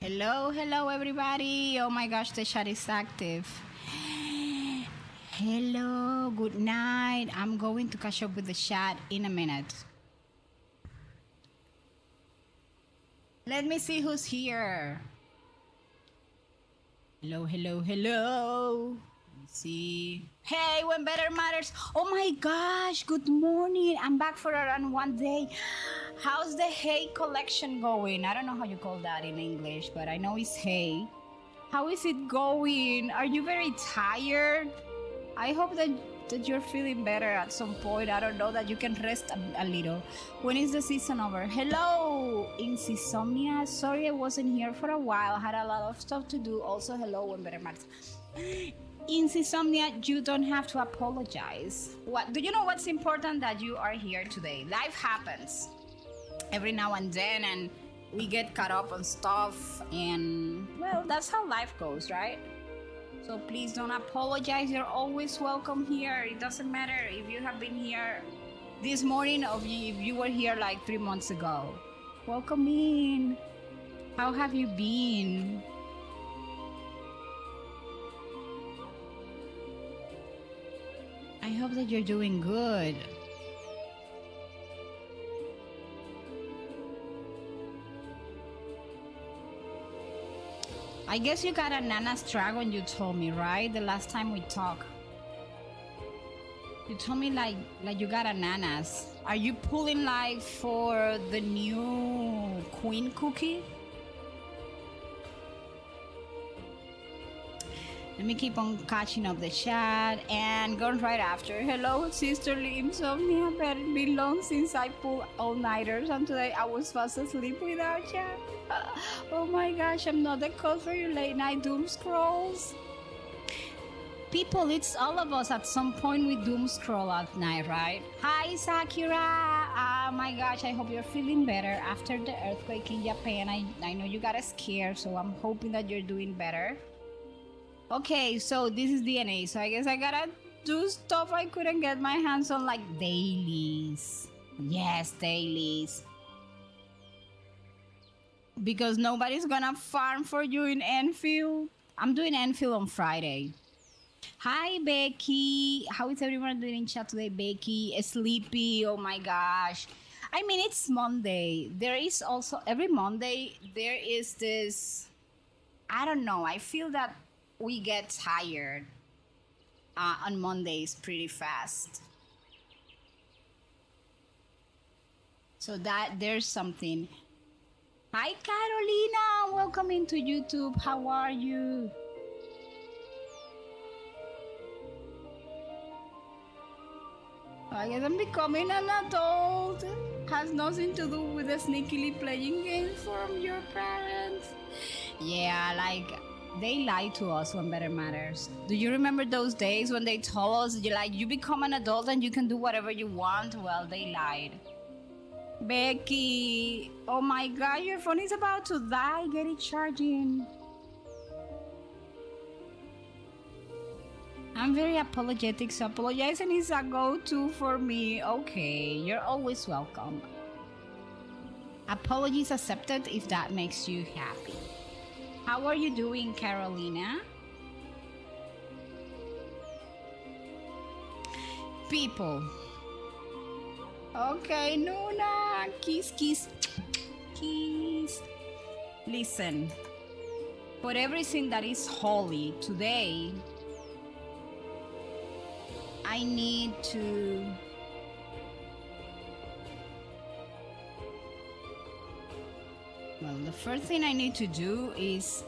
Hello everybody. Oh my gosh, the chat is active. Hello, good night. I'm going to catch up with the chat in a minute. Let me see who's here. Hello. Let me see. Hey, when better matters. Oh my gosh, good morning. I'm back for around 1 day. How's the hay collection going? I don't know how you call that in English, but I know it's hay. How is it going? Are you very tired? I hope that you're feeling better at some point. I don't know, that you can rest a little. When is the season over? Hello, Insomnia. Sorry I wasn't here for a while. I had a lot of stuff to do. Also, hello, when better matters. Insomnia, you don't have to apologize. What do you know? What's important? That you are here today. Life happens every now and then, and we get caught up on stuff, and well, that's how life goes, right? So please don't apologize. You're always welcome here. It doesn't matter if you have been here this morning or if you were here like 3 months ago. Welcome in. How have you been? I hope that you're doing good. I guess you got a Nana's Dragon, you told me, right? The last time we talked. You told me like you got a Nana's. Are you pulling like for the new Queen cookie? Let me keep on catching up the chat and going right after. Hello, sisterly insomnia. But it's been long since I pulled all-nighters, and today I was fast asleep without you. Oh my gosh, I'm not the cause for your late night doom scrolls. People, it's all of us at some point we doom scroll at night, right? Hi, Sakura. Oh my gosh, I hope you're feeling better after the earthquake in Japan. I know you got scared, so I'm hoping that you're doing better. Okay, so this is DNA, so I guess I gotta do stuff I couldn't get my hands on, like dailies. Yes, dailies. Because nobody's gonna farm for you in Enfield. I'm doing Enfield on Friday. Hi, Becky. How is everyone doing in chat today, Becky? Sleepy, oh my gosh. I mean, it's Monday. There is also, every Monday, there is this, I don't know, I feel that we get tired on Mondays pretty fast. So that there's something. Hi, Carolina. Welcome into YouTube. How are you? I guess I'm becoming an adult. Has nothing to do with the sneakily playing games from your parents. Yeah, like, they lie to us when better matters. Do you remember those days when they told us you become an adult and you can do whatever you want? Well, they lied. Becky, oh my god, your phone is about to die. Get it charging. I'm very apologetic, so apologizing is a go-to for me. Okay, you're always welcome. Apologies accepted if that makes you happy. How are you doing, Carolina? People. Okay, Nuna. Kiss. Listen. For everything that is holy today, I need to... Well, the first thing I need to do is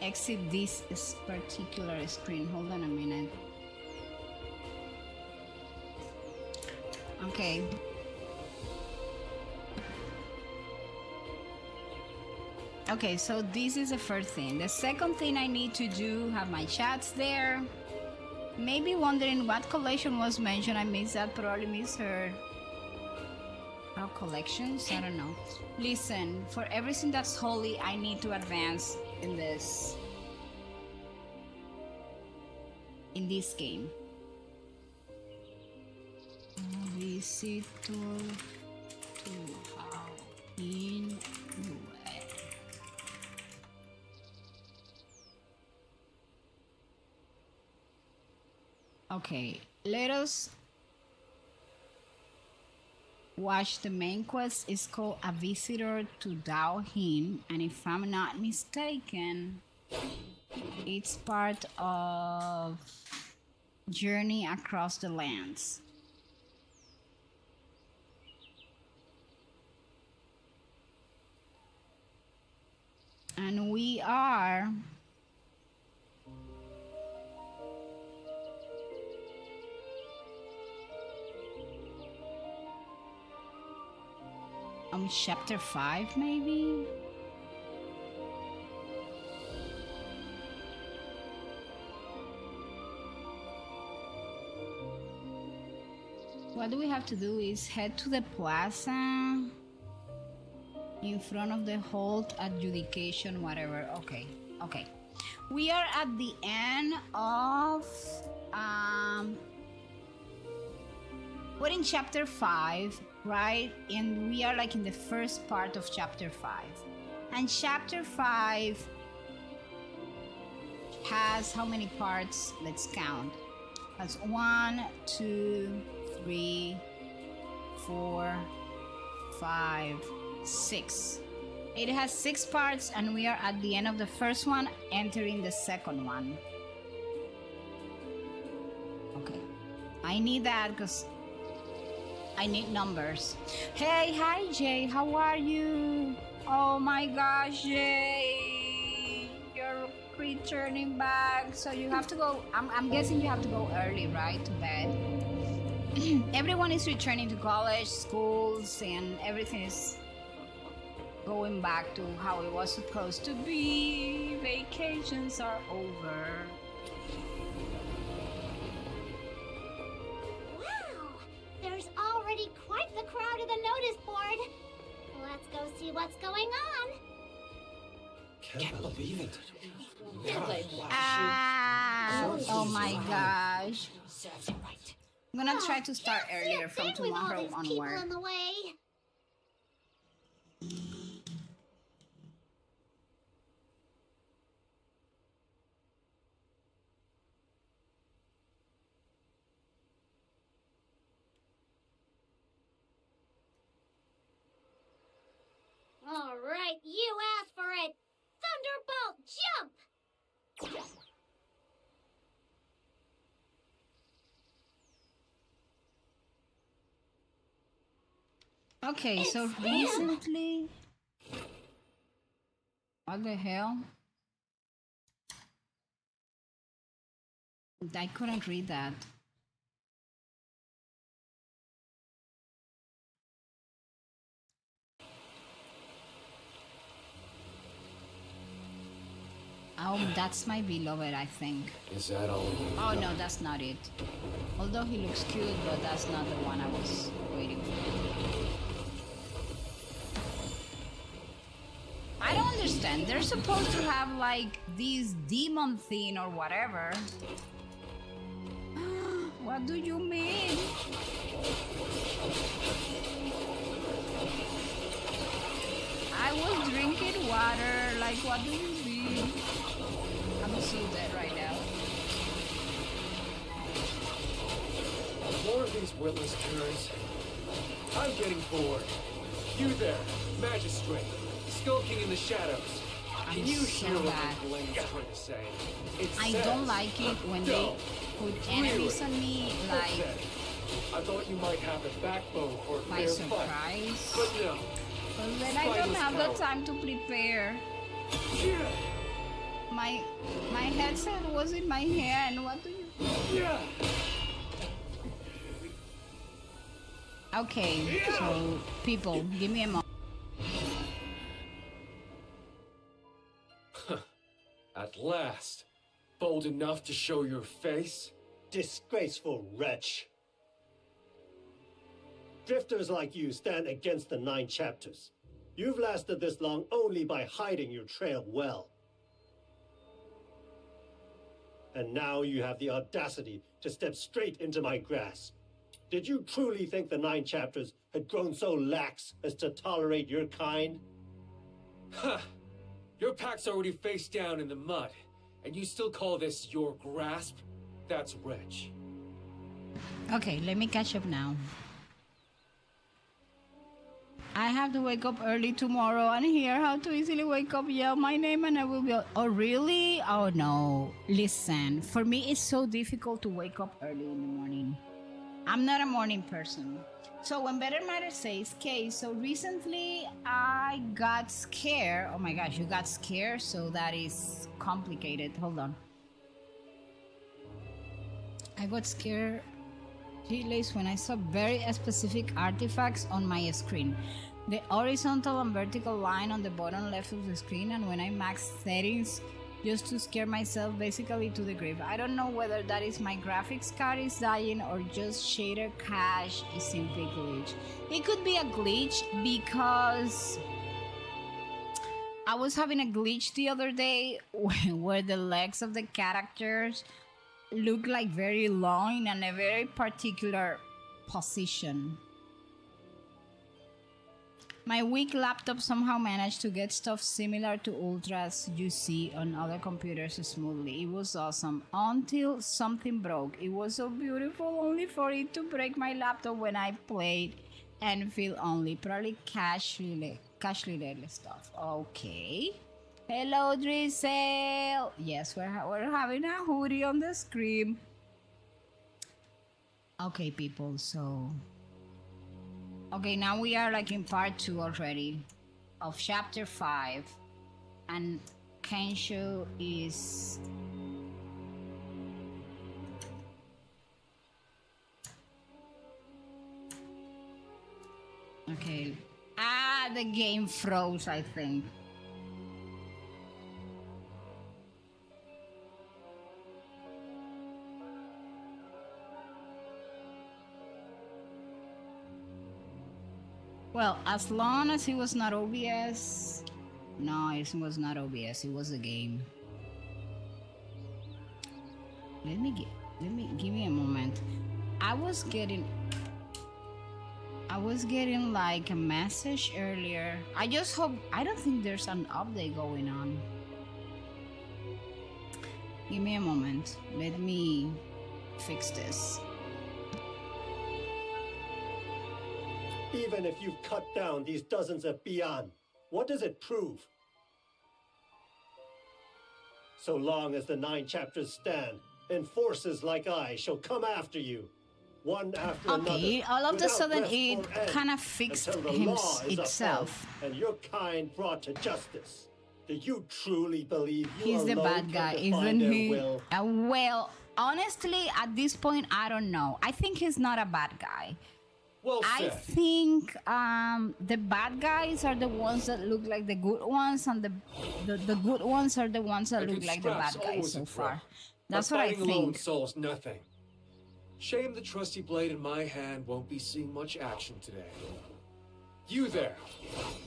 exit this particular screen. Hold on a minute. Okay. Okay, so this is the first thing. The second thing I need to do, have my chats there. Maybe wondering what collection was mentioned. I missed that, probably misheard. Our collections? I don't know. Listen, for everything that's holy, I need to advance in this game. Visitor to how in Okay, let us watch the main quest. It's called A Visitor to Dao Him, and if I'm not mistaken, it's part of Journey Across the Lands. And we are on chapter 5, maybe? What we have to do is head to the plaza in front of the hold adjudication, whatever. Okay, okay. We are at the end of we're in chapter 5, right? And we are like in the first part of chapter 5. And chapter 5 has how many parts? Let's count. That's 1, 2, 3, 4, 5, 6. It has 6 parts, and we are at the end of the first one, entering the second one. Okay. I need that because I need numbers. Hey, hi Jay, how are you? Oh my gosh, Jay, you're returning back. So you have to go, I'm guessing you have to go early, right, to bed? Everyone is returning to college, schools, and everything is going back to how it was supposed to be. Vacations are over. Wow, there's already quite the crowd at the notice board. Let's go see what's going on. Can't believe it. Oh my gosh. I'm gonna try to start earlier from tomorrow with all these onward. people in the way. All right, you asked for it. Thunderbolt, jump! Okay, so recently... What the hell? I couldn't read that. Oh, that's my beloved, I think. Is that all? Oh no, that's not it. Although he looks cute, but that's not the one I was waiting for. I don't understand. They're supposed to have like this demon thing or whatever. What do you mean? I was drinking water. Like, what do you mean? I'm so dead right now. More of these witless turns. I'm getting bored. You there, Magistrate, Skull King in the shadows. Can you so hear what bad. the Blaine's trying to say? It I says, don't like it when they put enemies on me, like, Okay. I thought you might have a backbone for a by fair fight. surprise. But no. But then I don't Spineless have the coward. time to prepare. Yeah. My headset was in my hand. What do you... Yeah. Okay, so people, give me a moment. At last. Bold enough to show your face? Disgraceful wretch. Drifters like you stand against the 9 chapters. You've lasted this long only by hiding your trail well. And now you have the audacity to step straight into my grasp. Did you truly think the 9 chapters had grown so lax as to tolerate your kind? Huh. Your pack's already face down in the mud, and you still call this your grasp? That's wretch. Okay, let me catch up now. I have to wake up early tomorrow and hear how to easily wake up, yell my name, and I will be. Oh, really? Oh, no. Listen, for me, it's so difficult to wake up early in the morning. I'm not a morning person. So when Better Matter says, okay, so recently I got scared. Oh my gosh, you got scared? So that is complicated. Hold on. I got scared delays when I saw very specific artifacts on my screen. The horizontal and vertical line on the bottom left of the screen, and when I max settings just to scare myself basically to the grave. I don't know whether that is my graphics card is dying or just shader cache is simply glitch. It could be a glitch because I was having a glitch the other day where the legs of the characters look like very long in a very particular position. My weak laptop somehow managed to get stuff similar to Ultras you see on other computers smoothly. It was awesome until something broke. It was so beautiful only for it to break my laptop when I played and feel only. Probably cache related stuff. Okay. Hello, Drizzle. Yes, we're having a hoodie on the screen. Okay, people, so... Okay, now we are like in part 2 already of chapter 5. And Kensho is... Okay. Ah, the game froze, I think. Well, as long as it was not OBS... No, it was not OBS, it was a game. Give me a moment. I was getting like a message earlier. I just hope... I don't think there's an update going on. Give me a moment. Let me fix this. Even if you've cut down these dozens of Beyond, what does it prove? So long as the 9 chapters stand, enforcers like I shall come after you, one after another. Okay, all of a without sudden rest it or end, kind of fixed until the law is itself. upheld and your kind brought to justice. Do you truly believe you He's the alone bad can guy, define isn't their he? will? Well, honestly, at this point, I don't know. I think he's not a bad guy. Well I said. think the bad guys are the ones that look like the good ones, and the good ones are the ones that A look good like the bad scrap's guys always so a threat. far. That's But what I fighting alone think. solves nothing. Shame the trusty blade in my hand won't be seeing much action today. You there.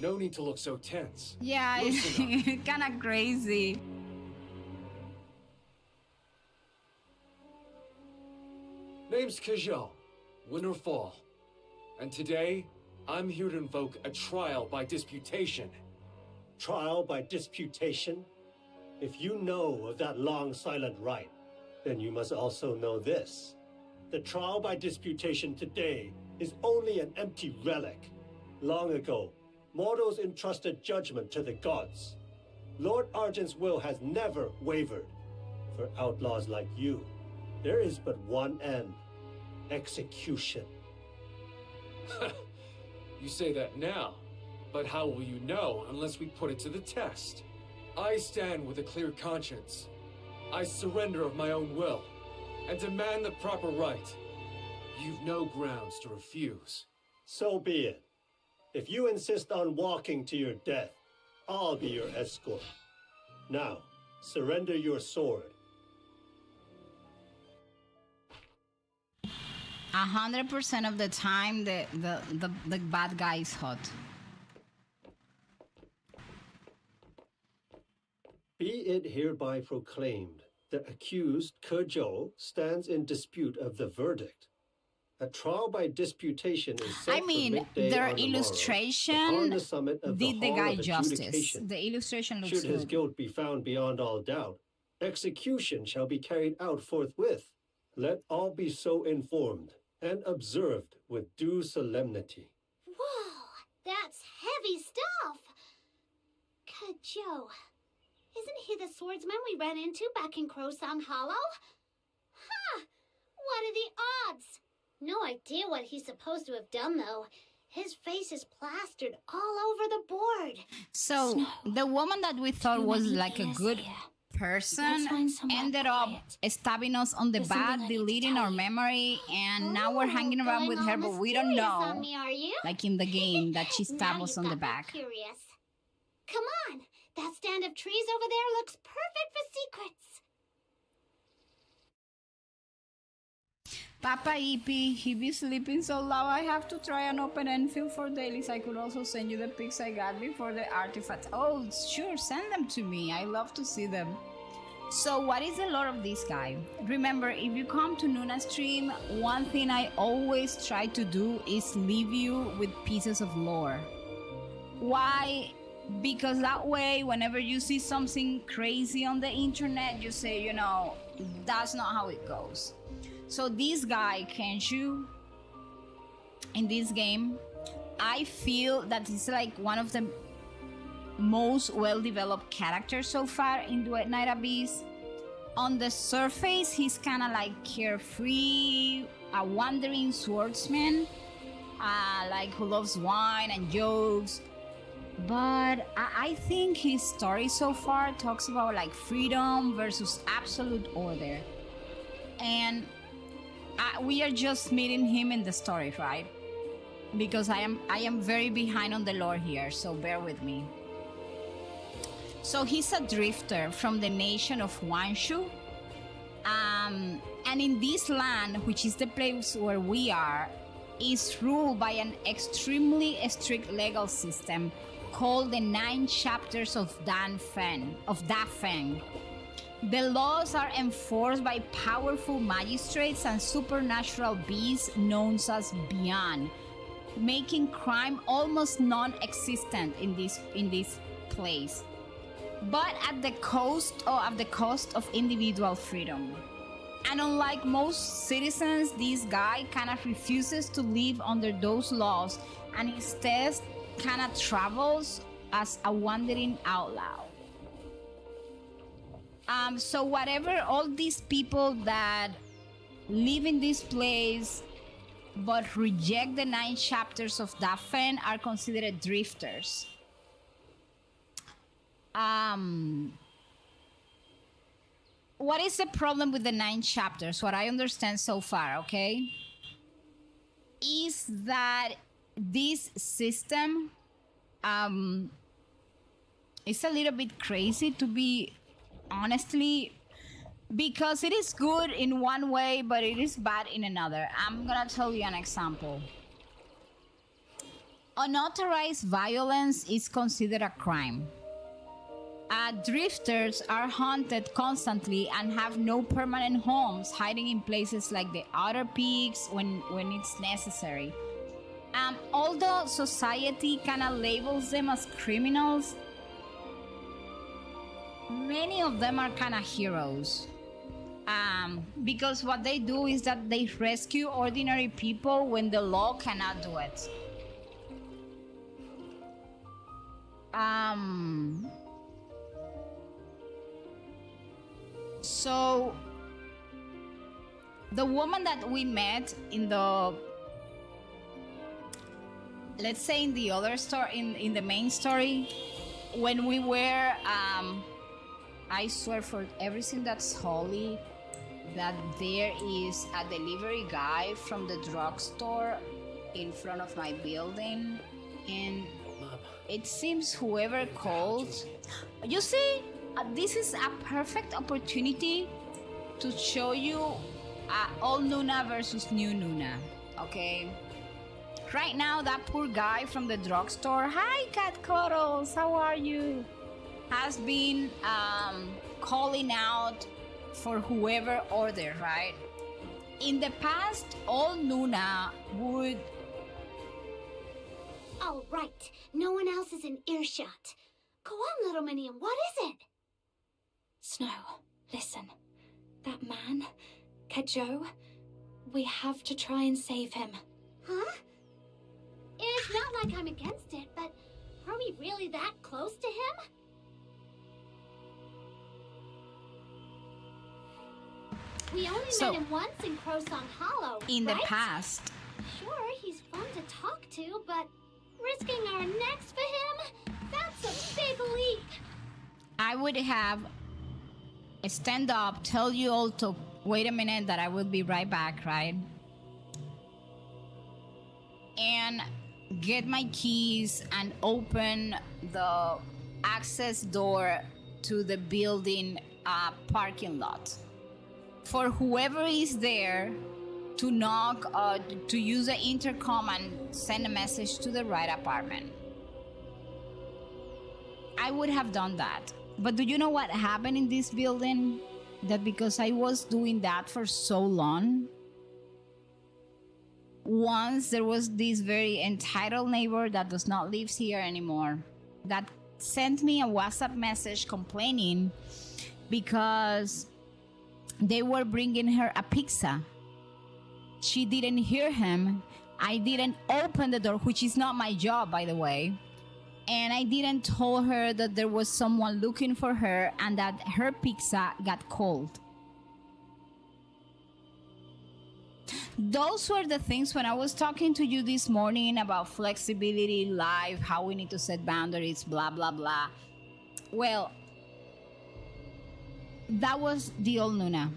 No need to look so tense. Yeah, Listen up. it's kind of crazy. Name's Kajal, Winter Fall. And today, I'm here to invoke a trial by disputation. Trial by disputation? If you know of that long silent rite, then you must also know this. The trial by disputation today is only an empty relic. Long ago, mortals entrusted judgment to the gods. Lord Argent's will has never wavered. For outlaws like you, there is but one end: execution. You say that now, but how will you know unless we put it to the test? I stand with a clear conscience. I surrender of my own will, and demand the proper right. You've no grounds to refuse. So be it. If you insist on walking to your death, I'll be your escort. Now, surrender your sword. 100% of the time, the bad guy is hot. Be it hereby proclaimed, the accused, Kejou, stands in dispute of the verdict. A trial by disputation is set I mean, for midday their on the morrow, illustration upon the summit of did the the hall guy of justice. adjudication. The illustration looks Should his good. guilt be found beyond all doubt, execution shall be carried out forthwith. Let all be so informed and observed with due solemnity. Whoa, that's heavy stuff. Joe, isn't he the swordsman we ran into back in Crowsong Hollow? Huh, what are the odds? No idea what he's supposed to have done, though. His face is plastered all over the board. So, Snow, the woman that we thought was like a good here. person find somewhere ended up quiet. stabbing us on the There's something I back, need to deleting tell our you. memory, and now we're hanging around with her, but we don't know, On me, are you? like in the game, that she stabbed Now us you've on the got me back. Curious. Come on, that stand of trees over there looks perfect for secrets. Papa Ippy, he be sleeping so loud I have to try and open Enfield for dailies. I could also send you the pics I got before the artifacts. Oh, sure, send them to me. I love to see them. So what is the lore of this guy? Remember, if you come to Nuna's stream, one thing I always try to do is leave you with pieces of lore. Why? Because that way, whenever you see something crazy on the internet, you say, you know, that's not how it goes. So this guy, Kenshu, in this game, I feel that he's like one of the most well-developed characters so far in Duet Night Abyss. On the surface, he's kind of like carefree, a wandering swordsman, like who loves wine and jokes. But I think his story so far talks about like freedom versus absolute order. And we are just meeting him in the story, right? Because I am very behind on the lore here, so bear with me. So he's a drifter from the nation of Wanshu. And in this land, which is the place where we are, is ruled by an extremely strict legal system called the 9 Chapters of Dafeng. The laws are enforced by powerful magistrates and supernatural beings known as Bian, making crime almost non-existent in this place, but at the cost of individual freedom. And unlike most citizens, this guy kind of refuses to live under those laws and instead kind of travels as a wandering outlaw. So whatever, all these people that live in this place but reject the 9 chapters of Dafeng are considered drifters. What is the problem with the 9 chapters? What I understand so far, okay, is that this system is a little bit crazy, to be honestly, because it is good in one way, but it is bad in another. I'm gonna tell you an example. Unauthorized violence is considered a crime. Drifters are hunted constantly and have no permanent homes, hiding in places like the outer peaks when it's necessary. Although society kind of labels them as criminals, many of them are kind of heroes. Because what they do is that they rescue ordinary people when the law cannot do it. So the woman that we met in the, let's say in the other story, in the main story, when we were, I swear for everything that's holy, that there is a delivery guy from the drugstore in front of my building, and it seems whoever called, you see, this is a perfect opportunity to show you old Nuna versus new Nuna, okay? Right now, that poor guy from the drugstore, hi Cat Cuddles, how are you? Has been calling out for whoever ordered, right? In the past, old Nuna would... All right, no one else is in earshot. Go on, little Minion, what is it? Snow, listen. That man, Kajo, we have to try and save him. Huh? It's not like I'm against it, but are we really that close to him? We only met him once in Crowsong Hollow, In the right? past. Sure, he's fun to talk to, but risking our necks for him? That's a big leap. I would have stand up, tell you all to wait a minute, that I will be right back, right? And get my keys and open the access door to the building parking lot. For whoever is there to knock, to use the intercom and send a message to the right apartment. I would have done that. But do you know what happened in this building? That because I was doing that for so long, once there was this very entitled neighbor that does not live here anymore that sent me a WhatsApp message complaining because they were bringing her a pizza. She didn't hear him. I didn't open the door, which is not my job, by the way. And I didn't tell her that there was someone looking for her and that her pizza got cold. Those were the things when I was talking to you this morning about flexibility, life, how we need to set boundaries, blah, blah, blah. Well, that was the old Nuna.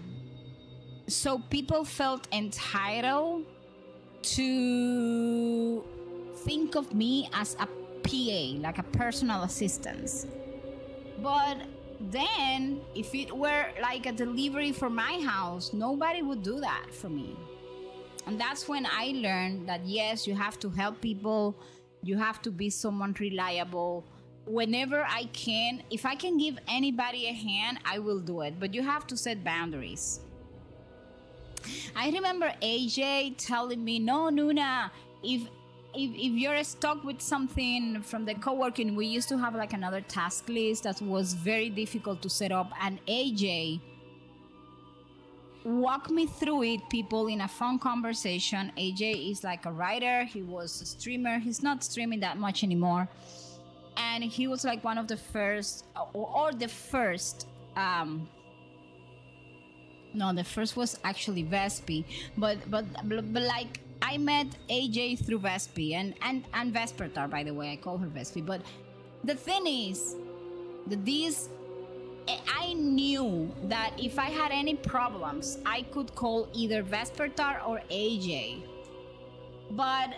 So people felt entitled to think of me as a PA, like a personal assistance. But then, if it were like a delivery for my house, nobody would do that for me. And that's when I learned that yes, you have to help people, you have to be someone reliable. Whenever I can, if I can give anybody a hand, I will do it. But you have to set boundaries. I remember AJ telling me, no, Nuna, if you're stuck with something from the co-working, we used to have like another task list that was very difficult to set up, and AJ walked me through it, people, in a fun conversation. AJ is like a writer, he was a streamer, he's not streaming that much anymore, and he was like one of the first, or the first, no, the first was actually Vespi, but like, I met AJ through Vespi and Vespertar, by the way. I call her Vespi. But the thing is that I knew that if I had any problems, I could call either Vespertar or AJ. But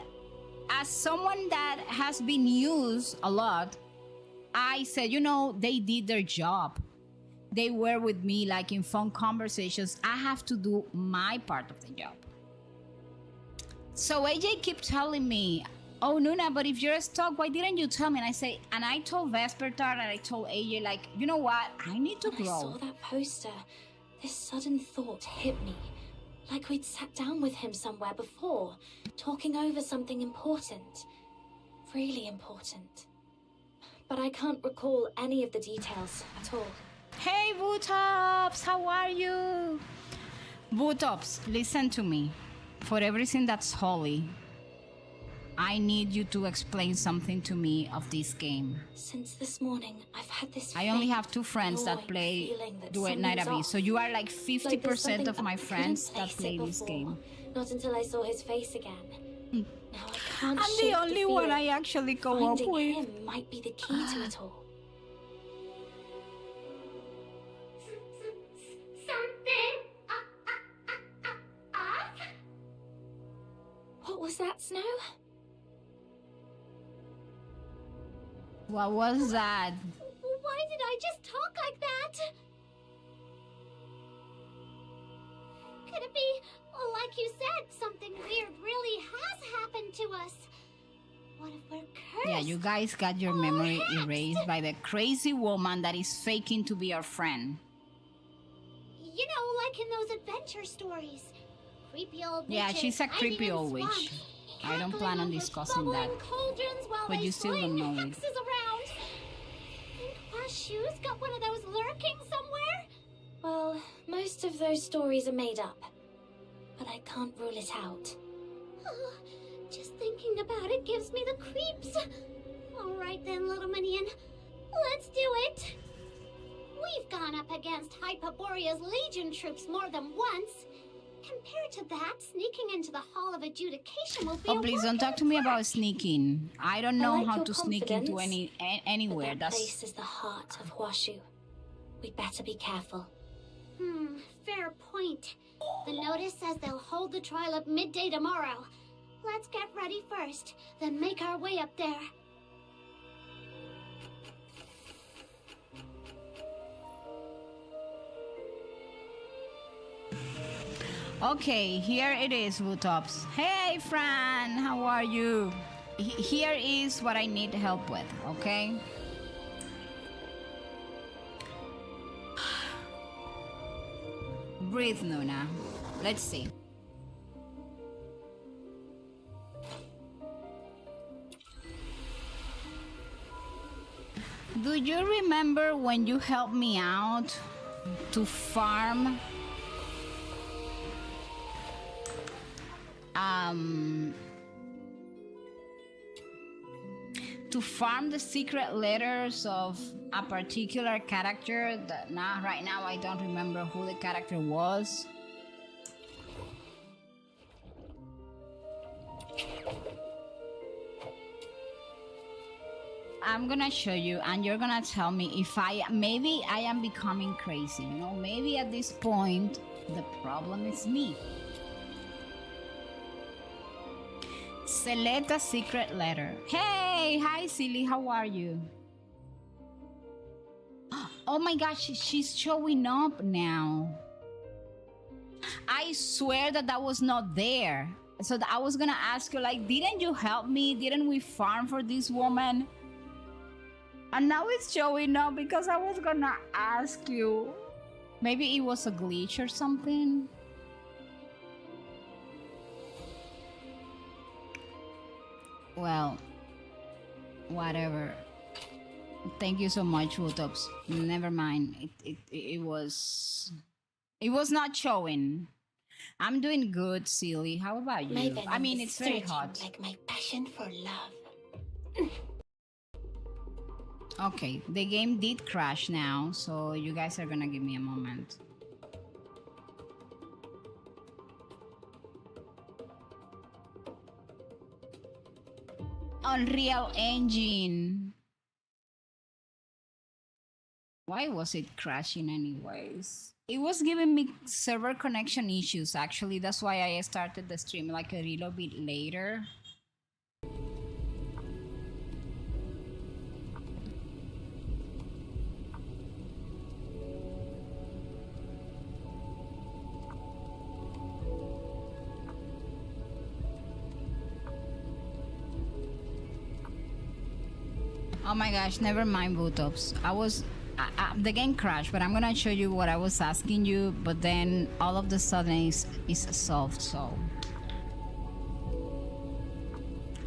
as someone that has been used a lot, I said, you know, they did their job. They were with me like in fun conversations. I have to do my part of the job. So AJ kept telling me, oh, Nuna, but if you're stuck, why didn't you tell me? And I told Vespertar and I told AJ, like, you know what? I need to grow. When I saw that poster, this sudden thought hit me. Like we'd sat down with him somewhere before, talking over something important. Really important. But I can't recall any of the details at all. Hey, Vutops, how are you? Vutops, listen to me. For everything that's holy, I need you to explain something to me of this game. Since this morning, I've had this I only have 2 friends that play Duet Night Abyss, so you are like 50% of my friends that play this game. Not until I saw his face again. Now I can't I'm the only one I actually go up with. Finding with. him might be the key to it all. Something off? What was that, Snow? What was that? Why did I just talk like that? Could it be, well, like you said, something weird really has happened to us? What if we're cursed? Yeah, you guys got your memory erased by the crazy woman that is faking to be our friend. You know, like in those adventure stories. Creepy old witches Yeah, she's a creepy hiding in old witch. swamps, I don't plan on cackling over discussing that. bubbling cauldrons while But they you still don't fling know it. hexes around. Think Shoes got one of those lurking somewhere? Well, most of those stories are made up. but I can't rule it out. Oh, just thinking about it gives me the creeps. All right then, little minion. Let's do it. We've gone up against Hyperborea's Legion troops more than once. Compared to that, sneaking into the Hall of Adjudication will be Oh, please don't talk to me about sneaking. I don't know like how your to sneak into confidence, anywhere. But that place is the heart of Huashu. We'd better be careful. Fair point. The notice says they'll hold the trial at midday tomorrow. Let's get ready first, then make our way up there. Okay, here it is, Vutops. Hey, Fran, how are you? Here is what I need help with, okay? Breathe, Nuna. Let's see. Do you remember when you helped me out to farm the secret letters of a particular character that right now I don't remember who the character was? I'm gonna show you and you're gonna tell me if maybe I am becoming crazy, you know, maybe at this point the problem is me. Select a secret letter. Hey, hi Silly, how are you? Oh my gosh, she's showing up now. I swear that was not there. So I was gonna ask you, like, didn't you help me? Didn't we farm for this woman? And now it's showing up because I was gonna ask you. Maybe it was a glitch or something. Well, whatever. Thank you so much, Wotops. Never mind. It was not showing. I'm doing good, Silly. How about you? Maven I mean, is it's very sturdy hot. like my passion for love. Okay, the game did crash now, so you guys are gonna give me a moment. Unreal Engine. Why was it crashing anyways? It was giving me server connection issues, actually. That's why I started the stream like a little bit later. Oh my gosh, never mind, Vutops. The game crashed, but I'm gonna show you what I was asking you, but then all of the sudden is solved, so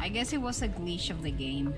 I guess it was a glitch of the game.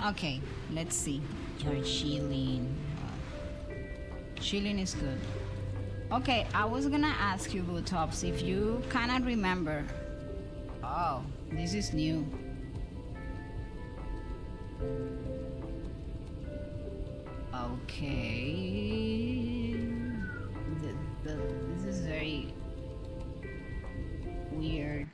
Okay, let's see. You're chilling. Chilling is good. Okay, I was gonna ask you, Vutops, if you cannot remember. Oh, this is new. Okay. This is very weird.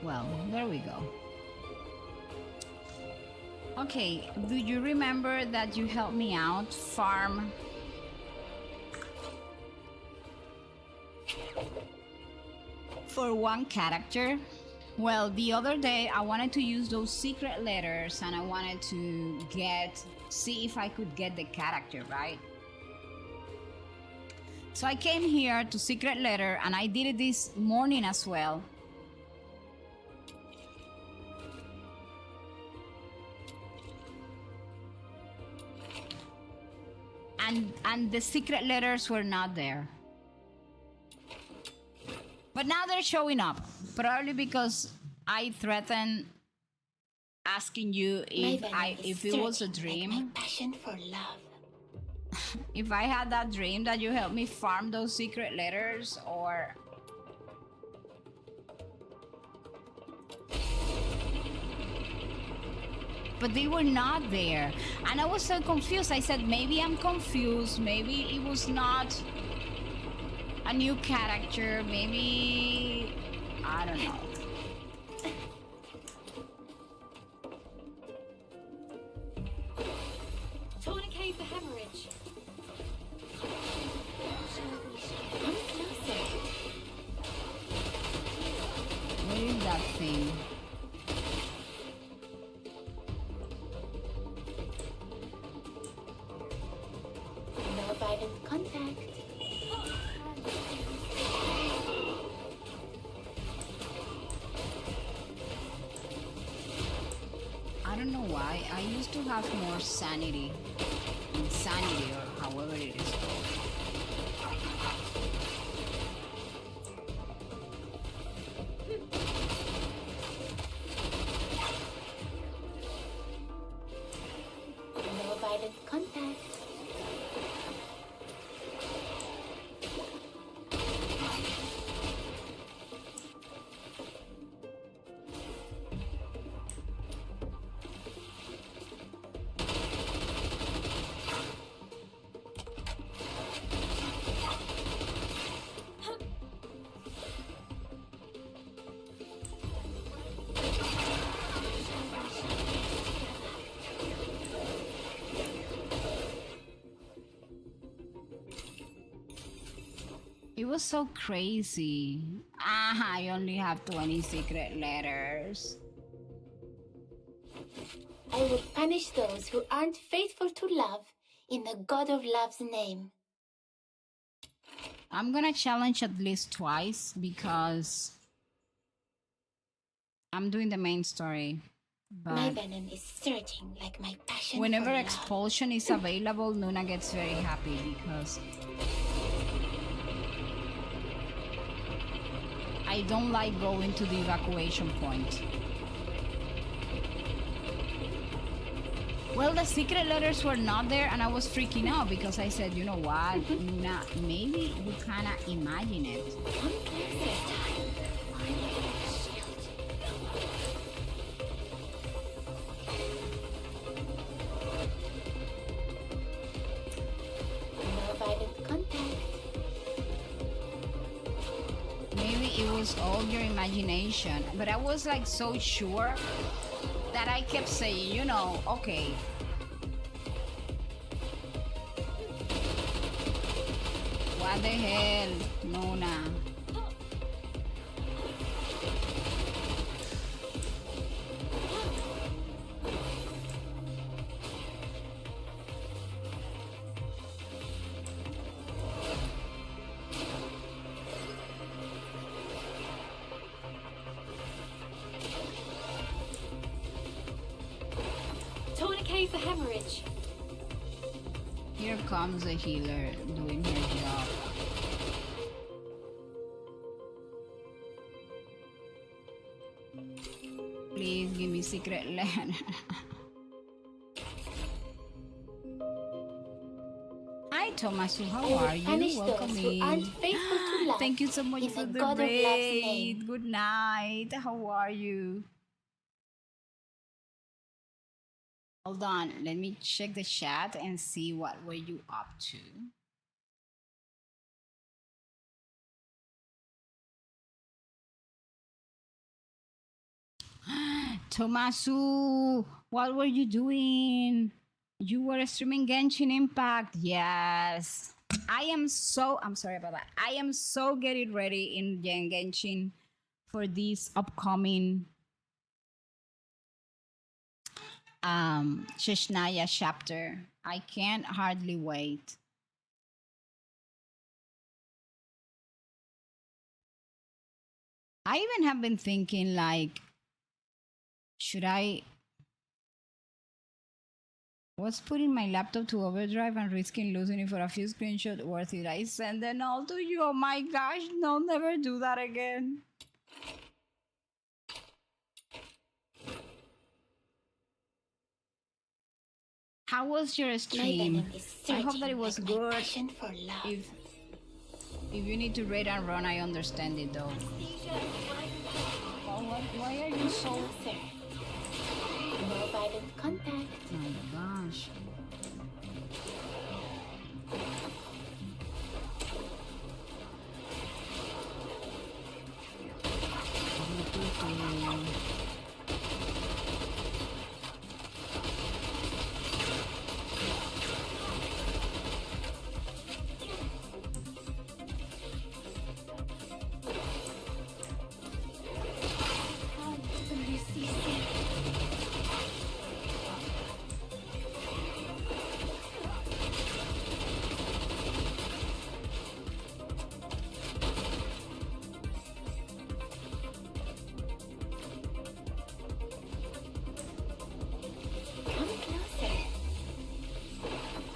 Well, there we go. Okay, do you remember that you helped me out farm for one character? Well, the other day I wanted to use those secret letters and I wanted to see if I could get the character, right? So I came here to secret letter and I did it this morning as well. And the secret letters were not there. But now they're showing up. Probably because I threatened asking you if it was a dream. Like my passion for love. If I had that dream that you helped me farm those secret letters, or but they were not there. And I was so confused. I said, maybe I'm confused. Maybe it was not a new character. Maybe, I don't know. Tourniquet for hemorrhage. Come closer. Where is that thing? No violent contact. I don't know why. I used to have more sanity. Insanity, or however it is called. No violent contact. It was so crazy. I only have 20 secret letters. I will punish those who aren't faithful to love in the God of Love's name. I'm gonna challenge at least twice because I'm doing the main story. My But venom is surging like my passion whenever for love. expulsion is available, Nuna gets very happy because I don't like going to the evacuation point. Well, the secret letters were not there and I was freaking out because I said, you know what, Nuna, maybe you kinda imagine it. Come closer. No violent contact. Maybe it was all your imagination, but I was like so sure that I kept saying, you know, okay. What the hell, Nuna? Tourniquet for hemorrhage. Here comes a healer doing her job. Please give me secret letter. Hi Thomas, how I will are you? punish Welcome those who aren't in. faithful to love. Thank you so much in for the the God of Love's raid. name. Good night. How are you? Hold on, let me check the chat and see what were you up to. Tomasu, what were you doing? You were streaming Genshin Impact. Yes. I'm sorry about that. I am so getting ready in Genshin for this upcoming Shishnaya chapter. I can't hardly wait. I even have been thinking like, should I was putting my laptop to overdrive and risking losing it for a few screenshots worth it. I send them all to you. Oh my gosh, no, never do that again. How was your stream? I hope that it was good. If you need to raid and run, I understand it though. Why are you so thick? No violent contact. Oh my gosh.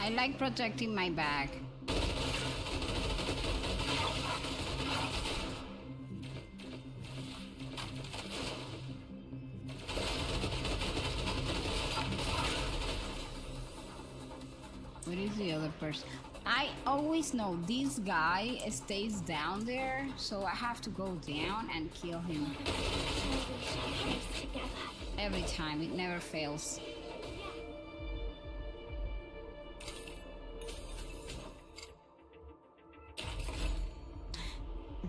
I like protecting my back. What is the other person? I always know this guy stays down there, so I have to go down and kill him. Every time, it never fails.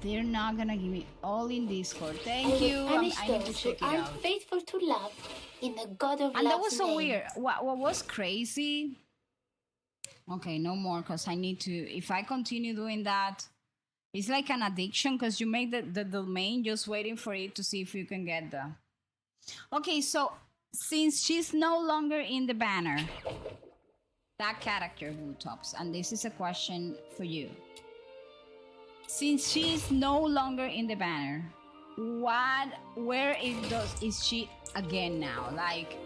They're not gonna give me all in Discord. Thank you. I need to check it out. Faithful to love in the God of And that Love's was so name. weird. What was crazy? Okay, no more, because I need to. If I continue doing that, it's like an addiction because you make the domain just waiting for it to see if you can get the. Okay, so since she's no longer in the banner, that character Blue Tops, and this is a question for you. Since she's no longer in the banner, where is she again now? Like,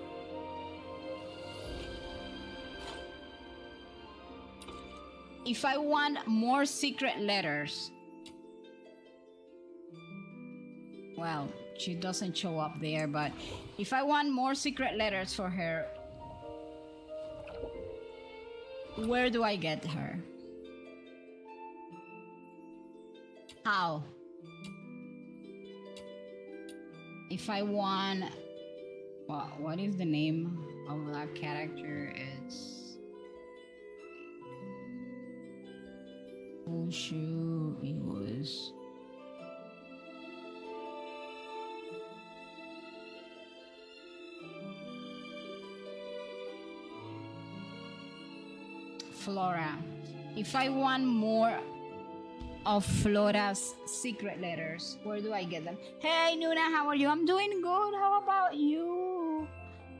if I want more secret letters, well, she doesn't show up there, but if I want more secret letters for her, where do I get her? How? If I want, what is the name of that character? It's Wushu. It was Flora. If I want more of Flora's secret letters, where do I get them? Hey Nuna, how are you? I'm doing good. How about you?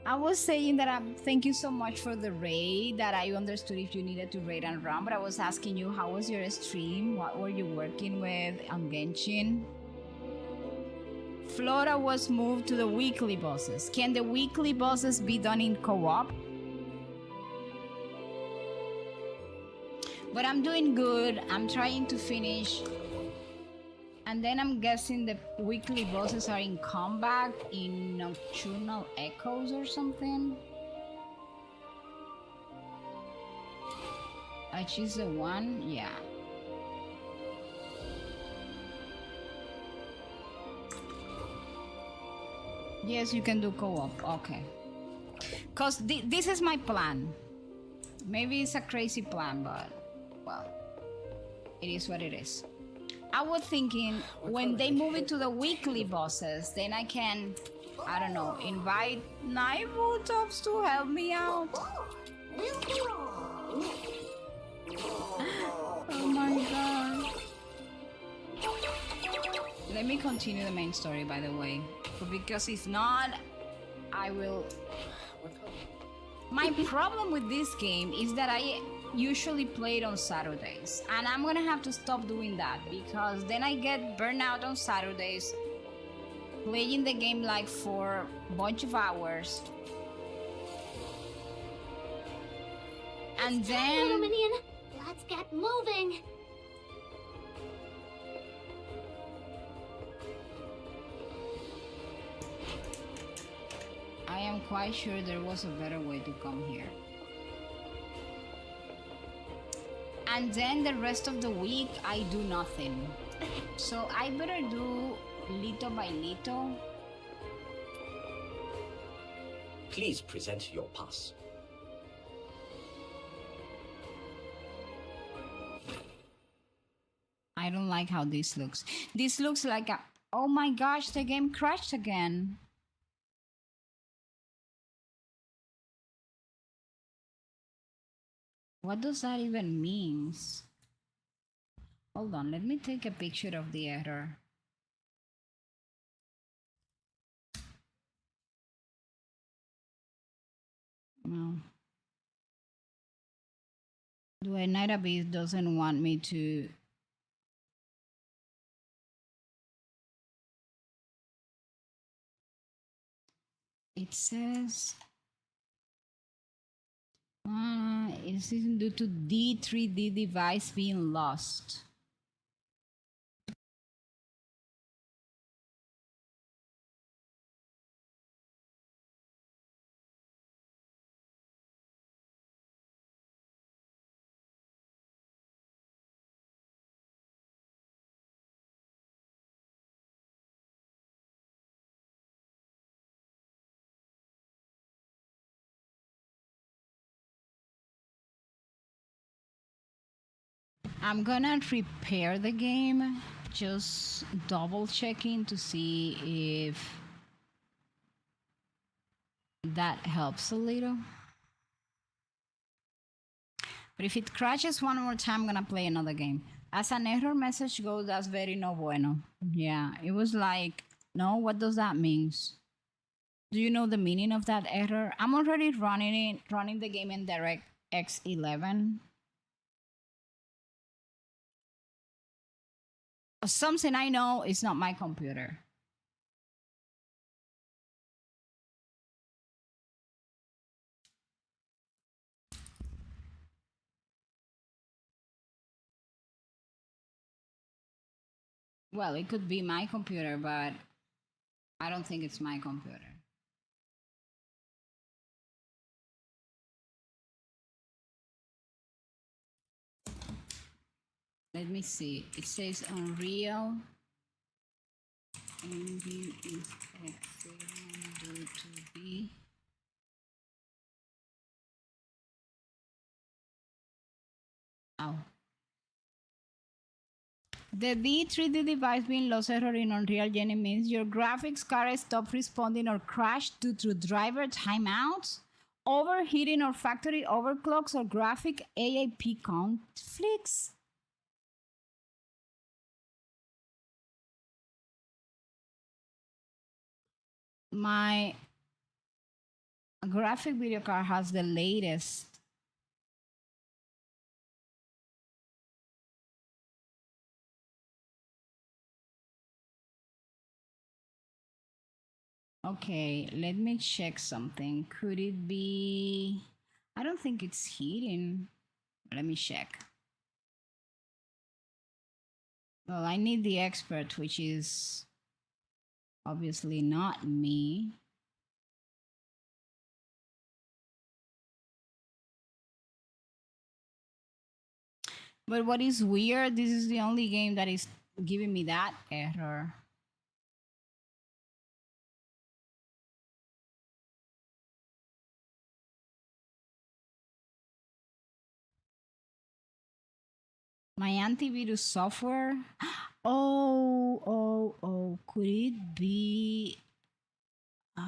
I was saying that thank you so much for the raid, that I understood if you needed to raid and run, but I was asking you, how was your stream? What were you working with on Genshin? Flora was moved to the weekly bosses. Can the weekly bosses be done in co-op? But I'm doing good. I'm trying to finish. And then I'm guessing the weekly bosses are in combat in Nocturnal Echoes or something. I choose the one, yeah. Yes, you can do co-op, okay. Because this is my plan. Maybe it's a crazy plan, but, well, it is what it is. I was thinking when they move it to the weekly bosses, then I can, I don't know, invite Naibutops to help me out. Oh my god. Let me continue the main story, by the way. Because if not, I will... My problem with this game is that I usually play it on Saturdays. And I'm gonna have to stop doing that because then I get burnout on Saturdays. Playing the game like for a bunch of hours. And then... Little minion, let's get moving. I am quite sure there was a better way to come here. And then the rest of the week, I do nothing. So I better do little by little. Please present your pass. I don't like how this looks. This looks like a... Oh my gosh, the game crashed again. What does that even mean? Hold on, let me take a picture of the error. No. Duet Night Abyss doesn't want me to... It says... It isn't due to D3D device being lost. I'm gonna repair the game, just double checking to see if that helps a little. But if it crashes one more time, I'm gonna play another game. As an error message goes, that's very no bueno. Yeah, it was like, no, what does that mean? Do you know the meaning of that error? I'm already running the game in DirectX 11. Something I know is not my computer. Well, it could be my computer, but I don't think it's my computer. Let me see. It says Unreal. Engine is excellent due to be. Oh. The D3D device being lost error in Unreal Engine means your graphics card stopped responding or crashed due to driver timeouts, overheating or factory overclocks or graphic AIP conflicts. My graphic video card has the latest. Okay, let me check something. Could it be... I don't think it's heating. Let me check. Well, I need the expert, which is obviously not me. But what is weird, this is the only game that is giving me that error. My antivirus software. Oh. Could it be? Uh,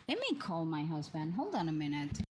Let me call my husband. Hold on a minute.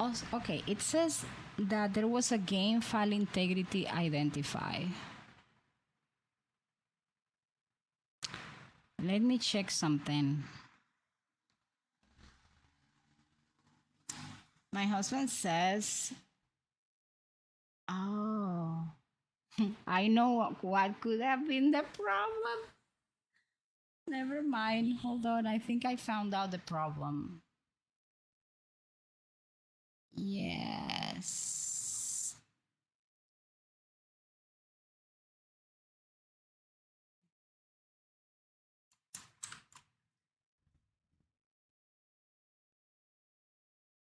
Also, okay, it says that there was a game file integrity identified. Let me check something. My husband says, oh, I know what could have been the problem. Never mind. Hold on. I think I found out the problem. Yes.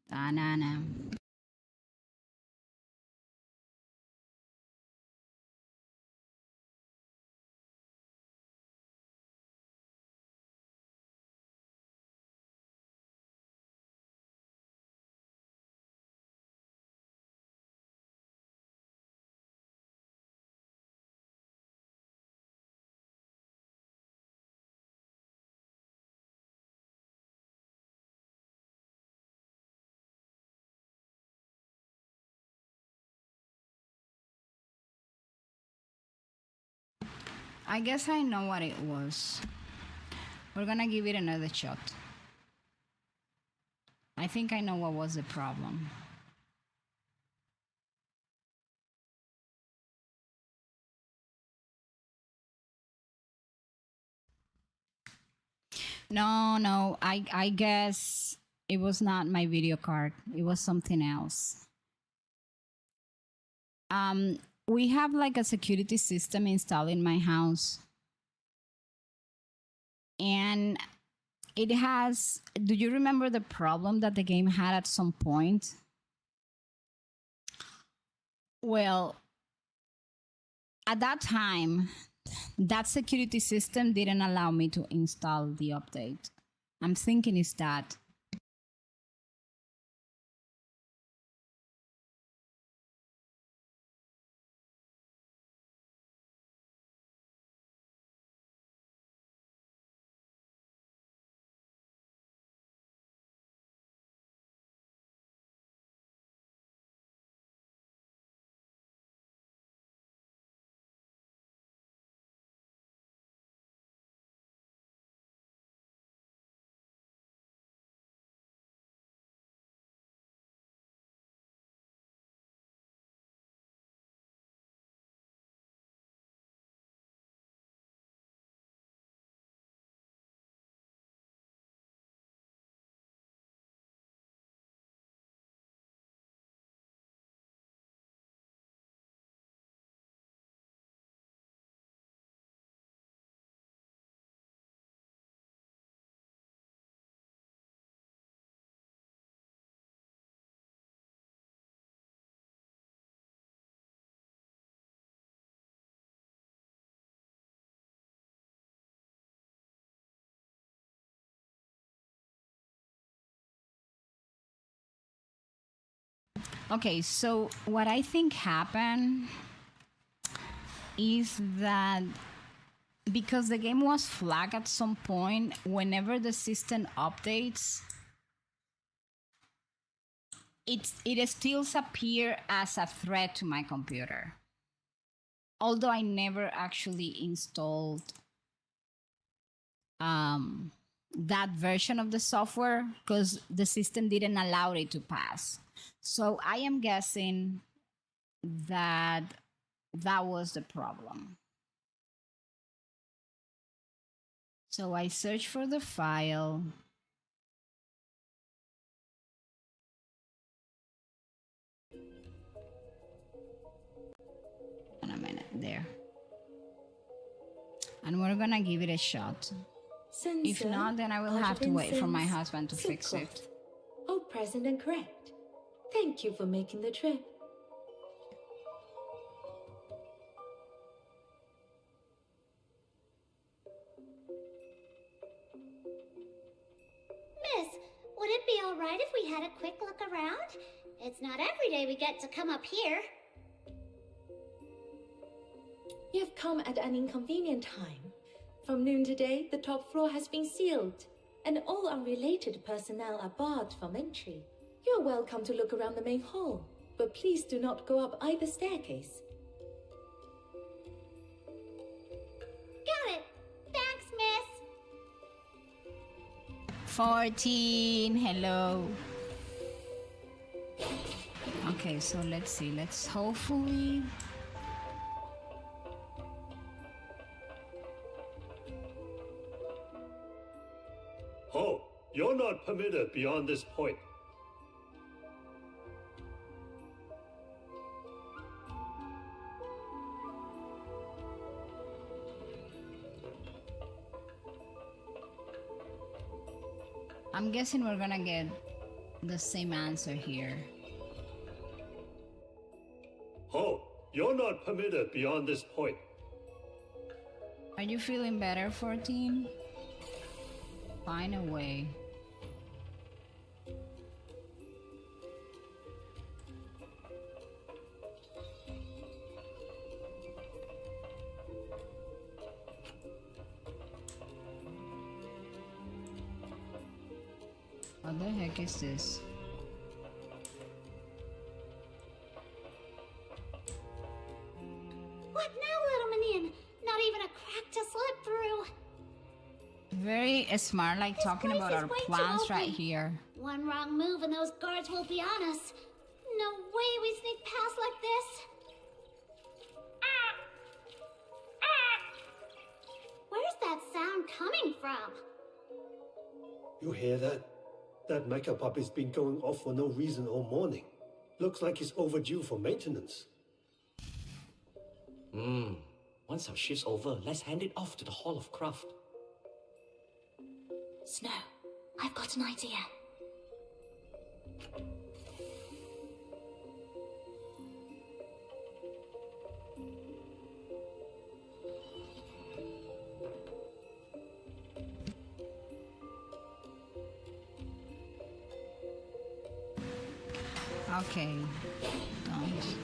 Banana. I guess I know what it was. We're gonna give it another shot. I think I know what was the problem. No, I guess it was not my video card. It was something else. We have like a security system installed in my house. And it has, do you remember the problem that the game had at some point? Well, at that time, that security system didn't allow me to install the update. I'm thinking it's that. Okay, so what I think happened is that because the game was flagged at some point, whenever the system updates, it still appears as a threat to my computer. although I never actually installed that version of the software because the system didn't allow it to pass. So I am guessing that that was the problem. So I search for the file. In a minute, there. And we're gonna give it a shot. If not, then I will have to wait for my husband to fix it. All present and correct. Thank you for making the trip. Miss, would it be all right if we had a quick look around? It's not every day we get to come up here. You have come at an inconvenient time. From noon today, the top floor has been sealed, and all unrelated personnel are barred from entry. You are welcome to look around the main hall, but please do not go up either staircase. Got it. Thanks, Miss. 14, hello. Okay, so let's see. Let's hopefully... Oh, you're not permitted beyond this point. I'm guessing we're gonna get the same answer here. Oh, you're not permitted beyond this point. Are you feeling better, 14? Find a way. What the heck is this? What now, little minion? Not even a crack to slip through. Very smart, like This talking place about is our way too plans right open. here. One wrong move and those guards will be on us. No way we sneak past like this. Where's that sound coming from? You hear that? That mecha puppy's been going off for no reason all morning. Looks like he's overdue for maintenance. Once our shift's over, let's hand it off to the Hall of Craft. Snow, I've got an idea. Okay. Don't.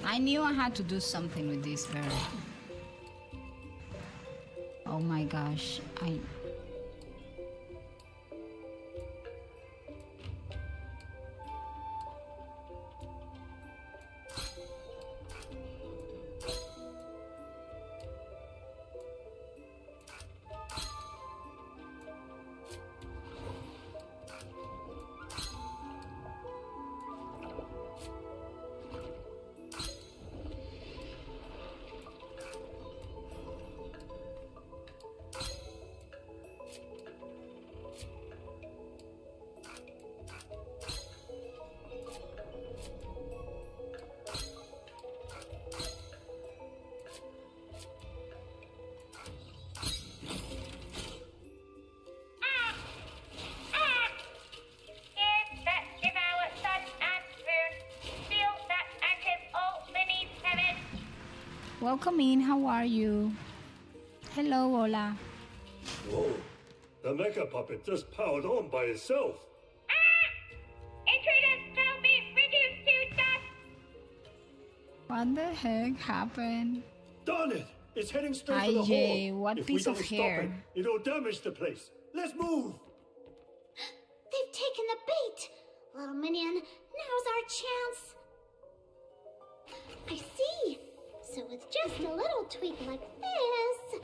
I knew I had to do something with this bird. Oh my gosh. Welcome in, how are you? Hello, hola. Whoa, the mecha puppet just powered on by itself. Intruders will be reduced to dust! What the heck happened? Darn it! It's heading straight for the Ay, hall. what If piece we of don't hair. stop it, it'll damage the place. Let's move! They've taken the bait. Little minion, now's our chance. I see. So with just a little tweak like this...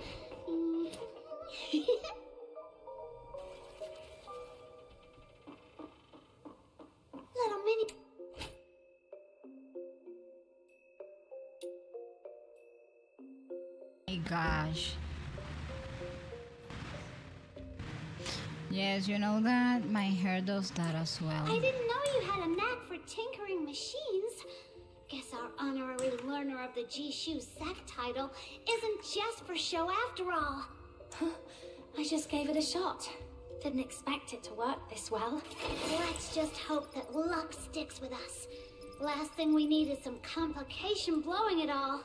little mini... My gosh. Yes, you know that? My hair does that as well. I didn't know you had a knack for tinkering machines. Guess our honorary learner of the Jishu Sect title isn't just for show after all. I just gave it a shot. Didn't expect it to work this well. Let's just hope that luck sticks with us. Last thing we need is some complication blowing it all.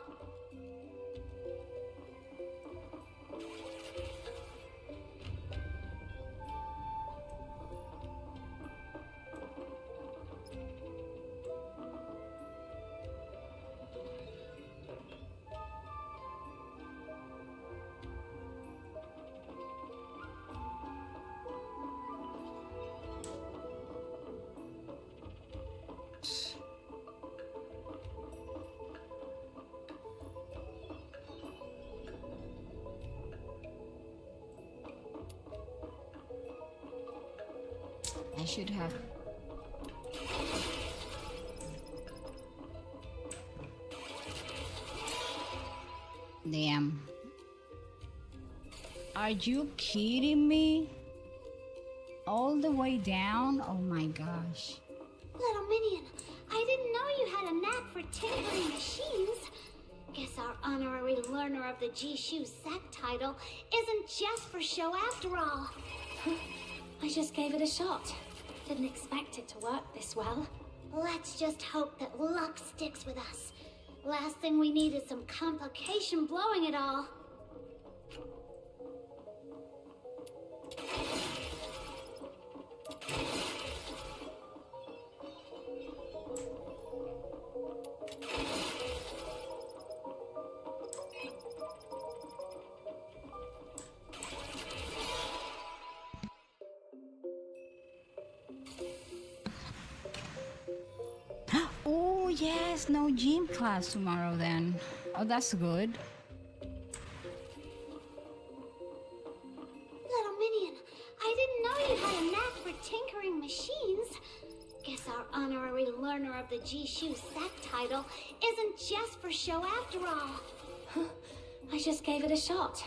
I should have. Damn. Are you kidding me? All the way down? Oh my gosh. Little Minion, I didn't know you had a knack for tinkering machines. Guess our honorary learner of the Jishu Sect title isn't just for show after all. I just gave it a shot. Didn't expect it to work this well. Let's just hope that luck sticks with us. Last thing we need is some complication blowing it all. Oh yes, no gym class tomorrow then. Oh, that's good. Little Minion, I didn't know you had a knack for tinkering machines. Guess our honorary learner of the Jishu Sect title isn't just for show after all. I just gave it a shot.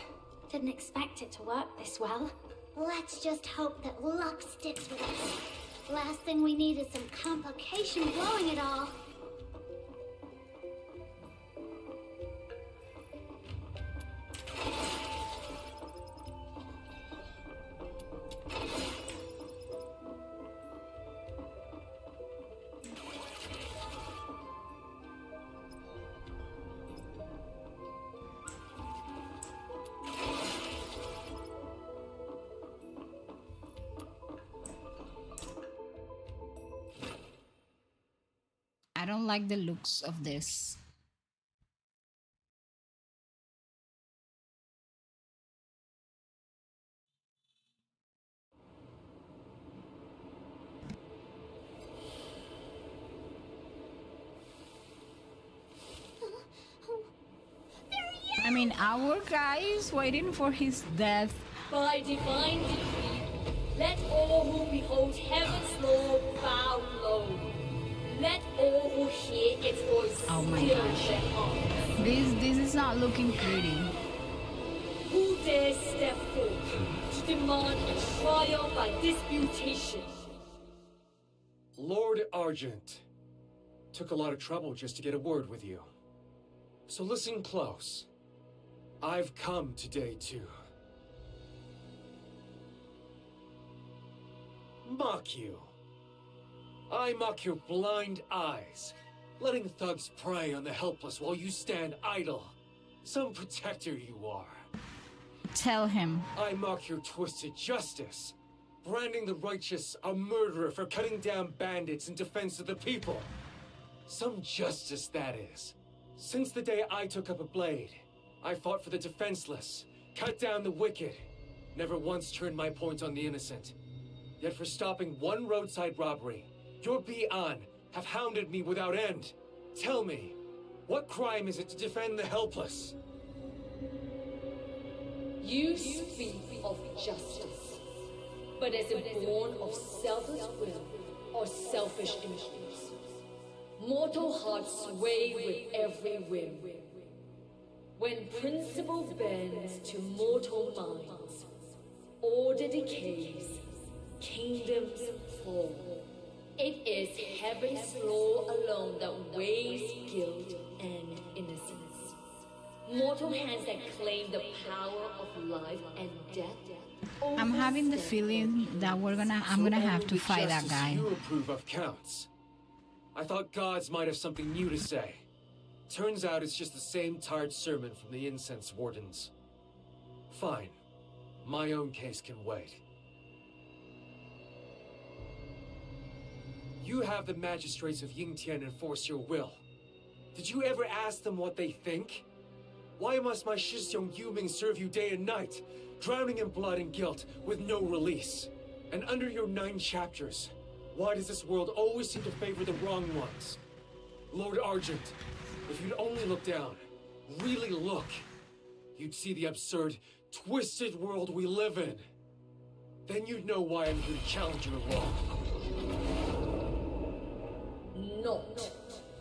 Didn't expect it to work this well. Let's just hope that luck sticks with us. Last thing we need is some complication blowing it all. I don't like the looks of this. I mean, our guy is waiting for his death. By divine decree, let all who behold heaven's law bow low. Let all who hear its voice Oh my still gosh. their hearts. This is not looking pretty. Who dares step forth to demand a trial by disputation? Lord Argent. Took a lot of trouble just to get a word with you. So listen close. I've come today to mock you. I mock your blind eyes, letting thugs prey on the helpless while you stand idle. Some protector you are. Tell him. I mock your twisted justice, branding the righteous a murderer for cutting down bandits in defense of the people. Some justice, that is. Since the day I took up a blade, I fought for the defenseless, cut down the wicked, never once turned my point on the innocent. Yet for stopping one roadside robbery, your Bi-An have hounded me without end. Tell me, What crime is it to defend the helpless? You speak of justice, but is it born of selfless will or selfish impulse? Mortal hearts sway with every whim. When principle bends to mortal minds, order decays, kingdoms fall. It is heaven's law alone that weighs guilt and innocence. Mortal hands that claim the power of life and death. I'm having the feeling that I'm gonna have to only fight that justice guy. you approve of counts. I thought gods might have something new to say. Turns out it's just the same tired sermon from the incense wardens. Fine. My own case can wait. You have the magistrates of Yingtian enforce your will. Did you ever ask them what they think? Why must my Shixiong Yuming serve you day and night, drowning in blood and guilt with no release? And under your 9 chapters, why does this world always seem to favor the wrong ones? Lord Argent, if you'd only look down, really look, you'd see the absurd, twisted world we live in. Then you'd know why I'm here to challenge your law. Not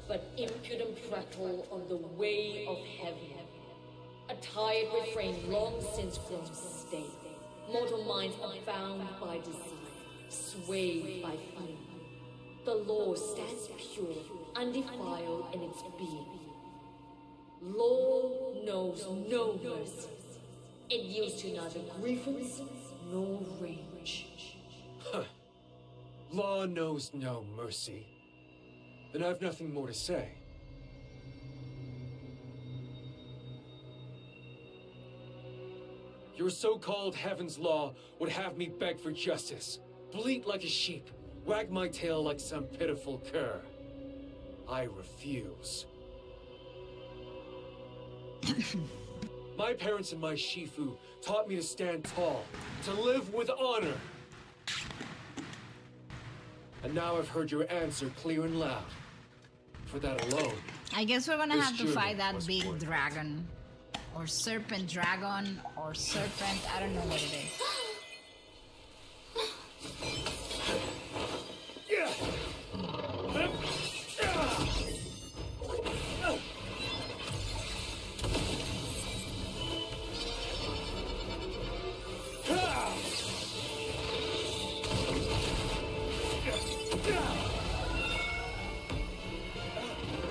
but impudent prattle on the way of heaven. A tired refrain long since grown stale. Mortal minds are bound by desire, swayed by fear. The law stands pure, undefiled in its being. Law knows no mercy. It yields to neither grievance nor rage. Huh. Law knows no mercy. Then I've nothing more to say. Your so-called heaven's law would have me beg for justice, bleat like a sheep, wag my tail like some pitiful cur. I refuse. My parents and my Shifu taught me to stand tall, to live with honor. And now I've heard your answer clear and loud. For that alone, I guess we're gonna this have to journey fight that was big worth it. dragon. Or serpent dragon. Or serpent. I don't know what it is.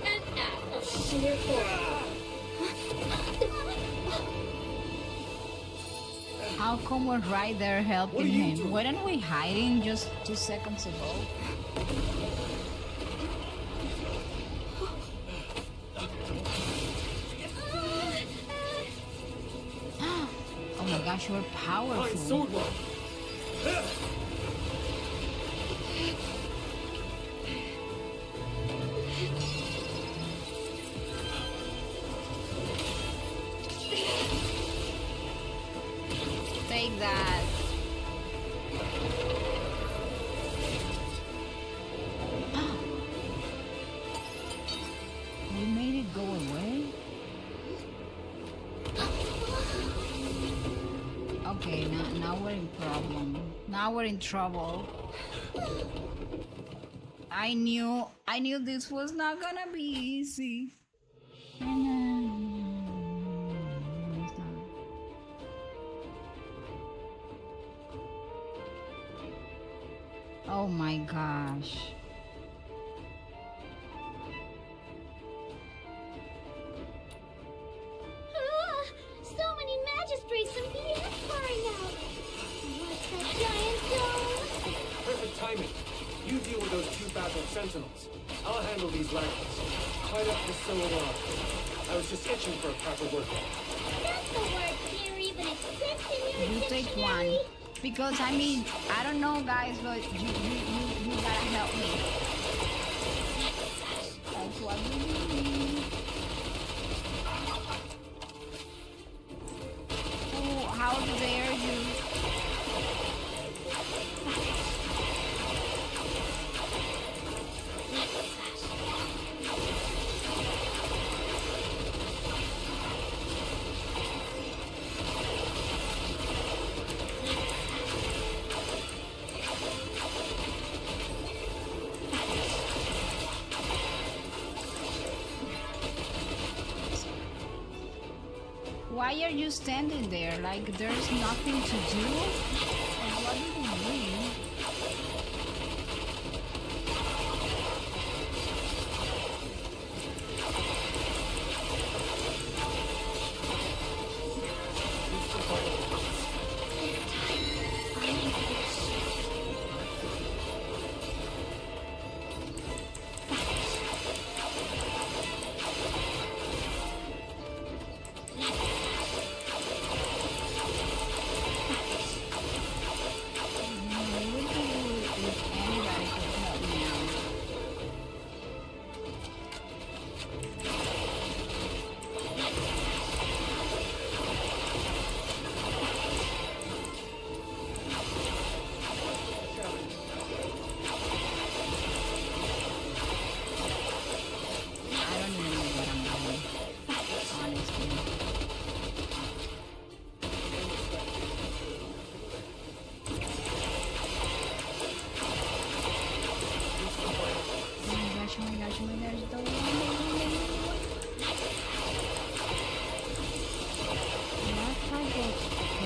An act of sheer force. How come we're right there What are helping you him? doing? Weren't we hiding just 2 seconds ago? Oh my gosh, we're Fine, powerful. sword one. Take that. We made it go away? Okay, now we're in problem. Now we're in trouble. I knew this was not gonna be easy. It's not. Oh my gosh. So many magistrates and BS crying out. What's that giant dome? Perfect timing. You deal with those 2 baffled sentinels. I'll handle these laggards. Tied up for so long. I was just itching for a proper workout. That's the word here even exists in your You take dictionary. one. Because I mean, I don't know guys, but you gotta help me. That's what we need. Oh, how dare you? Why are you standing there? Like there's nothing to do? Like, what do you mean?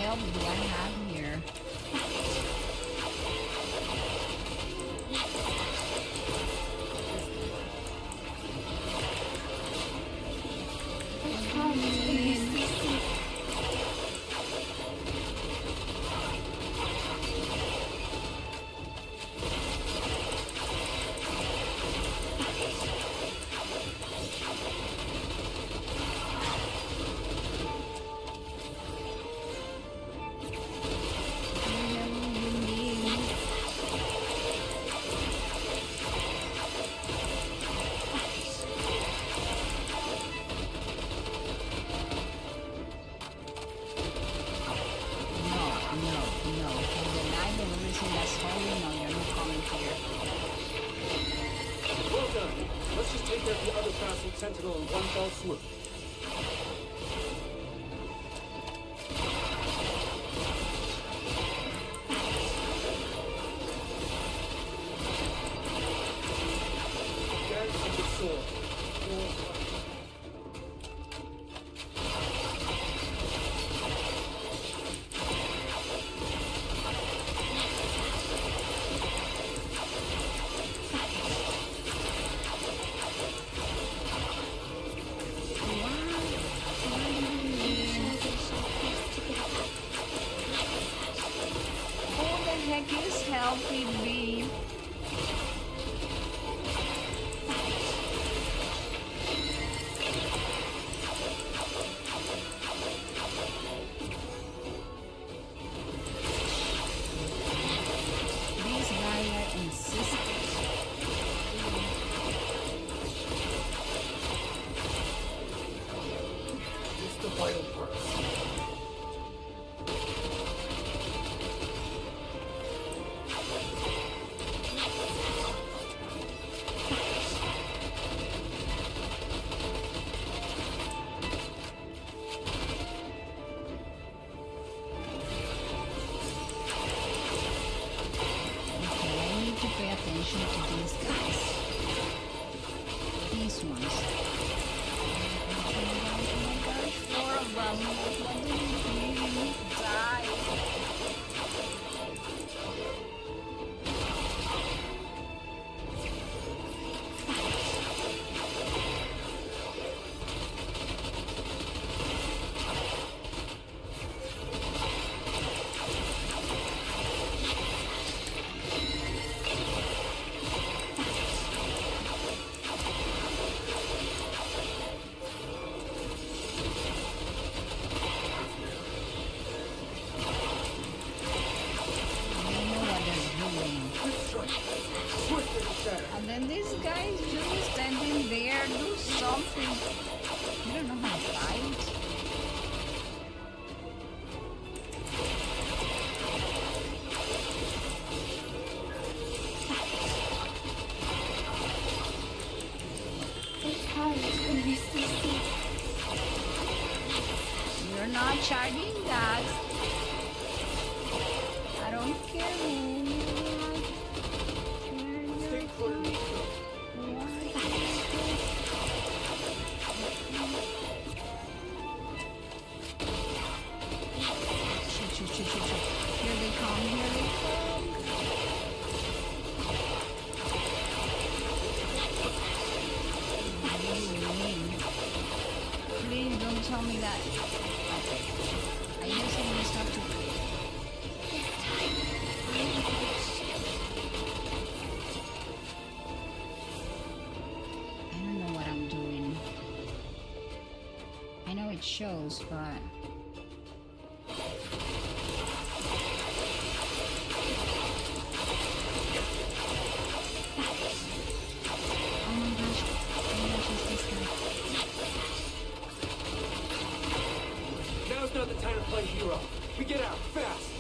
What do I have here? Sentinel in one fell swoop. Dance with the sword. Helping me. These guys are insistent. It's the vital part. Attention to these guys. These ones. Oh my gosh, 4 of them. What did he die? And then these guys just standing there, do something. You don't know how to fight. You're not charging that. I don't care who you are. Here they come, here they come. Please don't tell me that. Okay. I guess I just have to. I don't know what I'm doing. I know it shows, but. Now's not the time to play hero. We get out, fast!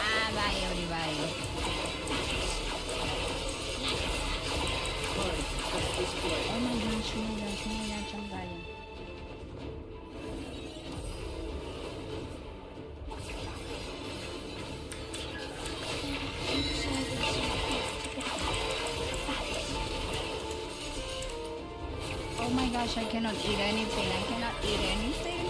Ah, bye everybody. Fine, test this blade. Oh my gosh, oh my gosh, oh my gosh, I'm dying. Oh my gosh, I cannot eat anything. I cannot eat anything.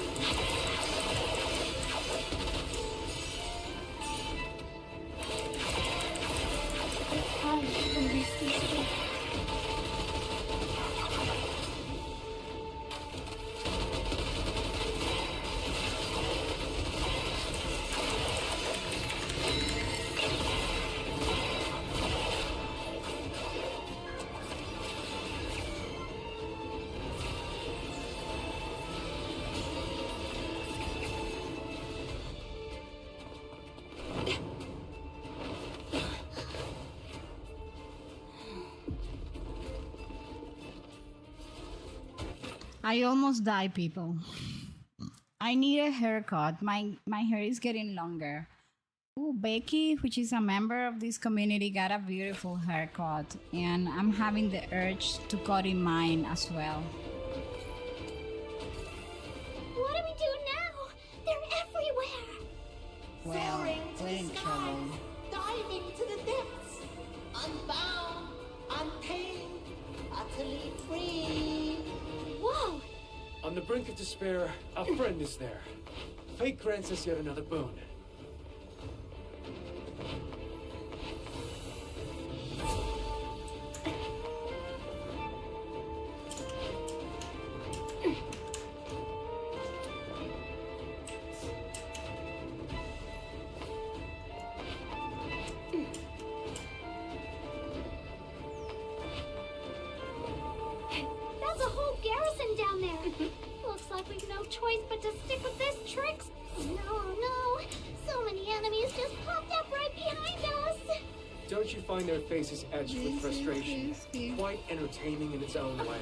I almost died, people. I need a haircut. My hair is getting longer. Oh, Becky, which is a member of this community, got a beautiful haircut, and I'm having the urge to cut in mine as well. What do we do now? They're everywhere. Well, Soaring to we're the in skies, trouble. diving to the depths, unbound, untamed, utterly free. Whoa! On the brink of despair, a friend is there. Fate grants us yet another boon. That's a whole garrison down there. Looks like we've no choice but to stick with this tricks. No. So many enemies just popped up right behind us. Don't you find their faces etched with frustration? Quite entertaining in its own way.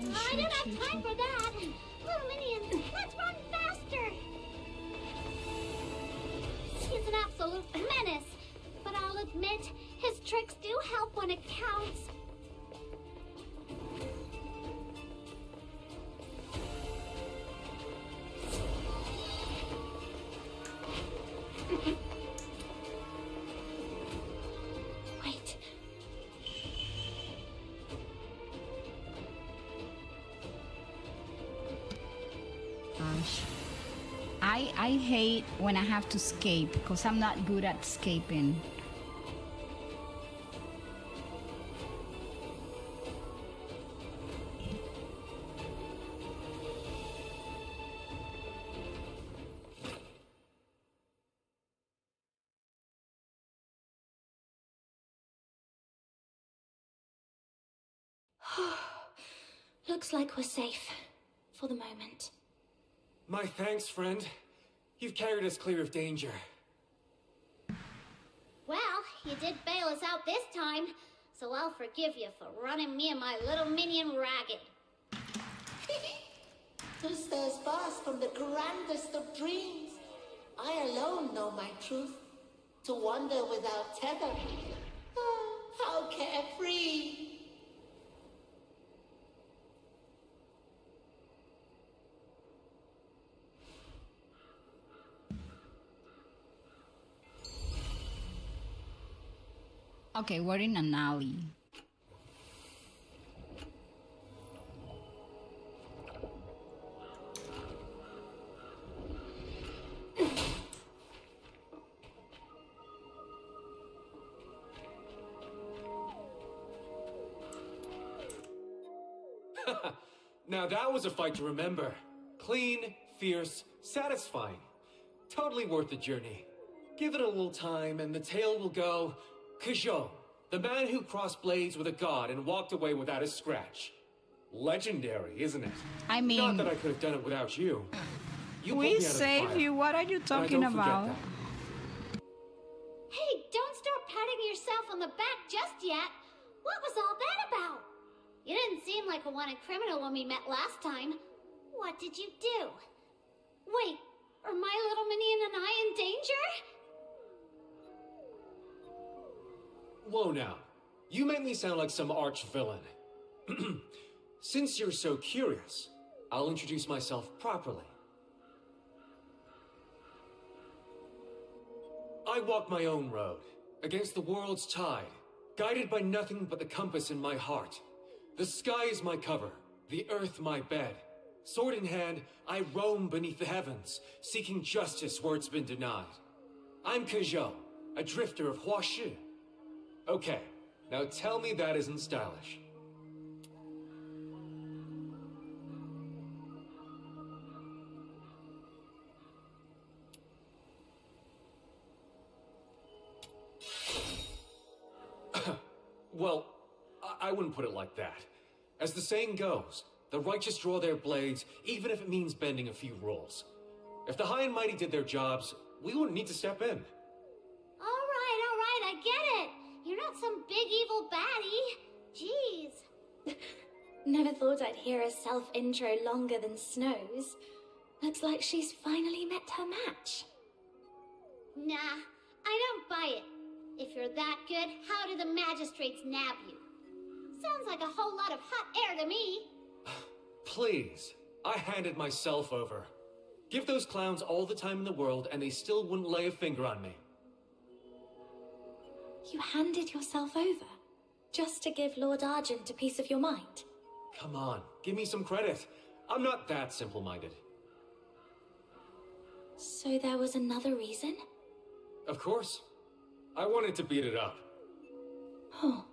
I don't have time for that. Little minions, let's run faster. He's an absolute menace. But I'll admit, his tricks do help when it counts. Wait. Gosh. I hate when I have to escape because I'm not good at escaping. Looks like we're safe. For the moment. My thanks, friend. You've carried us clear of danger. Well, you did bail us out this time, so I'll forgive you for running me and my little minion ragged. Who stirs fast from the grandest of dreams? I alone know my truth. To wander without tether. Oh, how carefree. Okay, we're in an alley. Now that was a fight to remember. Clean, fierce, satisfying. Totally worth the journey. Give it a little time and the tale will go... Kajou, the man who crossed blades with a god and walked away without a scratch. Legendary, isn't it? I mean... Not that I could have done it without you. You we save you. What are you talking about? Hey, don't start patting yourself on the back just yet. What was all that about? You didn't seem like a wanted criminal when we met last time. What did you do? Wait, are my little minion and I in danger? Whoa now. You make me sound like some arch-villain. Since you're so curious, I'll introduce myself properly. I walk my own road, against the world's tide, guided by nothing but the compass in my heart. The sky is my cover, the earth my bed. Sword in hand, I roam beneath the heavens, seeking justice where it's been denied. I'm Kajou, a drifter of Huashi. Okay, now tell me that isn't stylish. Well, I wouldn't put it like that. As the saying goes, the righteous draw their blades, even if it means bending a few rules. If the high and mighty did their jobs, we wouldn't need to step in. All right, I get it. You're not some big evil baddie. Jeez. Never thought I'd hear a self-intro longer than Snow's. Looks like she's finally met her match. Nah, I don't buy it. If you're that good, how do the magistrates nab you? Sounds like a whole lot of hot air to me. Please, I handed myself over. Give those clowns all the time in the world and they still wouldn't lay a finger on me. You handed yourself over? Just to give Lord Argent a piece of your mind? Come on, give me some credit. I'm not that simple-minded. So there was another reason? Of course. I wanted to beat it up. Oh.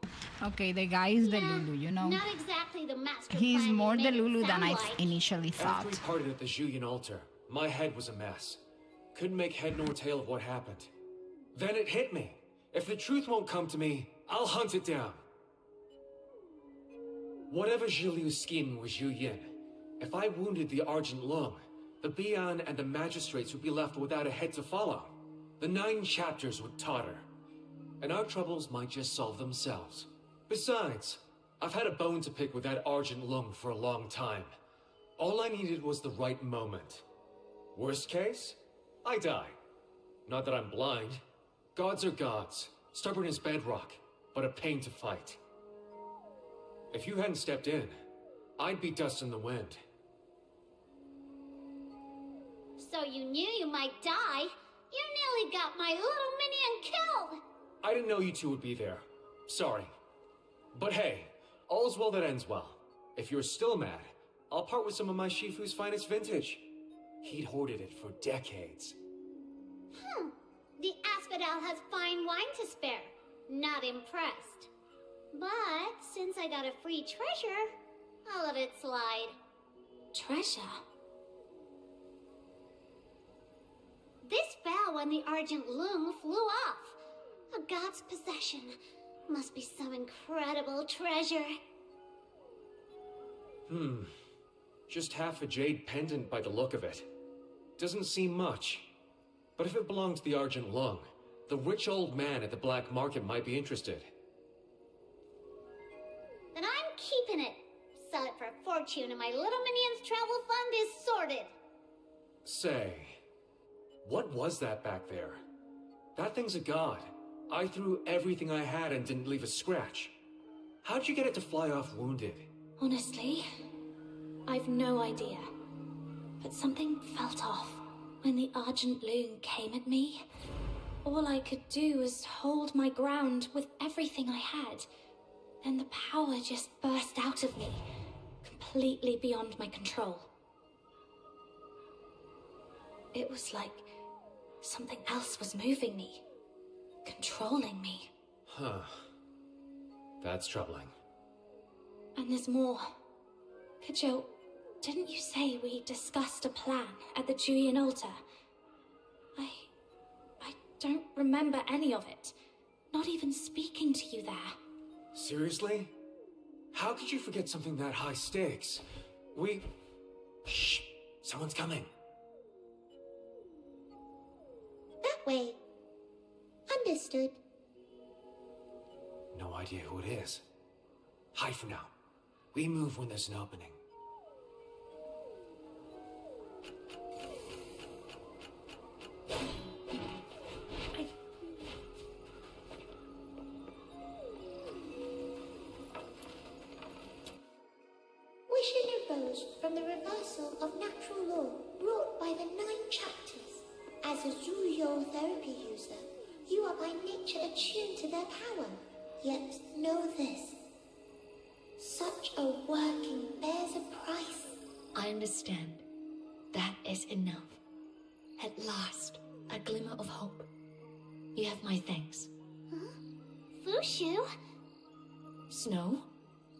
Okay, the guy is the Lulu, you know? Not exactly the master He's plan more you the made it Lulu than sound I like. initially thought. After we parted at the Julian altar, my head was a mess. Couldn't make head nor tail of what happened. Then it hit me. If the truth won't come to me, I'll hunt it down. Whatever Zhiliu's scheming was Zhu Yin. If I wounded the Argent Lung, the Bian and the magistrates would be left without a head to follow. The 9 chapters would totter. And our troubles might just solve themselves. Besides, I've had a bone to pick with that Argent Lung for a long time. All I needed was the right moment. Worst case, I die. Not that I'm blind. Gods are gods, stubborn as bedrock, but a pain to fight. If you hadn't stepped in, I'd be dust in the wind. So you knew you might die? You nearly got my little minion killed! I didn't know you two would be there. Sorry. But hey, all's well that ends well. If you're still mad, I'll part with some of my Shifu's finest vintage. He'd hoarded it for decades. The Asphodel has fine wine to spare. Not impressed. But since I got a free treasure, I'll let it slide. Treasure? This fell when the Argent Loom flew off. A god's possession. Must be some incredible treasure. Just half a jade pendant by the look of it. Doesn't seem much. But if it belonged to the Argent Lung, the rich old man at the black market might be interested. Then I'm keeping it. Sell it for a fortune and my little minion's travel fund is sorted. Say, what was that back there? That thing's a god. I threw everything I had and didn't leave a scratch. How'd you get it to fly off wounded? Honestly, I've no idea. But something felt off when the Argent Loon came at me. all I could do was hold my ground with everything I had. Then the power just burst out of me, completely beyond my control. It was like something else was moving me, controlling me. Huh. That's troubling. And there's more. Kajo, didn't you say we discussed a plan at the Julian altar? I don't remember any of it. Not even speaking to you there. Seriously? How could you forget something that high stakes? Shh! Someone's coming. That way. Understood. No idea who it is. Hide for now. We move when there's an opening. Wishing arose from the reversal of natural law wrought by the 9 chapters. As a Zuyo therapy user, you are by nature attuned to their power. Yet know this. Such a working bears a price. I understand. That is enough. At last, a glimmer of hope. You have my thanks. Huh? Fushu? Snow,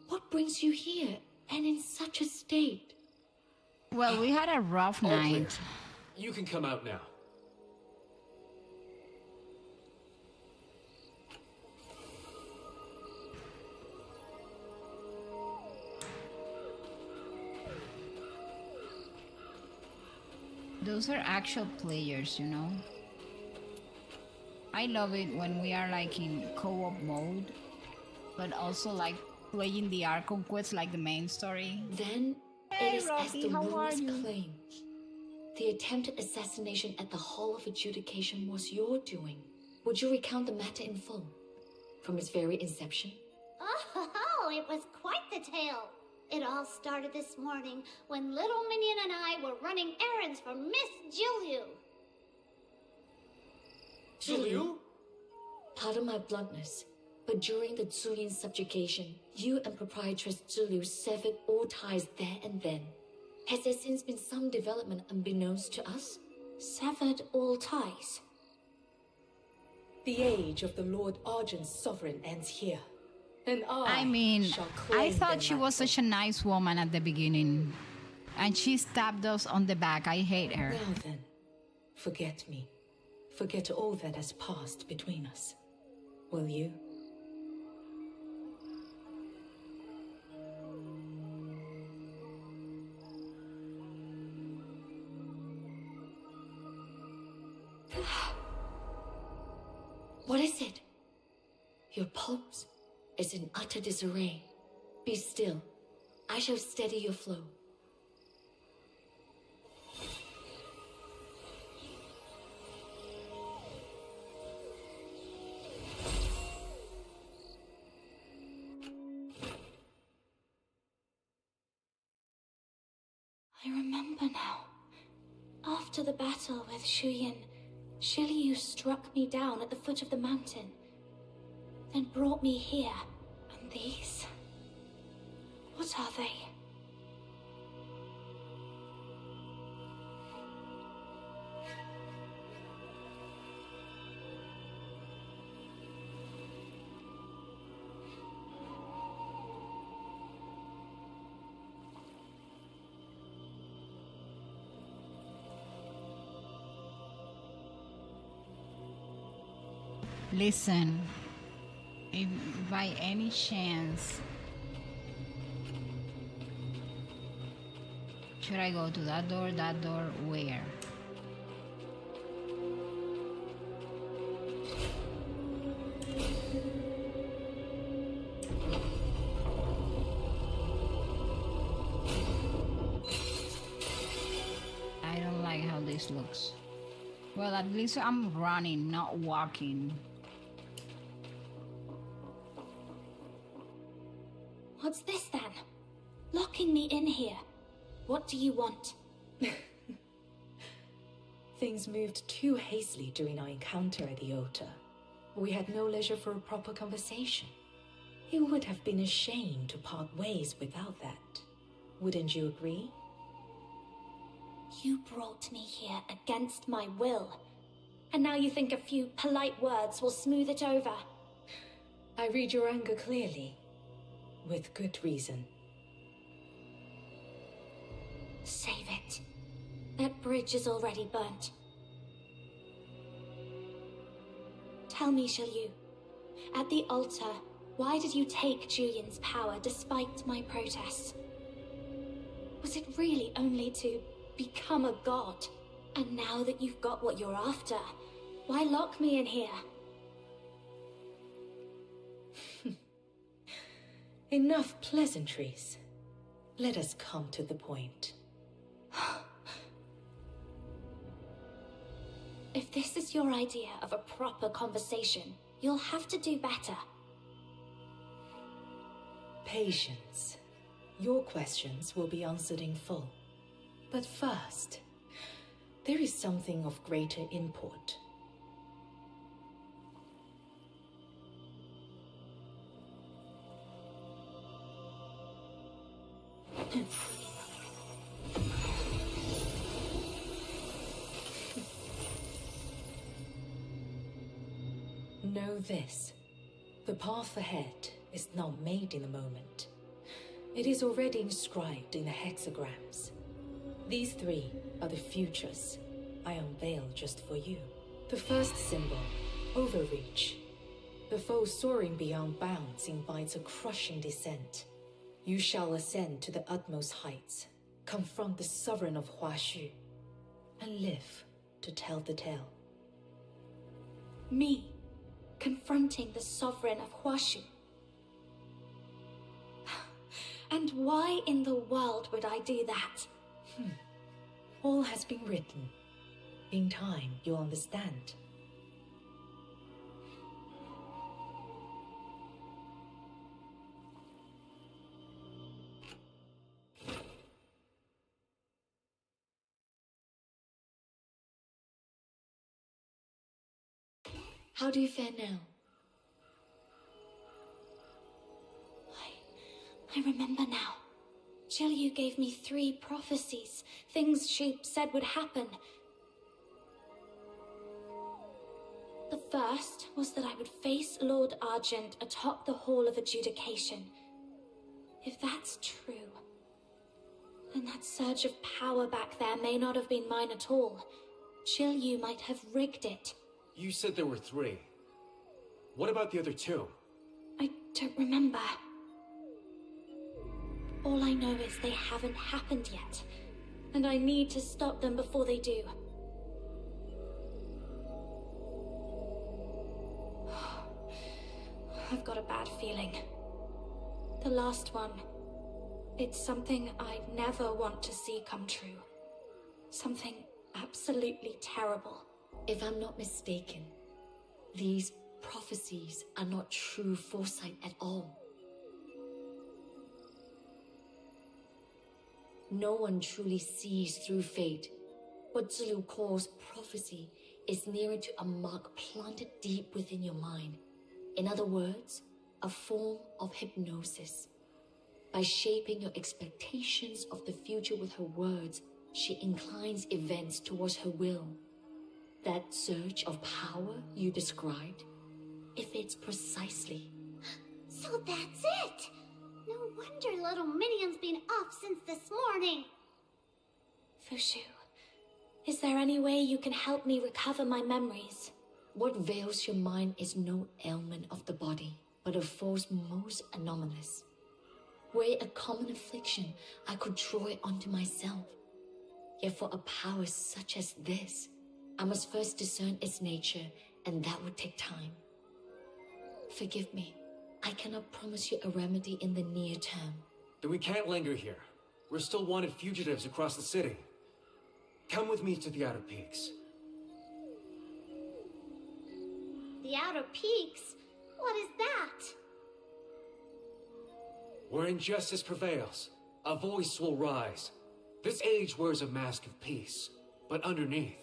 what brings you here and in such a state? Well, we had a rough All clear. night. You can come out now. Those are actual players, you know? I love it when we are like in co-op mode, but also like playing the Archon quests like the main story. Then Hey, it is as Robbie, the how are rumors you? claim. The attempted assassination at the Hall of Adjudication was your doing. Would you recount the matter in full? From its very inception? Oh, it was quite the tale. It all started this morning when little Minion and I were running errands for Miss Juliu. Juliu? Pardon my bluntness, but during the Tsuyin subjugation, you and proprietress Zulu severed all ties there and then. Has there since been some development unbeknownst to us? Severed all ties. The age of the Lord Argent's sovereign ends here. And I mean, shall I claim thought their she was mantle. such a nice woman at the beginning. And she stabbed us on the back. I hate her. Now then, forget me. Forget all that has passed between us. Will you? What is it? Your pulse is in utter disarray. Be still. I shall steady your flow. I remember now. After the battle with Shuyin, Shiryu struck me down at the foot of the mountain, then brought me here. And these? What are they? Listen, if by any chance, should I go to that door, where? I don't like how this looks. Well, at least I'm running, not walking. What's this then? Locking me in here. What do you want? Things moved too hastily during our encounter at the altar. We had no leisure for a proper conversation. It would have been a shame to part ways without that. Wouldn't you agree? You brought me here against my will. And now you think a few polite words will smooth it over. I read your anger clearly. With good reason. Save it. That bridge is already burnt. Tell me, Xiaoyu, at the altar, why did you take Julian's power despite my protests? Was it really only to become a god? And now that you've got what you're after, why lock me in here? Enough pleasantries. Let us come to the point. If this is your idea of a proper conversation, you'll have to do better. Patience. Your questions will be answered in full. But first, there is something of greater import. Know this. The path ahead is not made in a moment. It is already inscribed in the hexagrams. These three are the futures I unveil just for you. The first symbol, overreach. The foe soaring beyond bounds invites a crushing descent. You shall ascend to the utmost heights, confront the sovereign of Huaxu, and live to tell the tale. Me, confronting the sovereign of Huaxu. And why in the world would I do that? All has been written. In time, you'll understand. How do you fare now? I remember now. Xiaoyu gave me 3 prophecies, things she said would happen. The first was that I would face Lord Argent atop the Hall of Adjudication. If that's true, then that surge of power back there may not have been mine at all. Xiaoyu might have rigged it. You said there were 3. What about the other 2? I don't remember. All I know is they haven't happened yet, and I need to stop them before they do. I've got a bad feeling. The last one. It's something I never want to see come true. Something absolutely terrible. If I'm not mistaken, these prophecies are not true foresight at all. No one truly sees through fate. What Zulu calls prophecy is nearer to a mark planted deep within your mind. In other words, a form of hypnosis. By shaping your expectations of the future with her words, she inclines events towards her will. That surge of power you described, it fits precisely. So that's it! No wonder little Minion's been off since this morning. Fushu, is there any way you can help me recover my memories? What veils your mind is no ailment of the body, but a force most anomalous. Were it a common affliction, I could draw it onto myself. Yet for a power such as this, I must first discern its nature, and that would take time. Forgive me. I cannot promise you a remedy in the near term. Then we can't linger here. We're still wanted fugitives across the city. Come with me to the Outer Peaks. The Outer Peaks? What is that? Where injustice prevails, a voice will rise. This age wears a mask of peace, but underneath,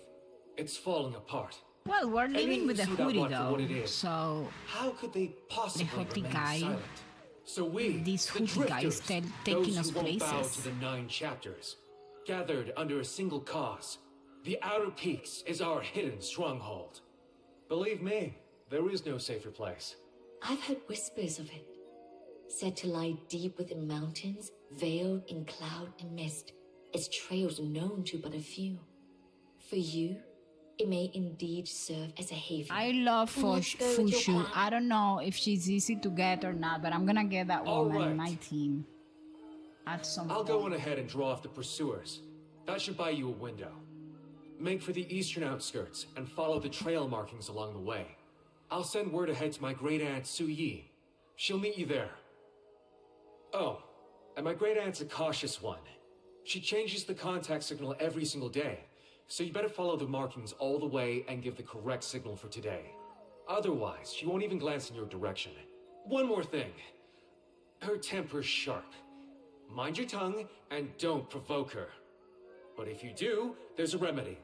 It's falling apart. Well, we're living you with a see that hoodie block for what it though, is. so How could they possibly hoodie remain guy- silent? So we, this the hoodie guy is drifters, taking those us who won't bow places. to the 9 chapters, gathered under a single cause. The Outer Peaks is our hidden stronghold. Believe me, there is no safer place. I've heard whispers of it. Said to lie deep within mountains, veiled in cloud and mist, its trails known to but a few. For you, it may indeed serve as a haven. I love Let's go with your Fushu. plan. I don't know if she's easy to get or not, but I'm gonna get that All woman in right. my team at some I'll point. go on ahead and draw off the pursuers. That should buy you a window. Make for the eastern outskirts and follow the trail markings along the way. I'll send word ahead to my great aunt Su Yi. She'll meet you there. Oh, and my great aunt's a cautious one. She changes the contact signal every single day, so you better follow the markings all the way and give the correct signal for today. Otherwise, she won't even glance in your direction. One more thing. Her temper's sharp. Mind your tongue and don't provoke her. But if you do, there's a remedy.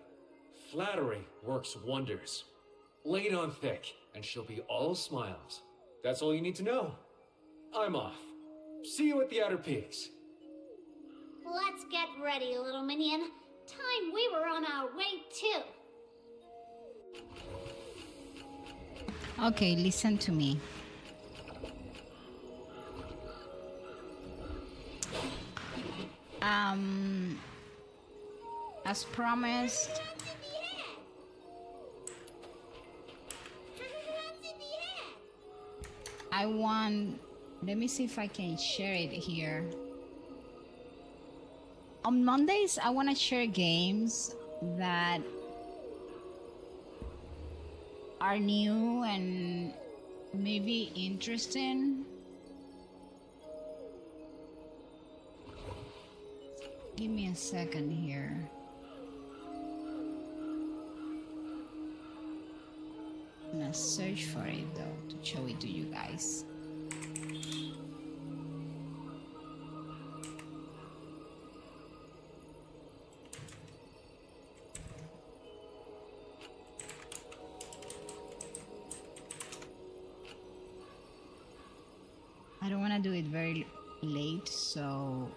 Flattery works wonders. Lay it on thick, and she'll be all smiles. That's all you need to know. I'm off. See you at the Outer Peaks. Let's get ready, little minion. Time we were on our way too. Okay, listen to me. As promised, I want, let me see if I can share it here. On Mondays, I want to share games that are new and maybe interesting. Give me a second here. I'm gonna search for it though to show it to you guys. I don't want to do it very late, so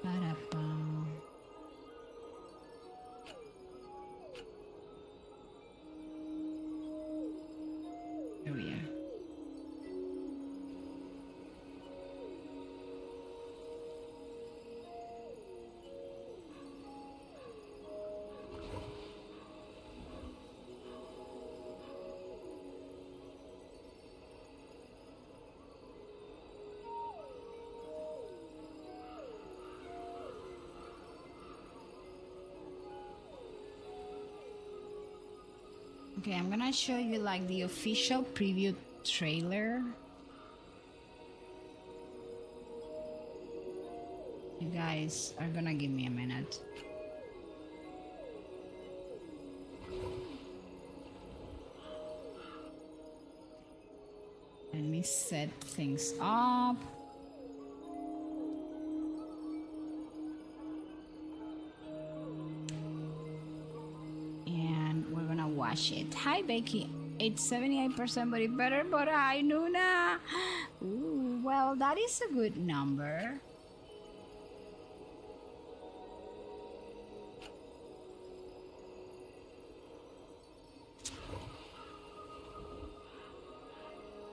Ba-da-bum. Here we are. Okay, I'm gonna show you like the official preview trailer. You guys are gonna give me a minute. Let me set things up. And we're gonna watch it. Hi Becky, it's 78%, but it better. But hi Nuna. Ooh, well, that is a good number.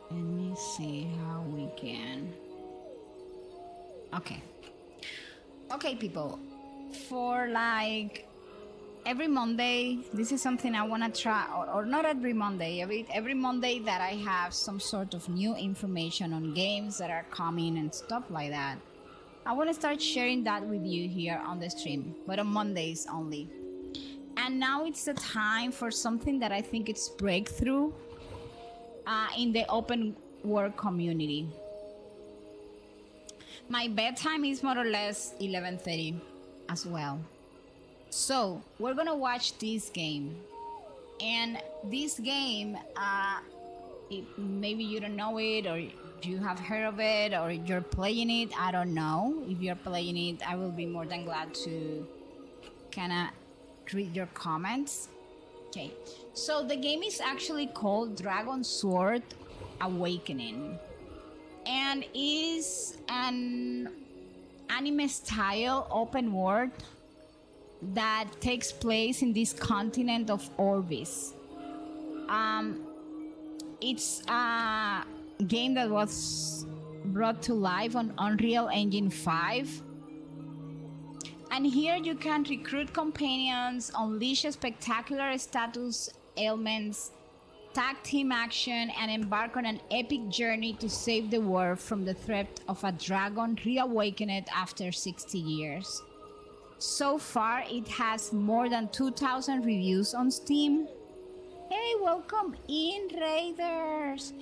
Let me see how we can. Okay. Okay, people. For like every Monday, this is something I want to try, or not every Monday, every Monday that I have some sort of new information on games that are coming and stuff like that, I want to start sharing that with you here on the stream, but on Mondays only. And now it's the time for something that I think it's breakthrough in the open world community. My bedtime is more or less 11:30 as well. So we're gonna watch this game. And this game, maybe you don't know it, or you have heard of it, or you're playing it. I don't know. If you're playing it, I will be more than glad to kind of read your comments. Okay, so the game is actually called Dragon Sword Awakening, and is an anime style open world that takes place in this continent of Orbis. It's a game that was brought to life on Unreal Engine 5. And here you can recruit companions, unleash spectacular status ailments, tag team action, and embark on an epic journey to save the world from the threat of a dragon reawakened after 60 years. So far, it has more than 2,000 reviews on Steam. Hey, welcome in, Raiders!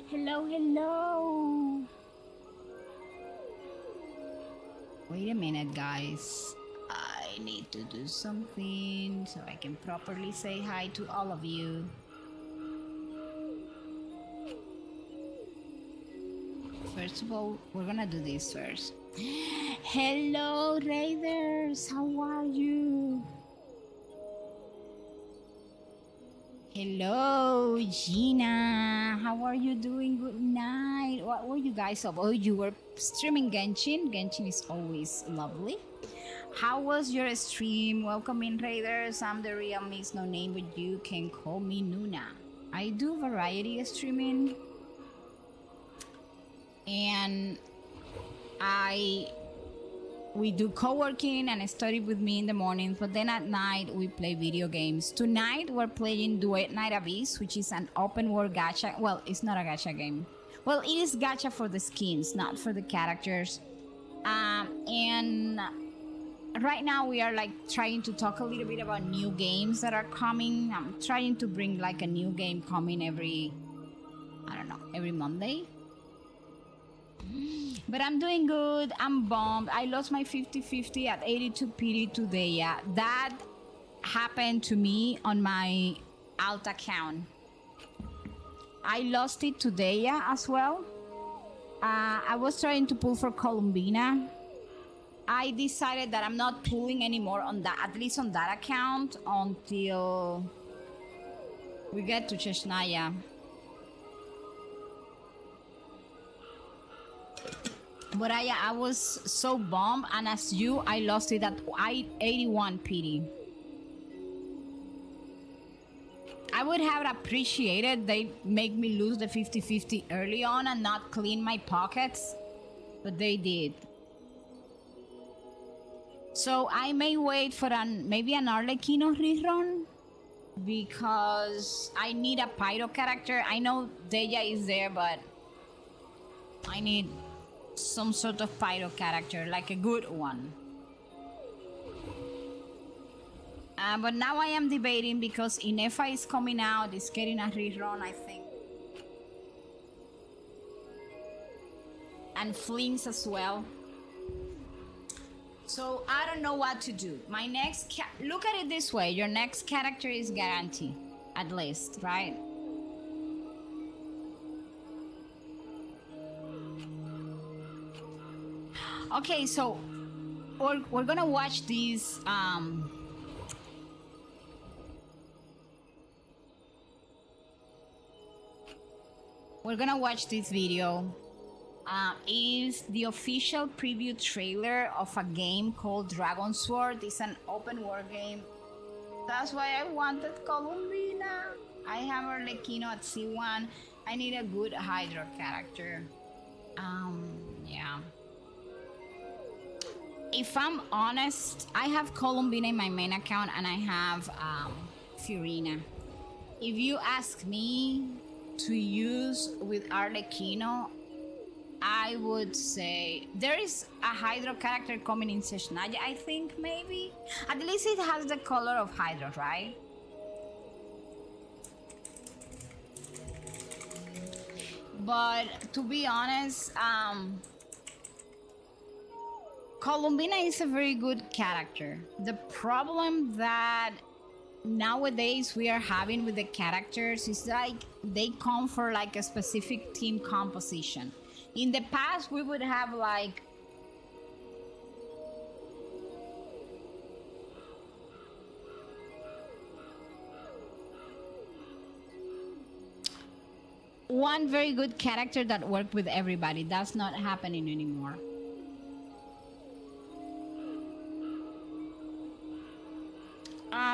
Hello, hello! Wait a minute, guys. I need to do something so I can properly say hi to all of you. First of all, we're gonna do this first. Hello, Raiders! How are you? Hello, Gina. How are you doing? Good night. What were you guys up? Oh, you were streaming Genshin. Genshin is always lovely. How was your stream? Welcome in, Raiders. I'm the real Miss No Name, but you can call me Nuna. I do variety streaming. And we do co-working and study with me in the mornings, but then at night we play video games. Tonight we're playing Duet Night Abyss, which is an open world gacha. Well, it's not a gacha game. Well, it is gacha for the skins, not for the characters. And right now we are like trying to talk a little bit about new games that are coming. I'm trying to bring like a new game coming every Monday. But I'm doing good. I'm bummed. I lost my 50-50 at 82 PD today. Yeah, that happened to me on my alt account. I lost it today, yeah, as well. I was trying to pull for Columbina. I decided that I'm not pulling anymore on that, at least on that account, until we get to Chesnaya. But I was so bummed, and as you, I lost it at 81 PD. I would have appreciated they make me lose the 50-50 early on and not clean my pockets, but they did. So I may wait for maybe an Arlecchino rerun, because I need a Pyro character. I know Deja is there, but I need some sort of Pyro character, like a good one. But now I am debating, because Inefa is coming out, it's getting a rerun, I think. And Flings as well. So I don't know what to do. My next look at it this way, your next character is guaranteed, at least, right? Okay, so we're gonna watch these we're gonna watch this video. Is the official preview trailer of a game called Dragon Sword. It's an open world game. That's why I wanted Columbina. I have Arlecchino at C1. I need a good Hydro character. Yeah. If I'm honest, I have Columbina in my main account and I have Furina. If you ask me to use with Arlecchino, I would say there is a Hydro character coming in Seshnaya, I think, maybe. At least it has the color of Hydro, right? But to be honest, Columbina is a very good character. The problem that nowadays we are having with the characters is like they come for like a specific team composition. In the past, we would have like one very good character that worked with everybody. That's not happening anymore.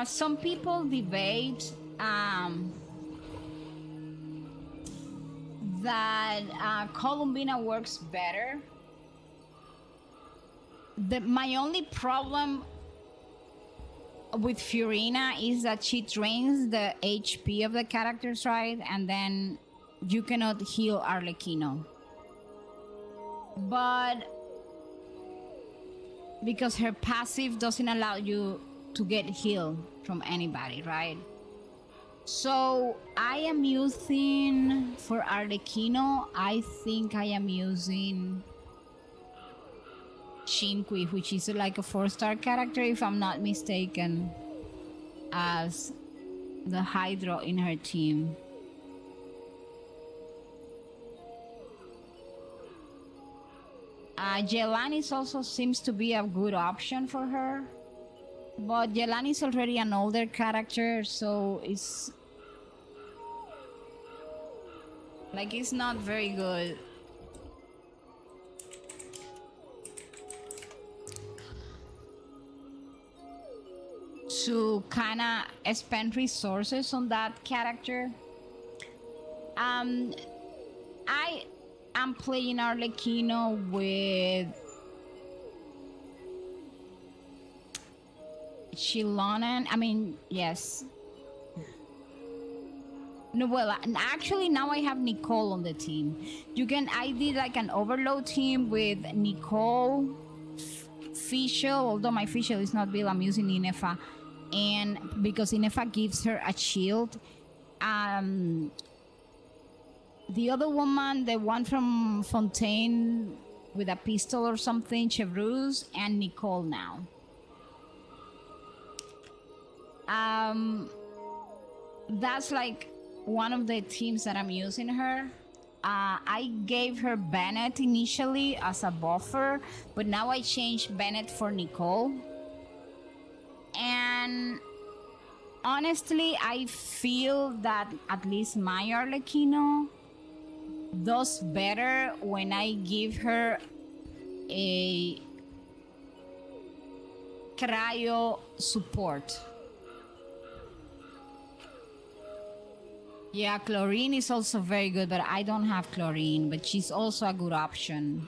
Some people debate that Columbina works better. My only problem with Fiorina is that she drains the HP of the characters, right? And then you cannot heal Arlecchino. But because her passive doesn't allow you to get healed from anybody, right? So I am using, for Arlecchino, I think I am using Shinqui, which is like a 4-star character, if I'm not mistaken, as the Hydro in her team. Jelani's also seems to be a good option for her. But Jelani's already an older character, so it's like it's not very good. To kind of spend resources on that character. I am playing Arlecchino with Chilonen. I mean, yes. No, well, actually now I have Nicole on the team. I did like an overload team with Nicole, Fischl, although my Fischl is not built, I'm using Inefa. And because Inefa gives her a shield. The other woman, the one from Fontaine with a pistol or something, Chevreuse, and Nicole now. That's like one of the teams that I'm using her. I gave her Bennett initially as a buffer, but now I changed Bennett for Nicole. And honestly, I feel that at least my Arlecchino does better when I give her a cryo support. Yeah, Chlorine is also very good, but I don't have Chlorine, but she's also a good option.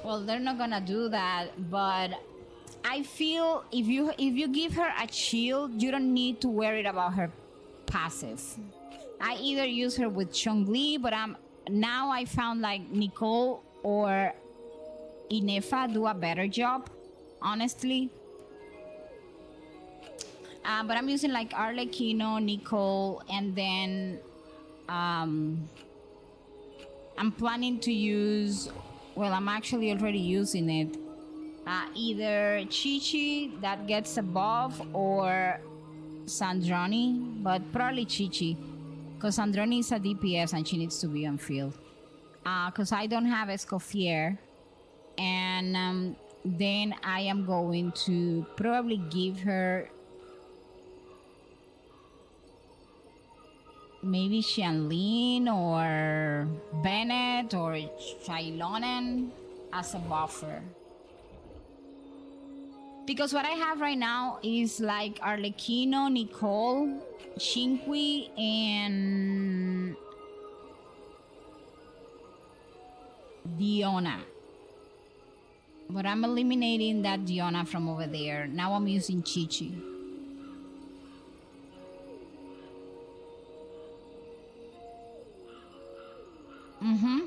Well, they're not gonna do that, but I feel if you give her a shield, you don't need to worry about her passive. I either use her with Chongli, but now I found like Nicole or Inefa do a better job, honestly. But I'm using like Arlecchino, Nicole, and then I'm planning to use, well, I'm actually already using it, either Chi-Chi that gets above or Sandroni, but probably Chi-Chi, because Sandroni is a DPS and she needs to be on field. Because I don't have Escoffier, and then I am going to probably give her maybe Xianlin or Bennett or Chilonen as a buffer. Because what I have right now is like Arlecchino, Nicole, Shinqui, and Diona. But I'm eliminating that Diona from over there. Now I'm using Chi-Chi. Mm-hmm.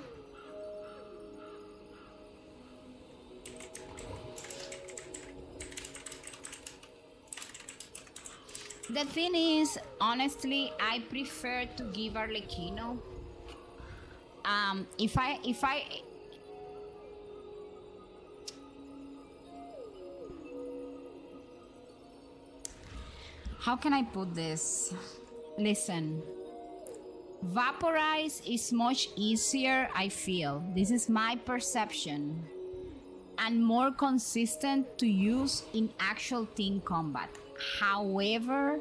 The thing is, honestly, I prefer to give Arlecchino. If I how can I put this? Listen, vaporize is much easier, I feel. This is my perception. And more consistent to use in actual team combat. However,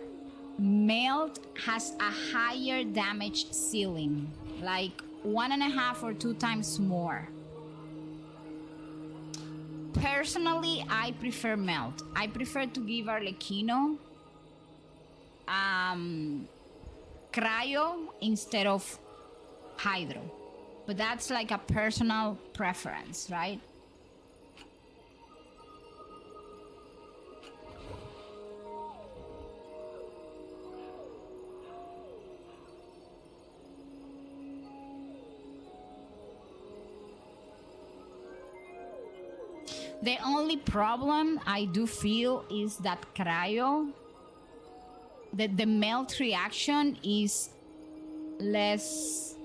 melt has a higher damage ceiling, like 1.5 or 2 times more. Personally, I prefer melt. I prefer to give Arlecchino cryo instead of hydro, but that's like a personal preference, right? The only problem I do feel is that cryo, that the melt reaction is less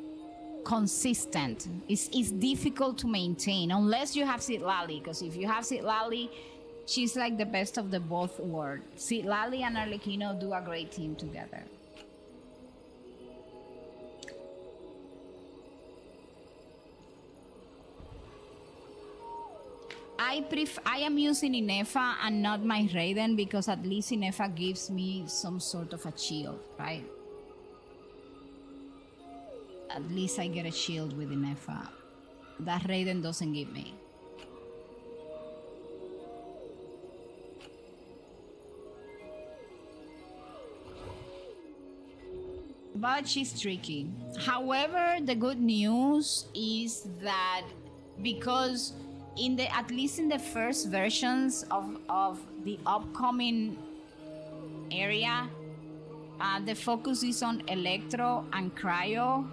consistent. It's difficult to maintain unless you have Citlali, because if you have Citlali, she's like the best of the both worlds. Citlali and Arlecchino do a great team together. I am using Inefa and not my Raiden because at least Inefa gives me some sort of a shield, right? At least I get a shield with Inefa. That Raiden doesn't give me. But she's tricky. However, the good news is that because at least in the first versions of the upcoming area, the focus is on Electro and Cryo.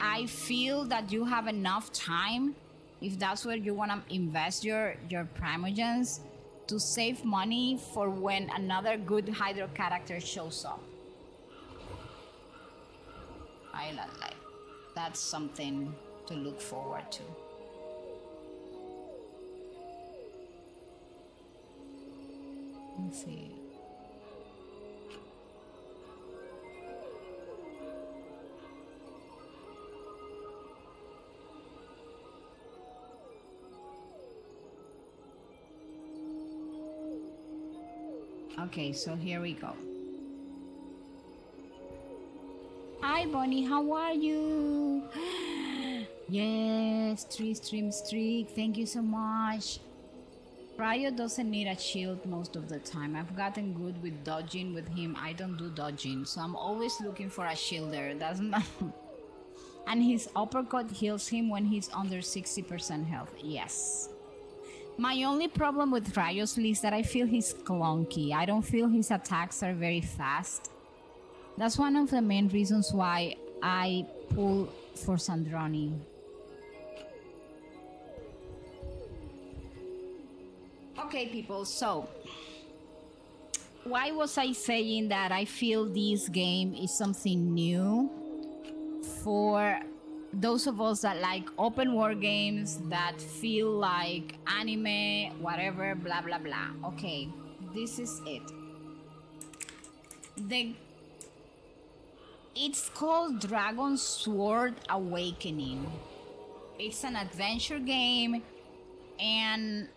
I feel that you have enough time, if that's where you want to invest your Primogens, to save money for when another good Hydro character shows up. I like that's something to look forward to. Let's see. Okay, so here we go. Hi Bonnie, how are you? Yes, 3 stream streak, thank you so much. Cryo doesn't need a shield most of the time. I've gotten good with dodging with him. I don't do dodging, so I'm always looking for a shielder. Doesn't and his uppercut heals him when he's under 60% health. Yes. My only problem with Cryo's is that I feel he's clunky. I don't feel his attacks are very fast. That's one of the main reasons why I pull for Sandroni. Okay, people, so why was I saying that I feel this game is something new for those of us that like open world games that feel like anime, whatever, blah, blah, blah. Okay, this is it. It's called Dragon Sword Awakening. It's an adventure game, and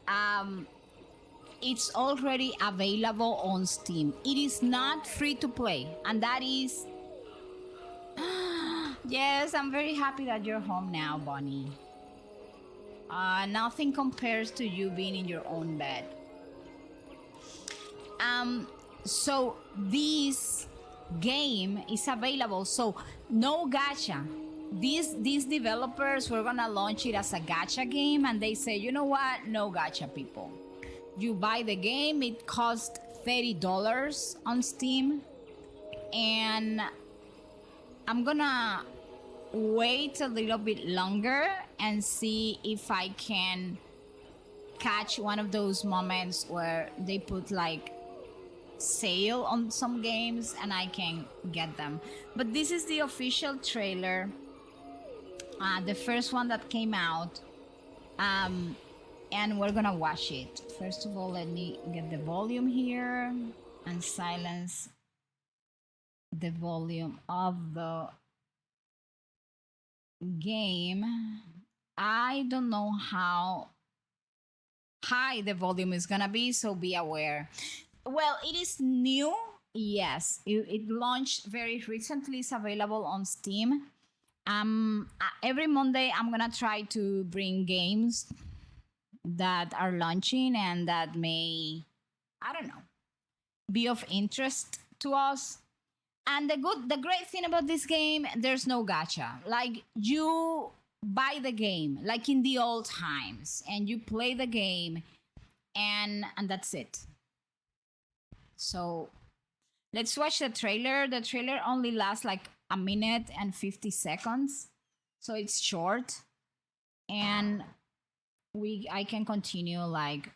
it's already available on Steam. It is not free to play, and that is... Yes, I'm very happy that you're home now, Bonnie. Nothing compares to you being in your own bed. So this game is available, so no gacha. These developers were gonna launch it as a gacha game, and they say, you know what, no gacha, people. You buy the game, it costs $30 on Steam, and I'm gonna wait a little bit longer and see if I can catch one of those moments where they put like sale on some games and I can get them. But this is the official trailer, the first one that came out, and we're gonna watch it. First of all, let me get the volume here. and silence the volume of the game. I don't know how high the volume is gonna be, so be aware. Well, it is new. Yes, it launched very recently. It's available on Steam. Every Monday I'm gonna try to bring games that are launching and that may, I don't know, be of interest to us. And the great thing about this game, there's no gacha. Like, you buy the game like in the old times, and you play the game, and that's it. So let's watch the trailer. The trailer only lasts like a minute and 50 seconds, so it's short, and I can continue like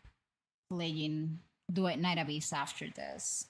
playing Duet Night Abyss after this.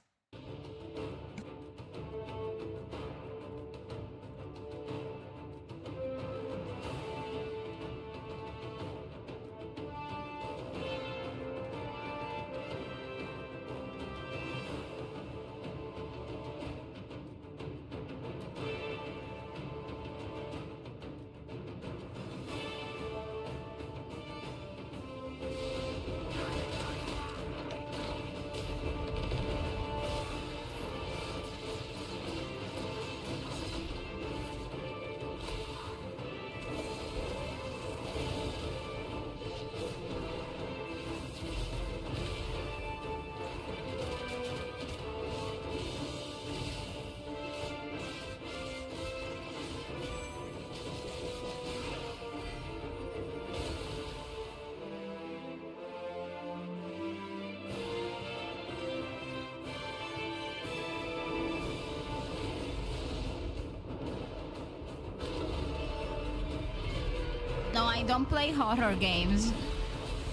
No, I don't play horror games.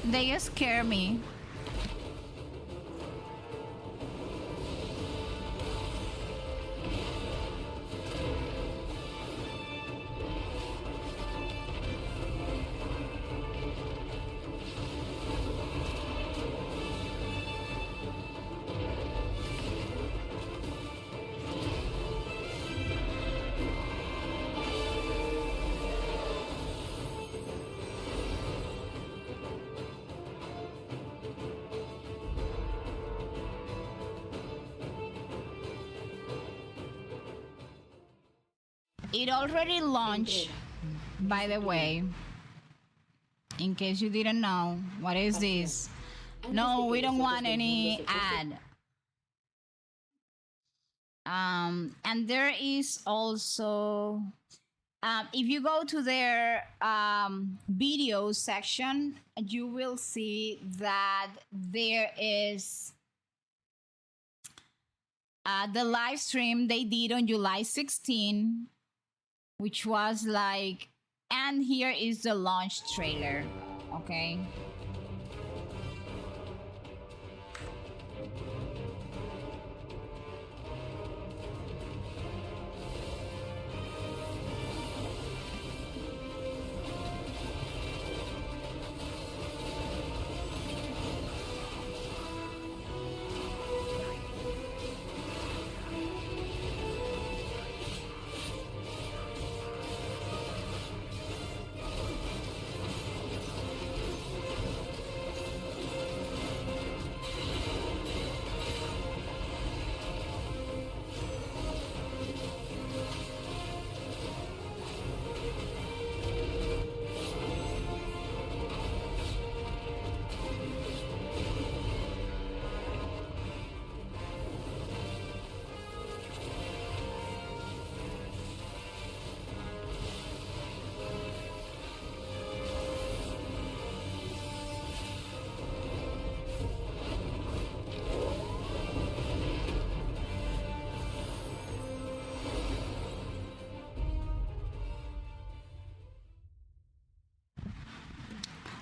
They scare me. It already launched, by the way. In case you didn't know, what is this? No, we don't want any ad. And there is also, if you go to their video section, you will see that there is the live stream they did on July 16, which was like, and here is the launch trailer, okay?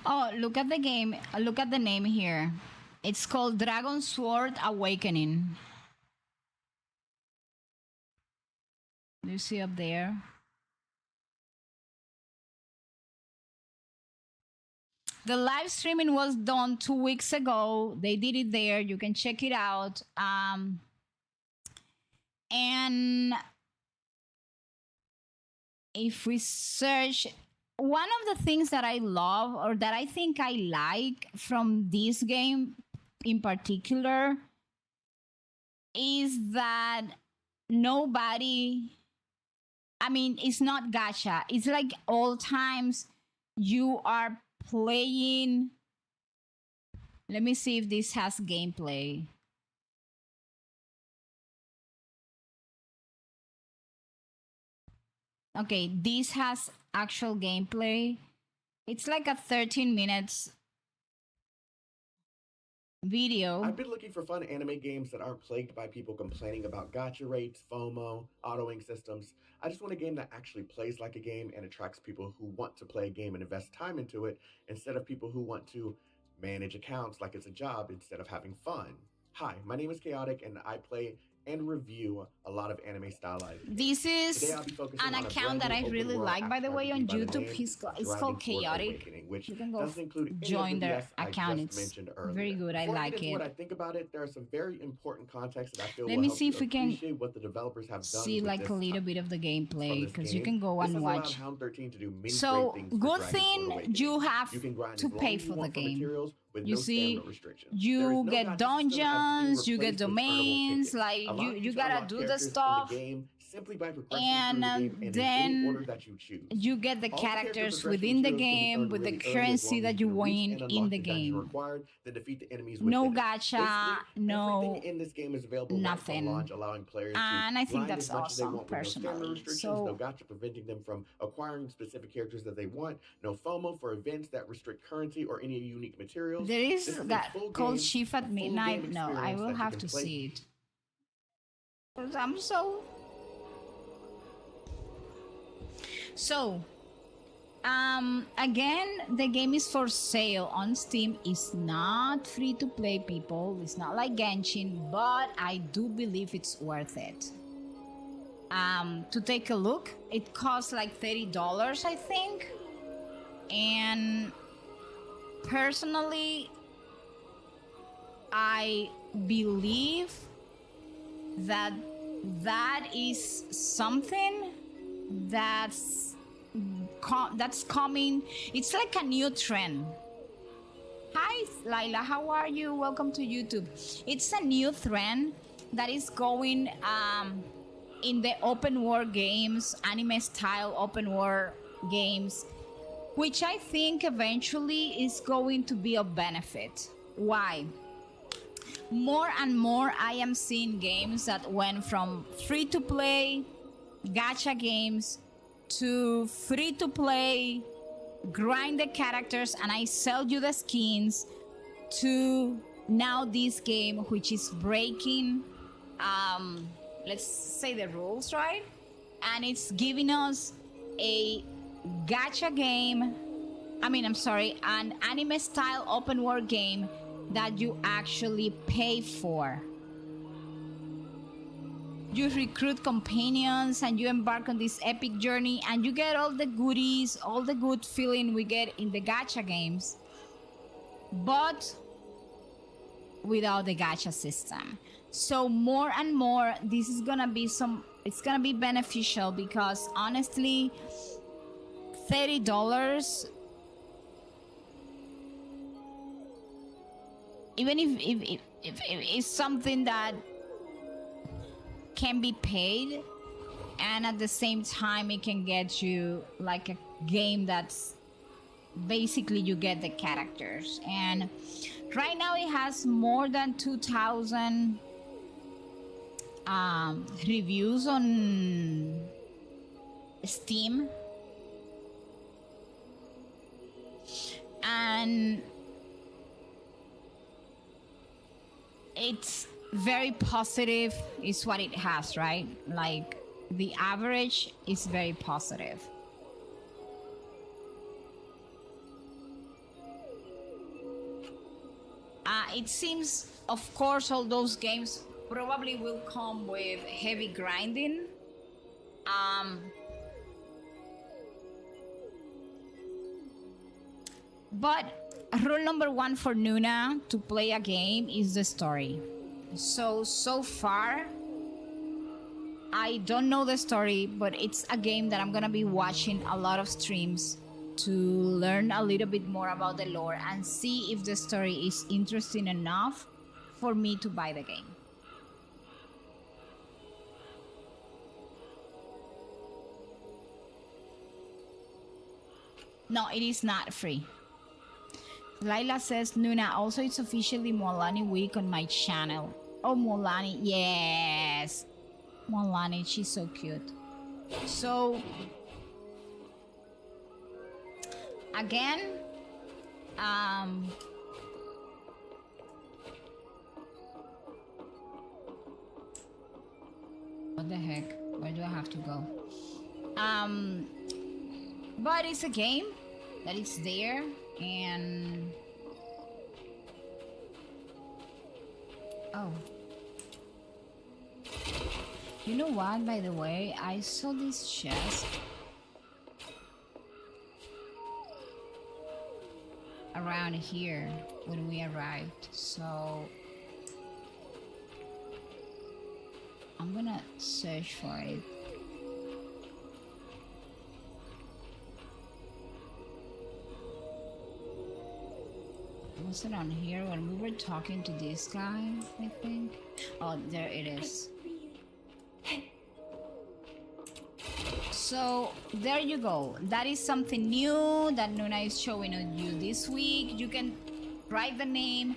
Oh, look at the game. Look at the name here. It's called Dragon Sword Awakening. Do you see up there? The live streaming was done 2 weeks ago. They did it there. You can check it out. And if we search, one of the things that I love or that I think I like from this game in particular is that nobody, I mean, it's not gacha. It's like all times you are playing. Let me see if this has gameplay. Okay, this has actual gameplay. It's like a 13 minutes video. I've been looking for fun anime games that aren't plagued by people complaining about gacha rates, FOMO, autoing systems. I just want a game that actually plays like a game and attracts people who want to play a game and invest time into it instead of people who want to manage accounts like it's a job instead of having fun. Hi, my name is Chaotic and I play and review a lot of anime stylized. This is an account that I really like, by the way, on YouTube. It's called Chaotic. You can go join their account. It's very good. I like it. What I think about it, there are some very important contexts that I feel Let will me help see you if we can appreciate what the developers have done see with like this a little bit of the gameplay, because you can go This and has allowed watch. Hound 13 to do many So great things for good Dragon Sword thing Awakening. you have can grind to as long pay as you for the want game. materials with You no see, stamina restrictions. There is you no get gacha system as being dungeons, you get replaced with earnable domains, tickets, like allowing you to gotta unlock do the characters in stuff, game simply by progressing and through the game and in then any order that you choose. you get the All the character characters progression within the materials can be game earned with the really early as currency long as that you you can reach win and in unlock the dungeon game. required, then defeat the enemies No within it. gacha, no Everything in this game is available right from nothing. launch, allowing players And to I think grind that's as much as they awesome, want with no stamina personally. restrictions, no So gacha preventing them from acquiring specific characters that they want, no FOMO for events that restrict currency or any unique materials. there is This is a that full called game, Shift at full Midnight. game No, I experience will that you have can to play. see it. 'Cause I'm so again, the game is for sale on Steam. It's not free to play, people. It's not like Genshin, but I do believe it's worth it. To take a look, it costs like $30, I think. And personally, I believe that that is something that's coming. It's like a new trend. Hi Laila, how are you? Welcome to YouTube. It's a new trend that is going in the open world games, anime style open world games, which I think eventually is going to be of benefit. Why? More and more I am seeing games that went from free to play gacha games to free to play grind the characters and I sell you the skins, to now this game which is breaking let's say the rules, right? And it's giving us a gacha game, an anime style open world game that you actually pay for. You recruit companions and you embark on this epic journey and you get all the goodies, all the good feeling we get in the gacha games, but without the gacha system. So more and more, this is gonna be it's gonna be beneficial, because honestly, $30, even if it's something that can be paid, and at the same time it can get you like a game that's basically you get the characters. And right now it has more than 2,000 reviews on Steam, and it's very positive is what it has, right? Like the average is very positive. It seems, of course, all those games probably will come with heavy grinding. But rule number one for Nuna to play a game is the story. So far, I don't know the story, but it's a game that I'm gonna be watching a lot of streams to learn a little bit more about the lore and see if the story is interesting enough for me to buy the game. No, it is not free. Laila says, Nuna, also it's officially Molani week on my channel. Oh, Molani, yes. Molani, she's so cute. So, again, what the heck? Where do I have to go? But it's a game that is there, and oh, you know what, by the way, I saw this chest around here when we arrived, so I'm gonna search for it. Was it on here when we were talking to this guy, I think? Oh, there it is. So, there you go. That is something new that Nuna is showing you this week. You can write the name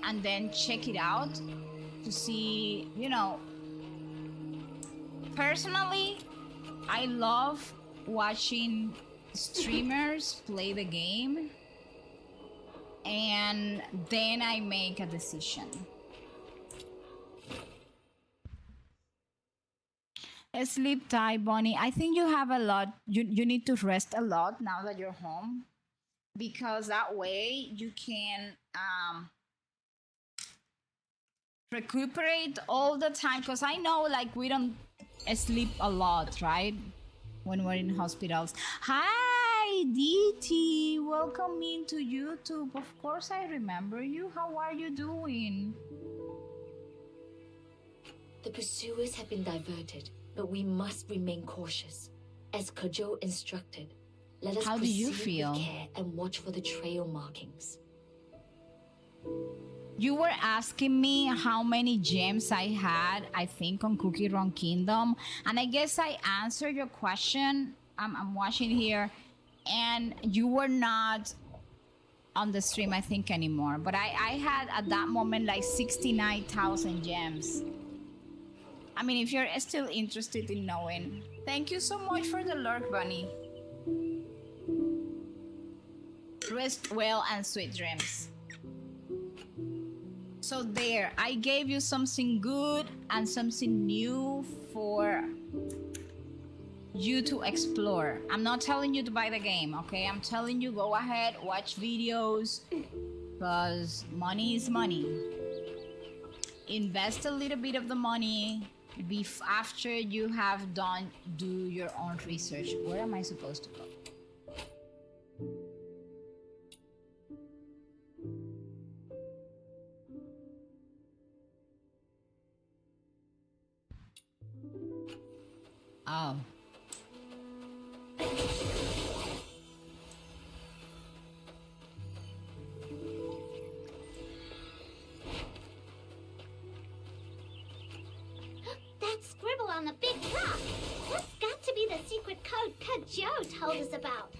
and then check it out to see, you know. Personally, I love watching streamers play the game, and then I make a decision. Sleep tight, Bonnie. I think you have a lot. You need to rest a lot now that you're home, because that way you can recuperate all the time. Because I know, like, we don't sleep a lot, right? When we're in hospitals. Hi, DT. Welcome into YouTube. Of course, I remember you. How are you doing? The pursuers have been diverted, but we must remain cautious. As Kojo instructed, let us How do you feel? with care and watch for the trail markings. You were asking me how many gems I had, I think, on Cookie Run Kingdom. And I guess I answered your question. I'm watching here. And you were not on the stream, I think, anymore. But I had, at that moment, like 69,000 gems. I mean, if you're still interested in knowing. Thank you so much for the lurk, Bunny. Rest well and sweet dreams. So there, I gave you something good and something new for you to explore. I'm not telling you to buy the game, okay? I'm telling you, go ahead, watch videos, because money is money. Invest a little bit of the money after you have do your own research. Where am I supposed to go? Oh. That scribble on the big rock! That's got to be the secret code Kajo told us about.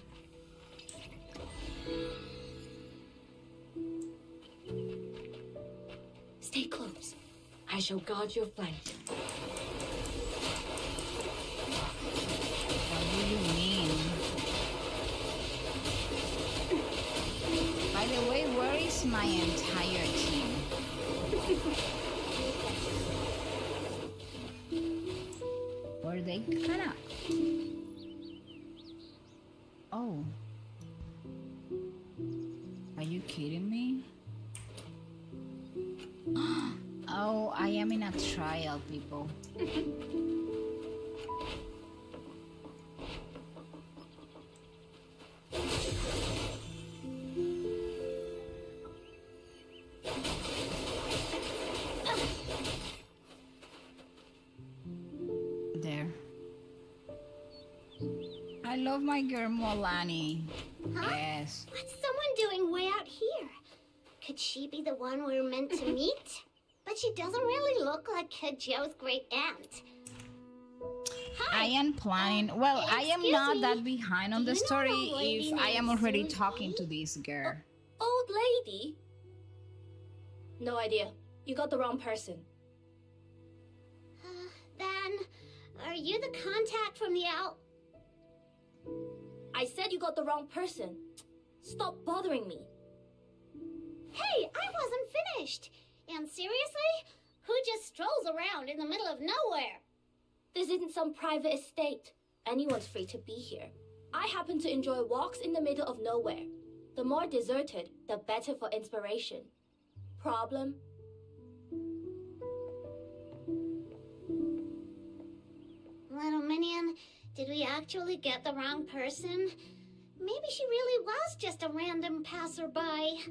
Stay close. I shall guard your flank. What do you mean? By the way, where is my entire team? Were they kinda... Oh. Are you kidding me? Oh, I am in a trial, people. I love my girl Molani. Huh? Yes. What's someone doing way out here? Could she be the one we're meant to meet? But she doesn't really look like Joe's great aunt. Hi. I am planning. Well, I am excuse not me. that behind on Do the you know story an old lady if I am named already Susie? talking to this girl. Old lady? No idea. You got the wrong person. Then, are you the contact from the out? I said you got the wrong person. Stop bothering me. Hey, I wasn't finished. And seriously? Who just strolls around in the middle of nowhere? This isn't some private estate. Anyone's free to be here. I happen to enjoy walks in the middle of nowhere. The more deserted, the better for inspiration. Problem? Little minion, did we actually get the wrong person? Maybe she really was just a random passerby.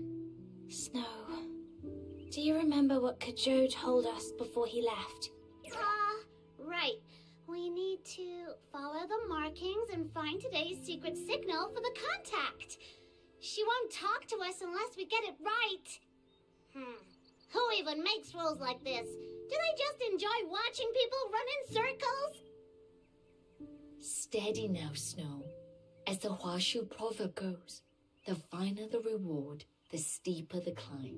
Snow, do you remember what Kajo told us before he left? Right. We need to follow the markings and find today's secret signal for the contact. She won't talk to us unless we get it right. Who even makes rules like this? Do they just enjoy watching people run in circles? Steady now, Snow. As the Huashu proverb goes, the finer the reward, the steeper the climb.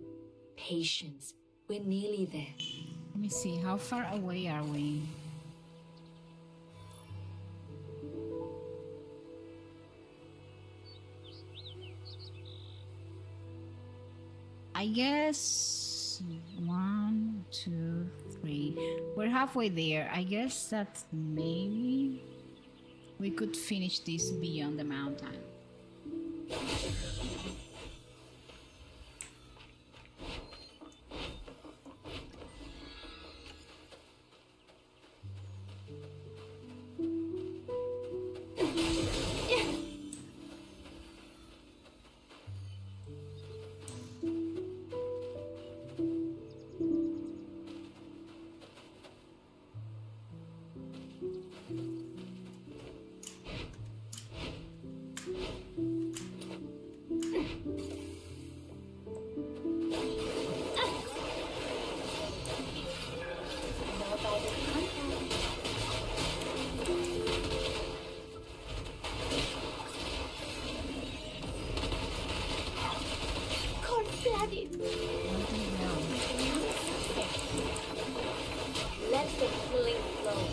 Patience. We're nearly there. Let me see, how far away are we? I guess 1, 2, 3. We're halfway there. I guess that maybe we could finish this beyond the mountain. Let the feeling flow.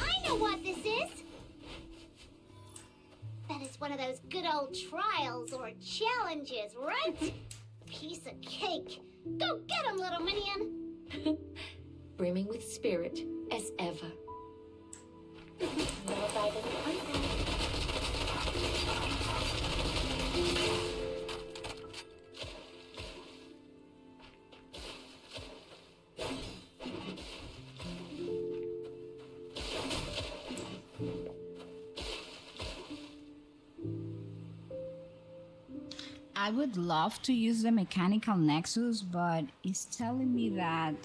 I know what this is! Bet it's one of those good old trials or challenges, right? Piece of cake. Go get 'em, little minion! Brimming with spirit, as ever. More by the contact. I would love to use the mechanical nexus, but it's telling me that...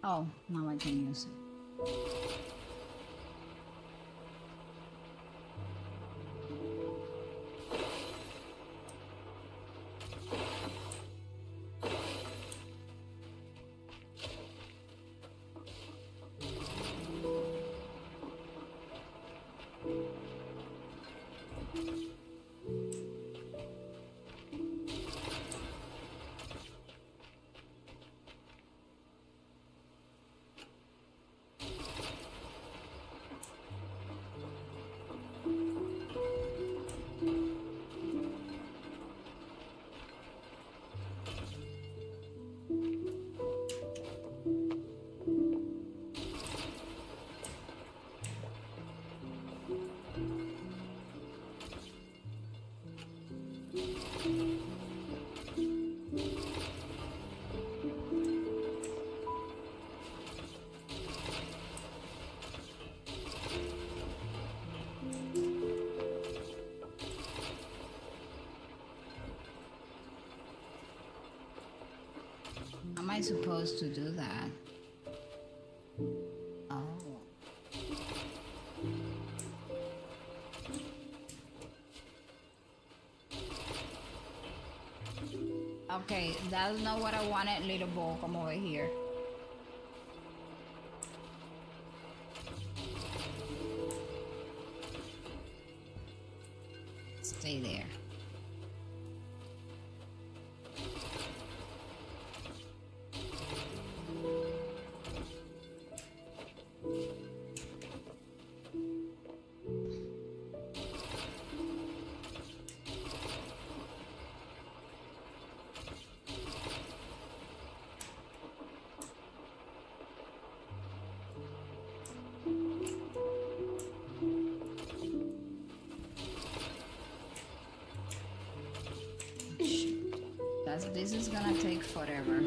Oh, now I can use it. I supposed to do that? Oh. Okay, that's not what I wanted, little ball. Come over here. Stay there. This is gonna take forever.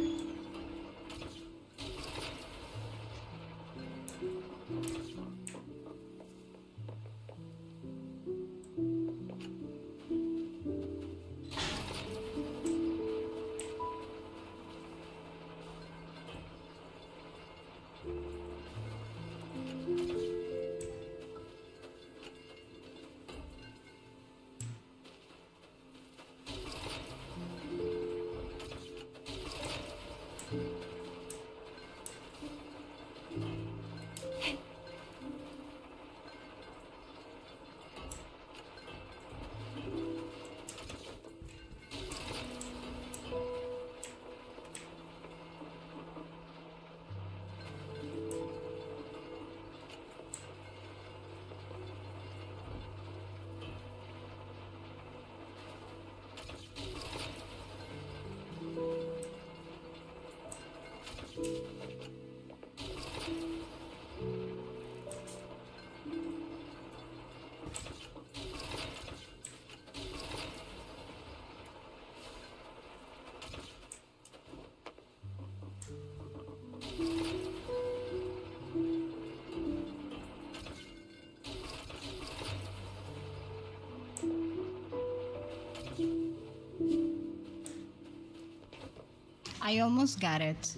I almost got it.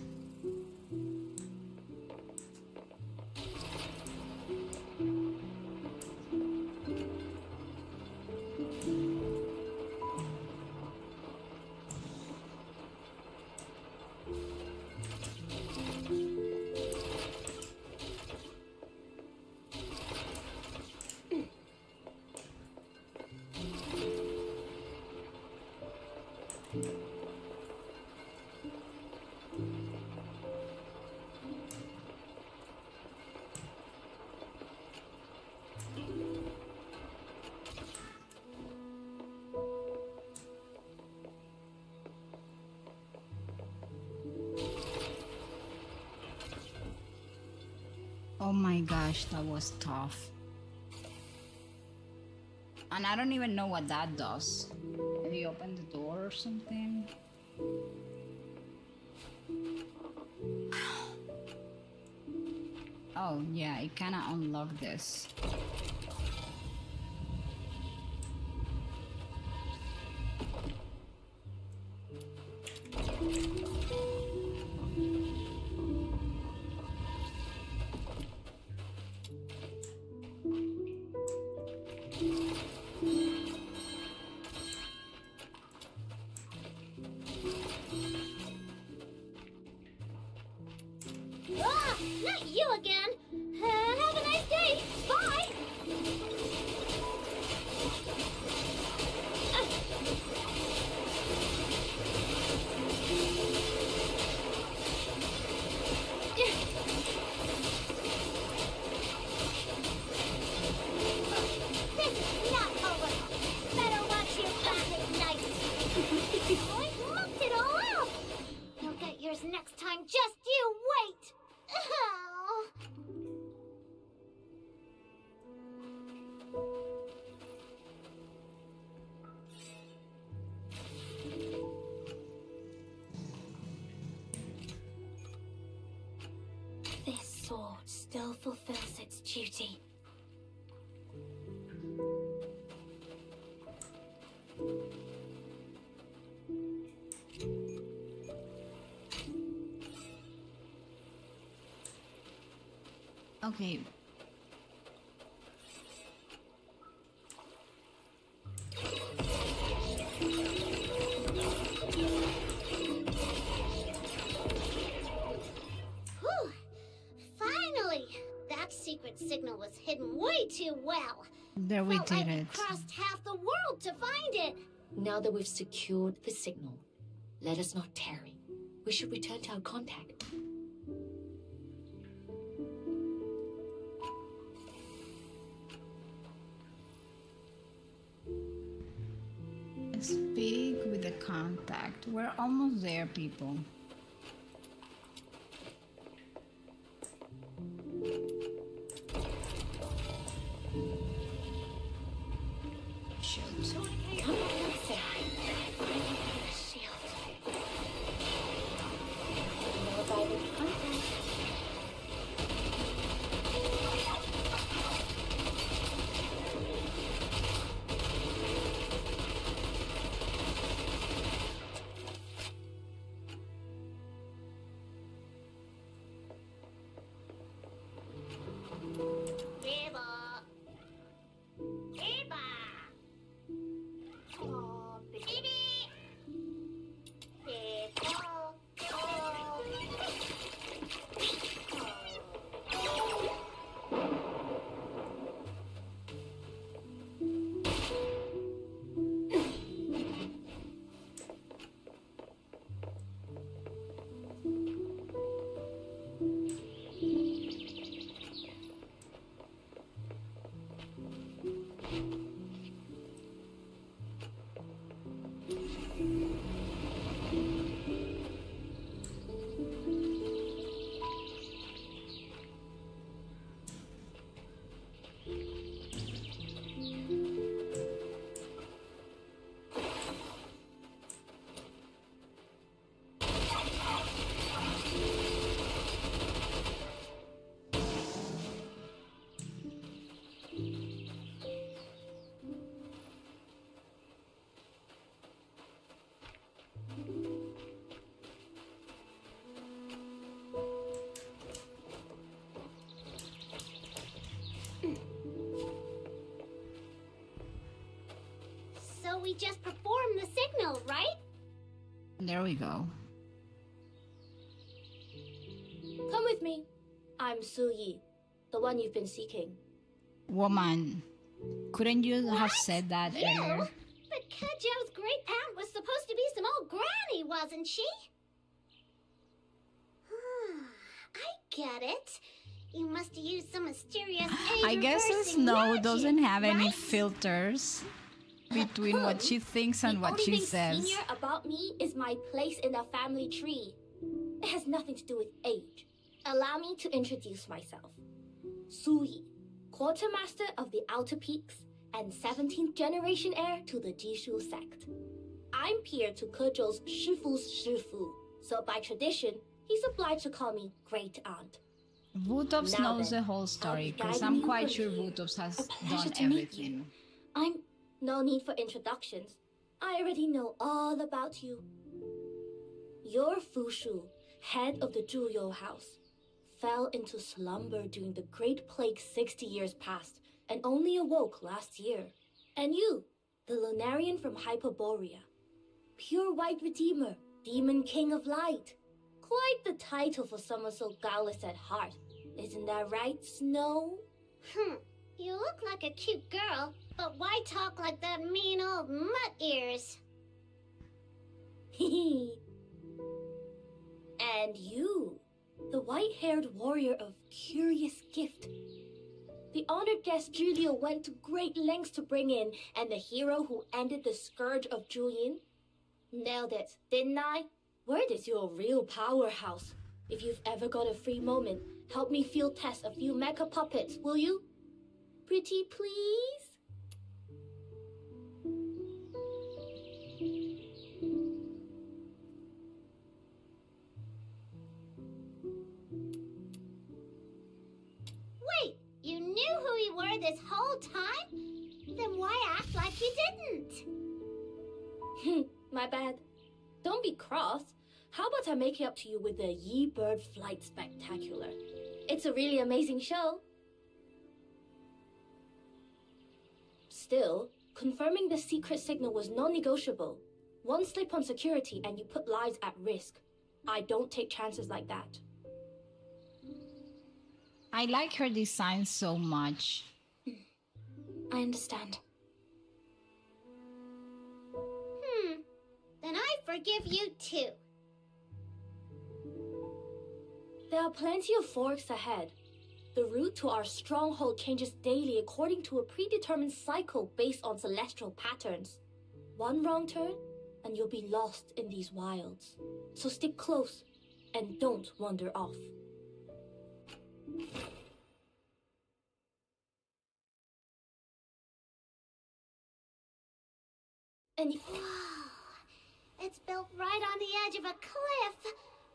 Oh my gosh, that was tough. And I don't even know what that does. Maybe open the door or something? Oh yeah, it kinda unlocked this. Ah, not you again. Have a nice day. Bye. This is not over. Better watch your back at night. I mucked it all up. You'll get yours next time. Just you wait. Oh. This sword still fulfills its duty. Okay. Whew! Finally! That secret signal was hidden way too well. There we Felt did like we it. crossed half the world to find it. Now that we've secured the signal, let us not tarry. We should return to our contact. Speak with the contact. We're almost there, people. Shoot. Come on, Shield. Notify the contact. Eva. Eva. Oh, baby. Eva. So we just performed the signal, right? There we go. Come with me. I'm Su Yi, the one you've been seeking. Woman, couldn't you have said that You? earlier? But Kudjo's great aunt was supposed to be some old granny, wasn't she? I get it. You must have used some mysterious I guess age-reversing Snow magic, doesn't have any right? filters between what she thinks and The what only she thing says. senior about me is my place in the family tree. It has nothing to do with age. Allow me to introduce myself. Su Yi, quartermaster of the Outer Peaks and 17th generation heir to the Jishu sect. I'm peer to Kudjo's Shifu's Shifu, so by tradition, he's obliged to call me great aunt. Vutops Now knows then, the whole story I'll be because guiding I'm you quite from sure here. Vutops has A pleasure done to meet everything. you. I'm no need for introductions. I already know all about you. Your Fushu, head of the Zhuyo house, fell into slumber during the Great Plague 60 years past and only awoke last year. And you, the Lunarian from Hyperborea, pure white redeemer, demon king of light. Quite the title for someone so guileless at heart. Isn't that right, Snow? You look like a cute girl, but why talk like that mean old mutt ears? And you, the white-haired warrior of curious gift. The honored guest Julio went to great lengths to bring in, and the hero who ended the scourge of Julian. Nailed it, didn't I? Where is your real powerhouse? If you've ever got a free moment, help me field test a few mecha puppets, will you? Pretty please? Wait, you knew who you were this whole time? Then why act like you didn't? My bad. Don't be cross. How about I make it up to you with the Yi Bird Flight Spectacular? It's a really amazing show. Still, confirming the secret signal was non-negotiable. One slip on security and you put lives at risk. I don't take chances like that. I like her design so much. I understand. Then I forgive you too. There are plenty of forks ahead. The route to our stronghold changes daily according to a predetermined cycle based on celestial patterns. One wrong turn, and you'll be lost in these wilds. So stick close, and don't wander off. And Whoa! It's built right on the edge of a cliff.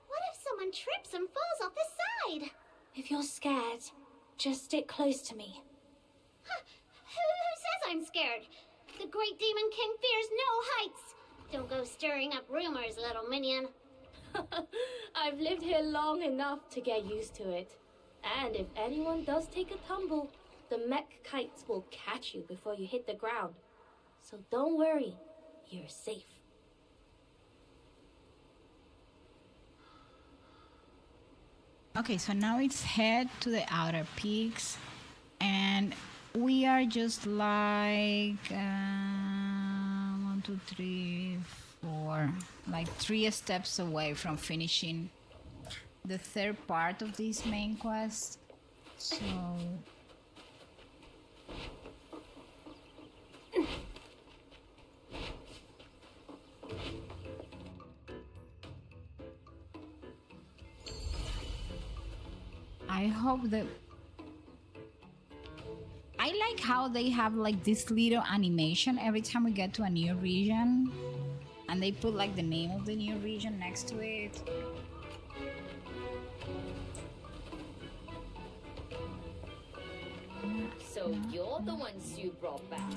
What if someone trips and falls off the side? if you're scared, just stick close to me. Huh. Who says I'm scared? The great demon king fears no heights. Don't go stirring up rumors, little minion. I've lived here long enough to get used to it. And if anyone does take a tumble, the mech kites will catch you before you hit the ground. So don't worry, you're safe. Okay, so now it's head to the outer peaks, and we are just like 1, 2, 3, 4, like 3 steps away from finishing the third part of this main quest. So I hope that I like how they have like this little animation every time we get to a new region, and they put like the name of the new region next to it. So you're the ones you brought back.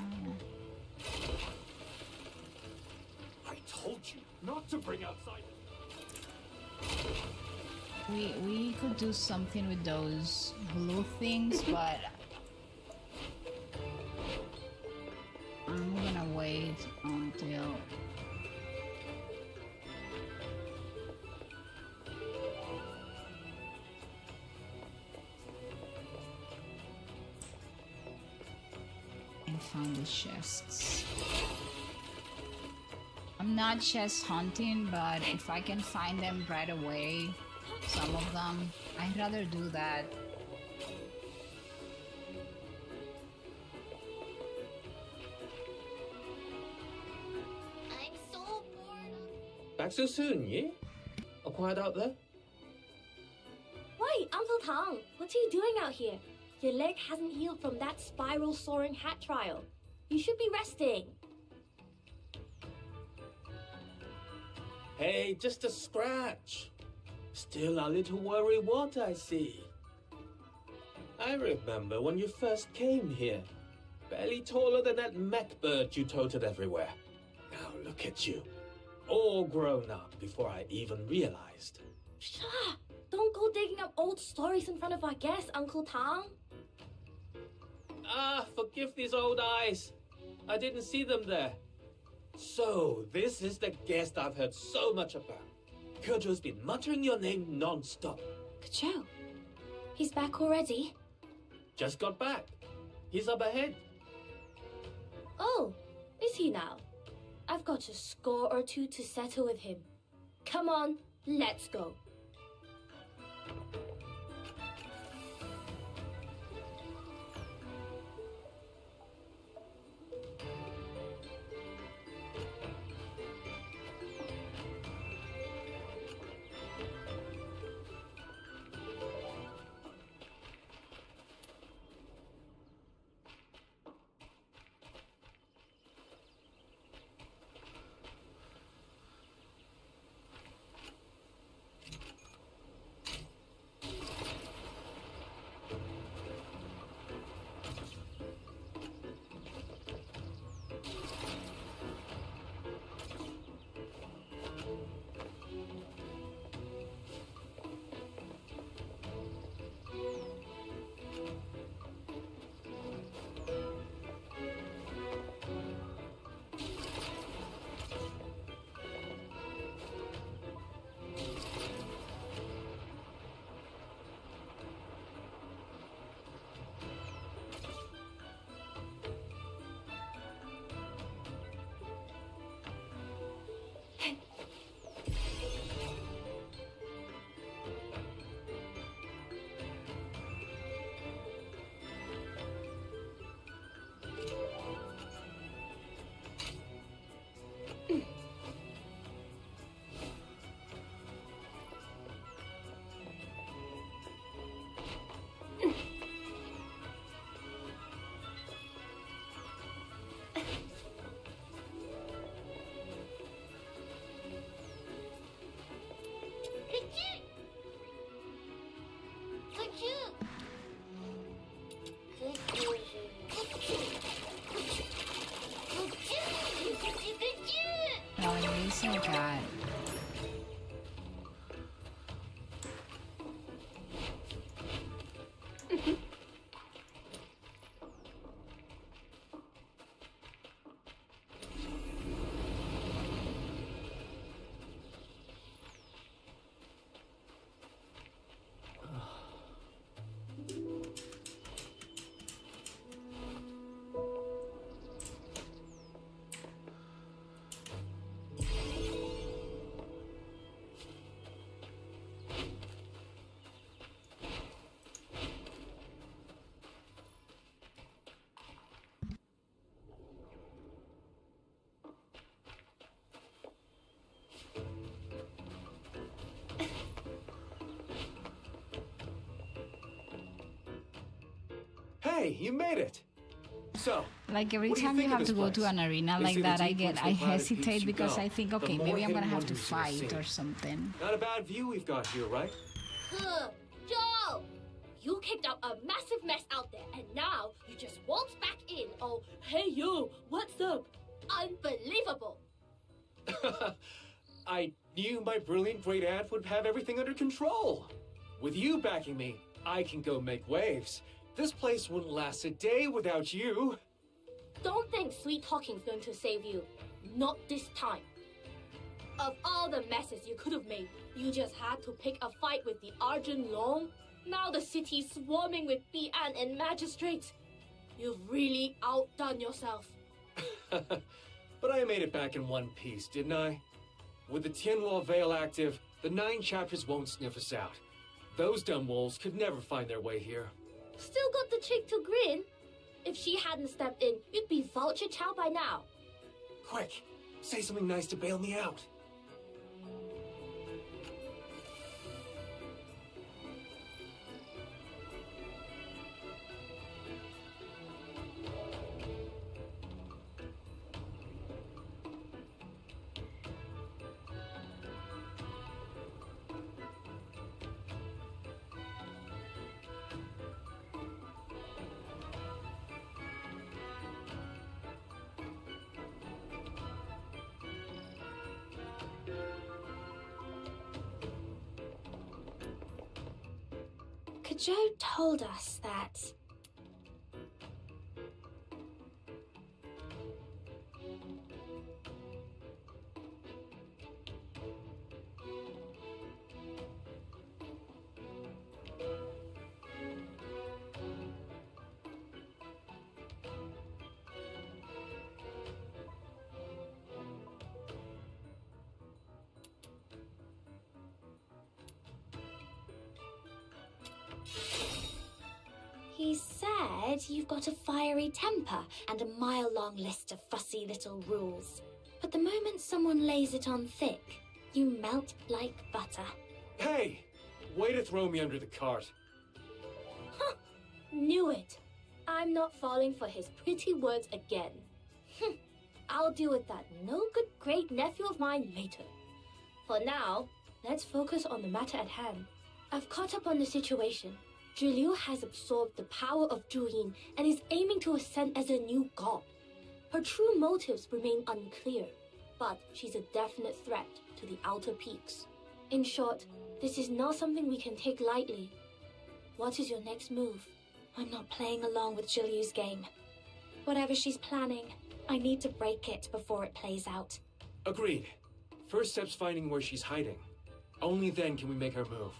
I told you not to bring outsiders. We could do something with those blue things, but I'm gonna wait until I found the chests. I'm not chest hunting, but if I can find them right away, some of them, I'd rather do that. I'm so bored. Back so soon, yeah? All quiet out there? Wait, Uncle Tang, what are you doing out here? Your leg hasn't healed from that spiral soaring hat trial. You should be resting. Hey, just a scratch. Still a little worry what I see. I remember when you first came here. Barely taller than that mech bird you toted everywhere. Now look at you. All grown up before I even realized. Shut up! Don't go digging up old stories in front of our guests, Uncle Tang. Ah, forgive these old eyes. I didn't see them there. So, this is the guest I've heard so much about. Kojo's been muttering your name non-stop. Kojo? He's back already? Just got back. He's up ahead. Oh, is he now? I've got a score or two to settle with him. Come on, let's go. Hey, you made it! So, Like every what do you time you think of have to this go to place? an arena They like say the that, I deeper into the I clouded peaks hesitate you because go, I think, the okay, more maybe I'm gonna hidden have to wonders you'll fight see. or something. Not a bad view we've got here, right? Huh, Joe! You kicked up a massive mess out there, and now you just walked back in. Oh, hey you, what's up? Unbelievable! I knew my brilliant great aunt would have everything under control. With you backing me, I can go make waves. This place wouldn't last a day without you. Don't think sweet talking's going to save you. Not this time. Of all the messes you could have made, you just had to pick a fight with the Arjun Long. Now the city's swarming with Bi'an and magistrates. You've really outdone yourself. But I made it back in one piece, didn't I? With the Tianhua Veil active, the 9 chapters won't sniff us out. Those dumb wolves could never find their way here. Still got the chick to grin. If she hadn't stepped in, you'd be vulture chow by now. Quick, say something nice to bail me out. Kajo told us that he said you've got a fiery temper and a mile-long list of fussy little rules. But the moment someone lays it on thick, you melt like butter. Hey! Way to throw me under the cart. Huh, knew it. I'm not falling for his pretty words again. I'll deal with that no-good great-nephew of mine later. For now, let's focus on the matter at hand. I've caught up on the situation. Zhu has absorbed the power of Zhu and is aiming to ascend as a new god. Her true motives remain unclear, but she's a definite threat to the outer peaks. In short, this is not something we can take lightly. What is your next move? I'm not playing along with Zhu game. Whatever she's planning, I need to break it before it plays out. Agreed. First step's finding where she's hiding. Only then can we make our move.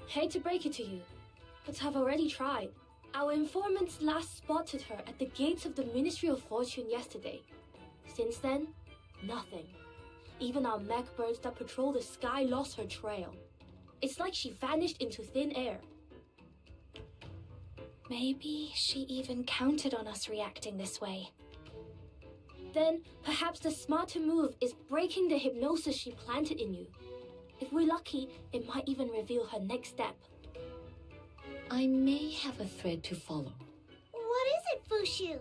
Hate to break it to you, but I've already tried. Our informants last spotted her at the gates of the Ministry of Fortune yesterday. Since then, nothing. Even our mech birds that patrol the sky lost her trail. It's like she vanished into thin air. Maybe she even counted on us reacting this way. Then, perhaps the smarter move is breaking the hypnosis she planted in you. If we're lucky, it might even reveal her next step. I may have a thread to follow. What is it, Fushu?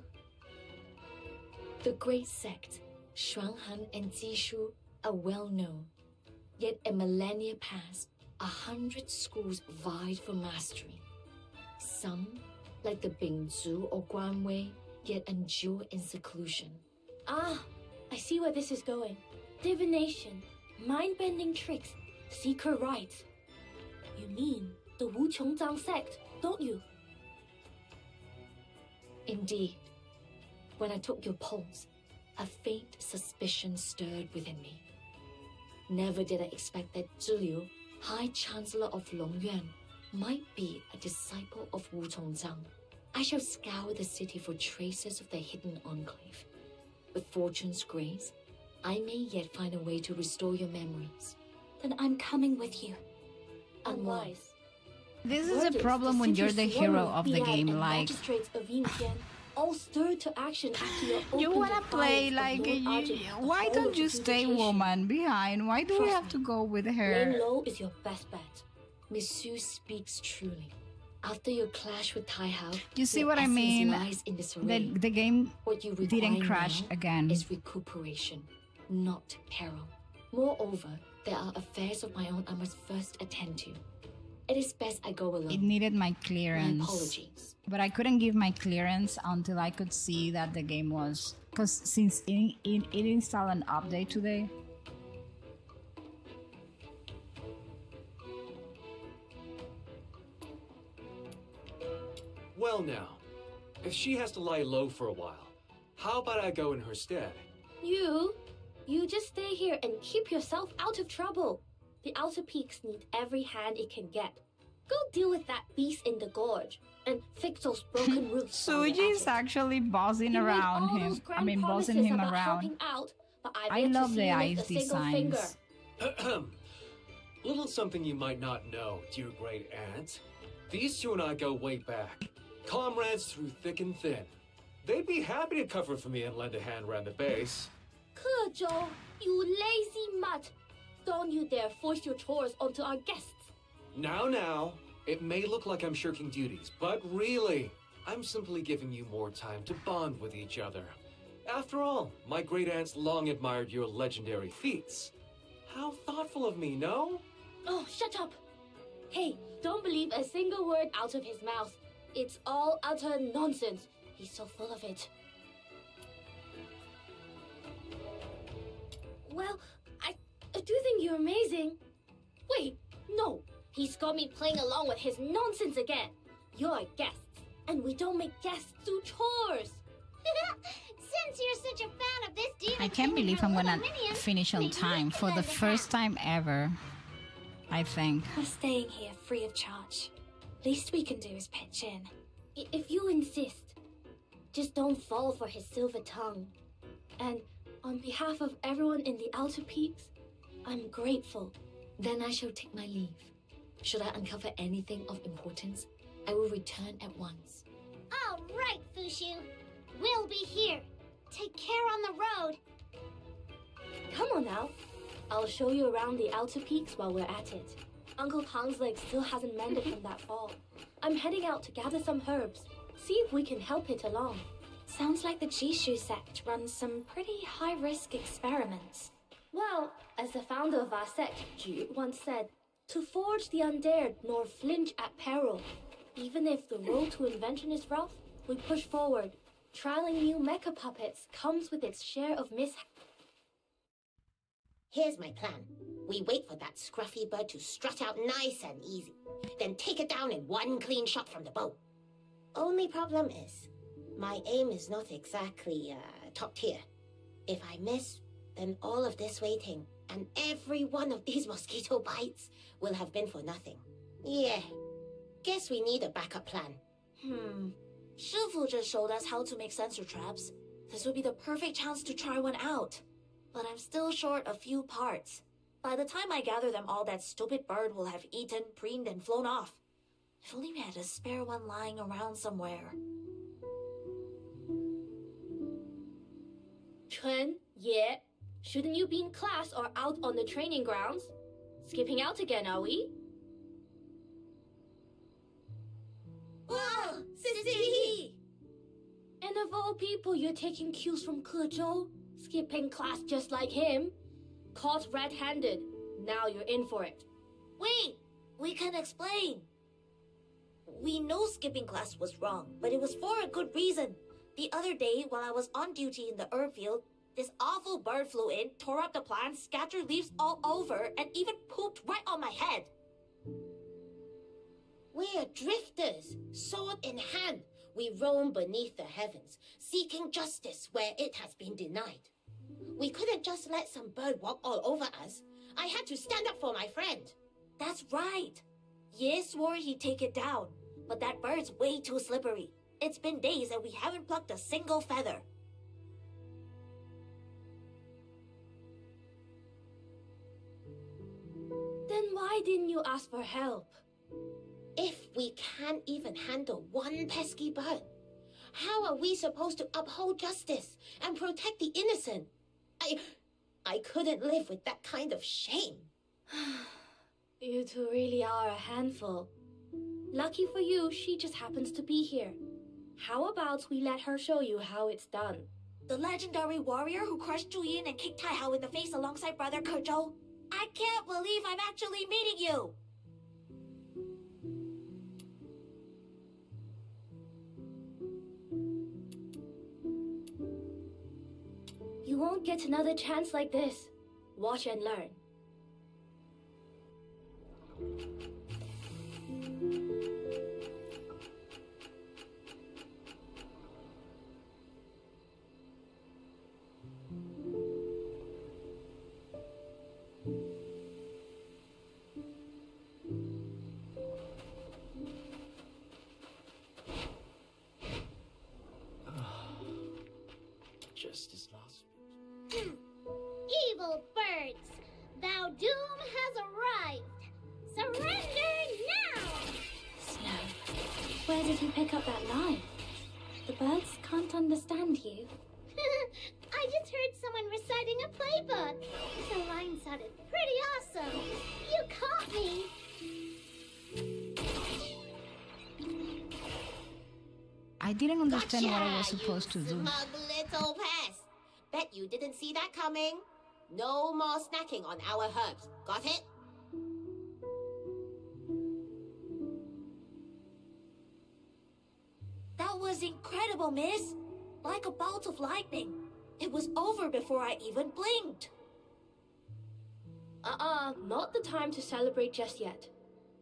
The great sect, Xuanhan and Jishu, are well known. Yet a millennia passed, 100 schools vied for mastery. Some, like the Bingzu or Guanwei, yet endure in seclusion. Ah, I see where this is going. Divination, mind-bending tricks, secret rites. You mean the Wu Qiongzang sect, don't you? Indeed. When I took your pulse, a faint suspicion stirred within me. Never did I expect that Zhi Liu, High Chancellor of Longyuan, might be a disciple of Wu Qiongzang. I shall scour the city for traces of the hidden enclave. With fortune's grace, I may yet find a way to restore your memories. Then I'm coming with you. Unwise. This is a problem when you're the hero of the game, like... Magistrates of Yingtian, all stirred to action after your You wanna open play defiance of like... Lord Arjun, the why whole don't of you the stay invitation. woman behind? Why do we Trust have to go with Laying her? low is your best bet. Monsieur speaks truly. After your clash with Tai-Hao, You see your what I essence mean? lies in disarray. The game What you didn't require crash now again. is recuperation, not peril. Moreover, there are affairs of my own I must first attend to. It is best I go alone. It needed my My clearance. apologies. But I couldn't give my clearance until I could see that the game was... Because since it installed an update today... Well now, if she has to lie low for a while, how about I go in her stead? You just stay here and keep yourself out of trouble. The Outer Peaks need every hand it can get. Go deal with that beast in the gorge and fix those broken roofs. while you're Suji at is it. actually bossing You made around all him. those grand Bossing promises him about around. helping out, but I've I yet to love see the you eyes lift a single finger. designs. Little something you might not know, dear great aunt. These two and I go way back. Comrades through thick and thin. They'd be happy to cover for me and lend a hand around the base. Kezhou, you lazy mutt! Don't you dare force your chores onto our guests. Now, it may look like I'm shirking duties, but really, I'm simply giving you more time to bond with each other. After all, my great aunts long admired your legendary feats. How thoughtful of me, no? Oh, shut up! Hey, don't believe a single word out of his mouth. It's all utter nonsense. He's so full of it. Well, I do think you're amazing. Wait, no. He's got me playing along with his nonsense again. You're guests, and we don't make guests do chores. Since you're such a fan of this demon, I can't king and believe her I'm gonna little minions, finish on maybe time you for can the lend a first hand. time ever. I think. We're staying here free of charge. Least we can do is pitch in. If you insist, just don't fall for his silver tongue. And on behalf of everyone in the Outer Peaks, I'm grateful. Then I shall take my leave. Should I uncover anything of importance, I will return at once. All right, Fushu. We'll be here. Take care on the road. Come on now. I'll show you around the Outer Peaks while we're at it. Uncle Tang's leg still hasn't mended from that fall. I'm heading out to gather some herbs. See if we can help it along. Sounds like the Jishu sect runs some pretty high-risk experiments. Well, as the founder of our sect, Ju, once said, to forge the undared nor flinch at peril. Even if the road to invention is rough, we push forward. Trialing new mecha puppets comes with its share of mishaps. Here's my plan. We wait for that scruffy bird to strut out nice and easy, then take it down in one clean shot from the bow. Only problem is, my aim is not exactly top tier. If I miss, then all of this waiting and every one of these mosquito bites will have been for nothing. Yeah, guess we need a backup plan. Shifu just showed us how to make sensor traps. This would be the perfect chance to try one out. But I'm still short a few parts. By the time I gather them all, that stupid bird will have eaten, preened, and flown off. If only we had a spare one lying around somewhere. Chun, yeah. Shouldn't you be in class or out on the training grounds? Skipping out again, are we? Whoa! Sissy! And of all people, you're taking cues from Kezhou? Skipping class just like him? Caught red-handed. Now you're in for it. Wait! We can explain. We know skipping class was wrong, but it was for a good reason. The other day, while I was on duty in the herb field, this awful bird flew in, tore up the plants, scattered leaves all over, and even pooped right on my head. We're drifters, sword in hand. We roam beneath the heavens, seeking justice where it has been denied. We couldn't just let some bird walk all over us. I had to stand up for my friend. That's right. Ye swore he'd take it down, but that bird's way too slippery. It's been days and we haven't plucked a single feather. Then why didn't you ask for help? If we can't even handle one pesky bird, how are we supposed to uphold justice and protect the innocent? I couldn't live with that kind of shame. You two really are a handful. Lucky for you, she just happens to be here. How about we let her show you how it's done? The legendary warrior who crushed Zhu Yin and kicked Tai Hao in the face alongside brother Ke Zhou? I can't believe I'm actually meeting you! You won't get another chance like this. Watch and learn. Just as last. Evil birds! Thou doom has arrived! Surrender now! Slow. Where did you pick up that line? The birds can't understand you. I just heard someone reciting a playbook. The line sounded pretty awesome. You caught me. I didn't understand Gotcha, what I was supposed to you do. smug little pest. Bet you didn't see that coming. No more snacking on our herbs. Got it? That was incredible, miss. Like a bolt of lightning. It was over before I even blinked. Not the time to celebrate just yet.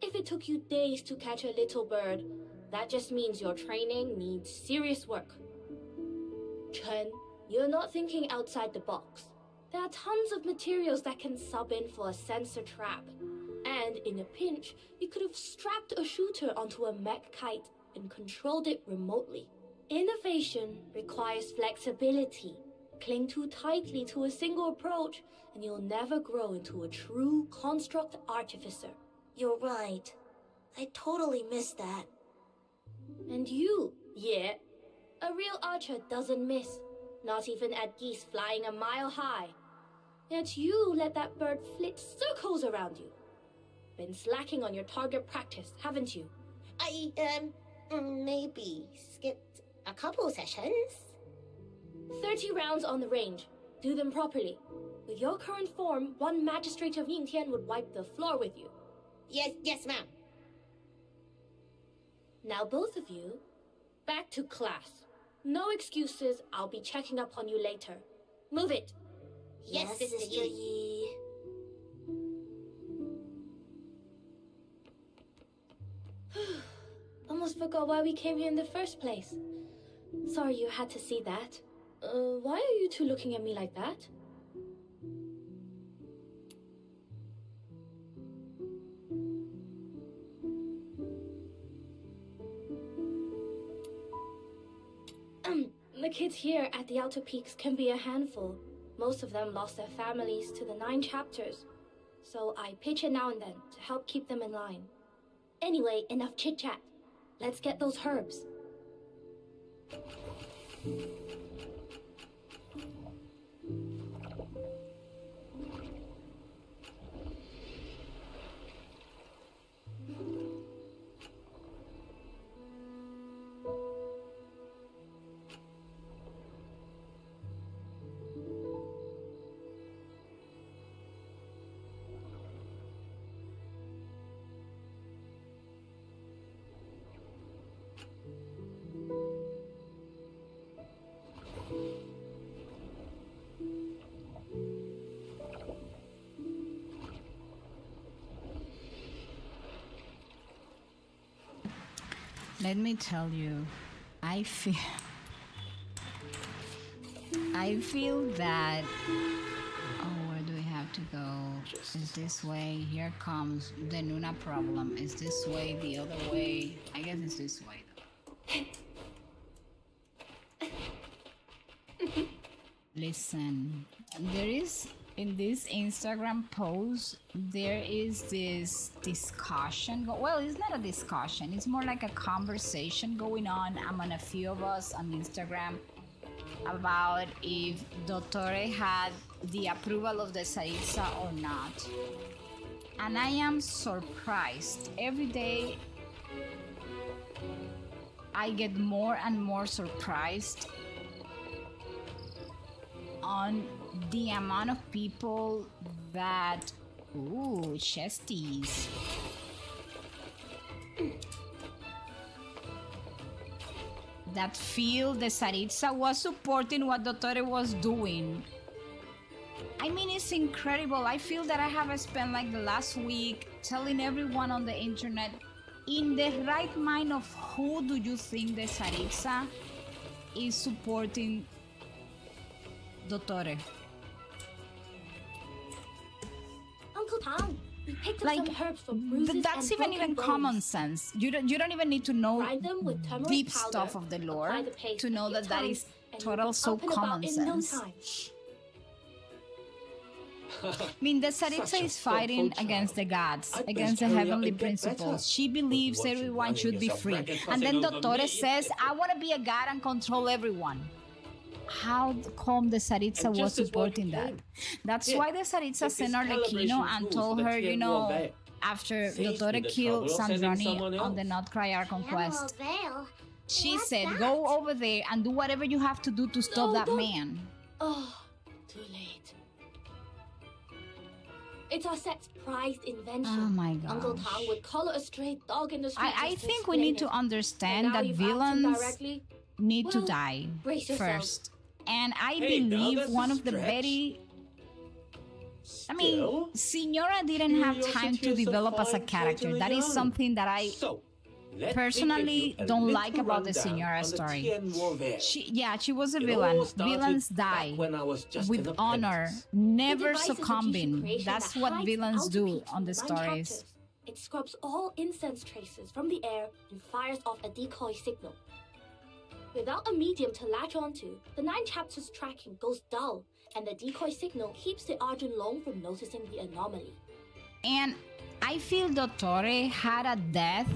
If it took you days to catch a little bird, that just means your training needs serious work. Chen, you're not thinking outside the box. There are tons of materials that can sub in for a sensor trap. And in a pinch, you could have strapped a shooter onto a mech kite and controlled it remotely. Innovation requires flexibility. Cling too tightly to a single approach, and you'll never grow into a true construct artificer. You're right. I totally missed that. And you, yeah. A real archer doesn't miss, not even at geese flying a mile high. Yet you let that bird flit circles around you. Been slacking on your target practice, haven't you? I, maybe skipped a couple sessions. 30 rounds on the range. Do them properly. With your current form, one magistrate of Yingtian would wipe the floor with you. Yes, ma'am. Now both of you, back to class. No excuses, I'll be checking up on you later. Move it! Yes, Sister Yi. Almost forgot why we came here in the first place. Sorry you had to see that. Why are you two looking at me like that? The kids here at the Outer Peaks can be a handful. Most of them lost their families to the 9 chapters. So I pitch in now and then to help keep them in line. Anyway, enough chit-chat. Let's get those herbs. Let me tell you, I feel that, where do we have to go? Is this way? Here comes the Nuna problem. Is this way, the other way? I guess it's this way though. Listen, there is, in this Instagram post, there is this discussion. Well, it's not a discussion. It's more like a conversation going on among a few of us on Instagram about if Dottore had the approval of the Saritsa or not. And I am surprised. Every day I get more and more surprised on the amount of people that... Ooh, chesties. That feel the Saritsa was supporting what Dottore was doing. I mean, it's incredible. I feel that I have spent like the last week telling everyone on the internet, in the right mind of who do you think the Saritsa is supporting Dottore? Uncle Tom, we picked up Like, some herbs for bruises that's and even broken common bones. sense. You don't even need to know Grind them with turmeric deep powder, stuff of the lore apply the paste to know a few that that times, is and total you'll be so up and common about in no sense. time. I mean, the Saritsa is fighting against the gods, against the heavenly principles. She believes everyone should be free. And then Dottore says, I want to be a god and control everyone. How come the Saritsa was supporting that? That's why the Saritsa sent Arlecchino and told her, you know, after Dottore killed Sandroni on the Nutcracker conquest, she said, go over there and do whatever you have to do to stop that man. Oh, too late. It's our set's prized invention. Oh my gosh. Uncle Tom would collar a stray dog in the street. I just to think we explain need to it. understand And now that you've asked him villains directly. need to Well, die brace yourself. first. And I Hey, now believe that's a one of the stretch. very... I mean, Signora didn't have time to Curiosity is a develop as a fine character. trait in That the is young. something that I So, let me personally give you a don't little like about the rundown Signora on the story. Tien Warfare. She was a It villain. all started Villains back die when I was just with an honor, apprentice. never The device is a succumbing. creation That's that what hides villains outer do peaks on the from nine stories. chapters. It scrubs all incense traces from the air and fires off a decoy signal. Without a medium to latch onto, the 9 chapters tracking goes dull, and the decoy signal keeps the Arjun Long from noticing the anomaly. And I feel Dottore had a death.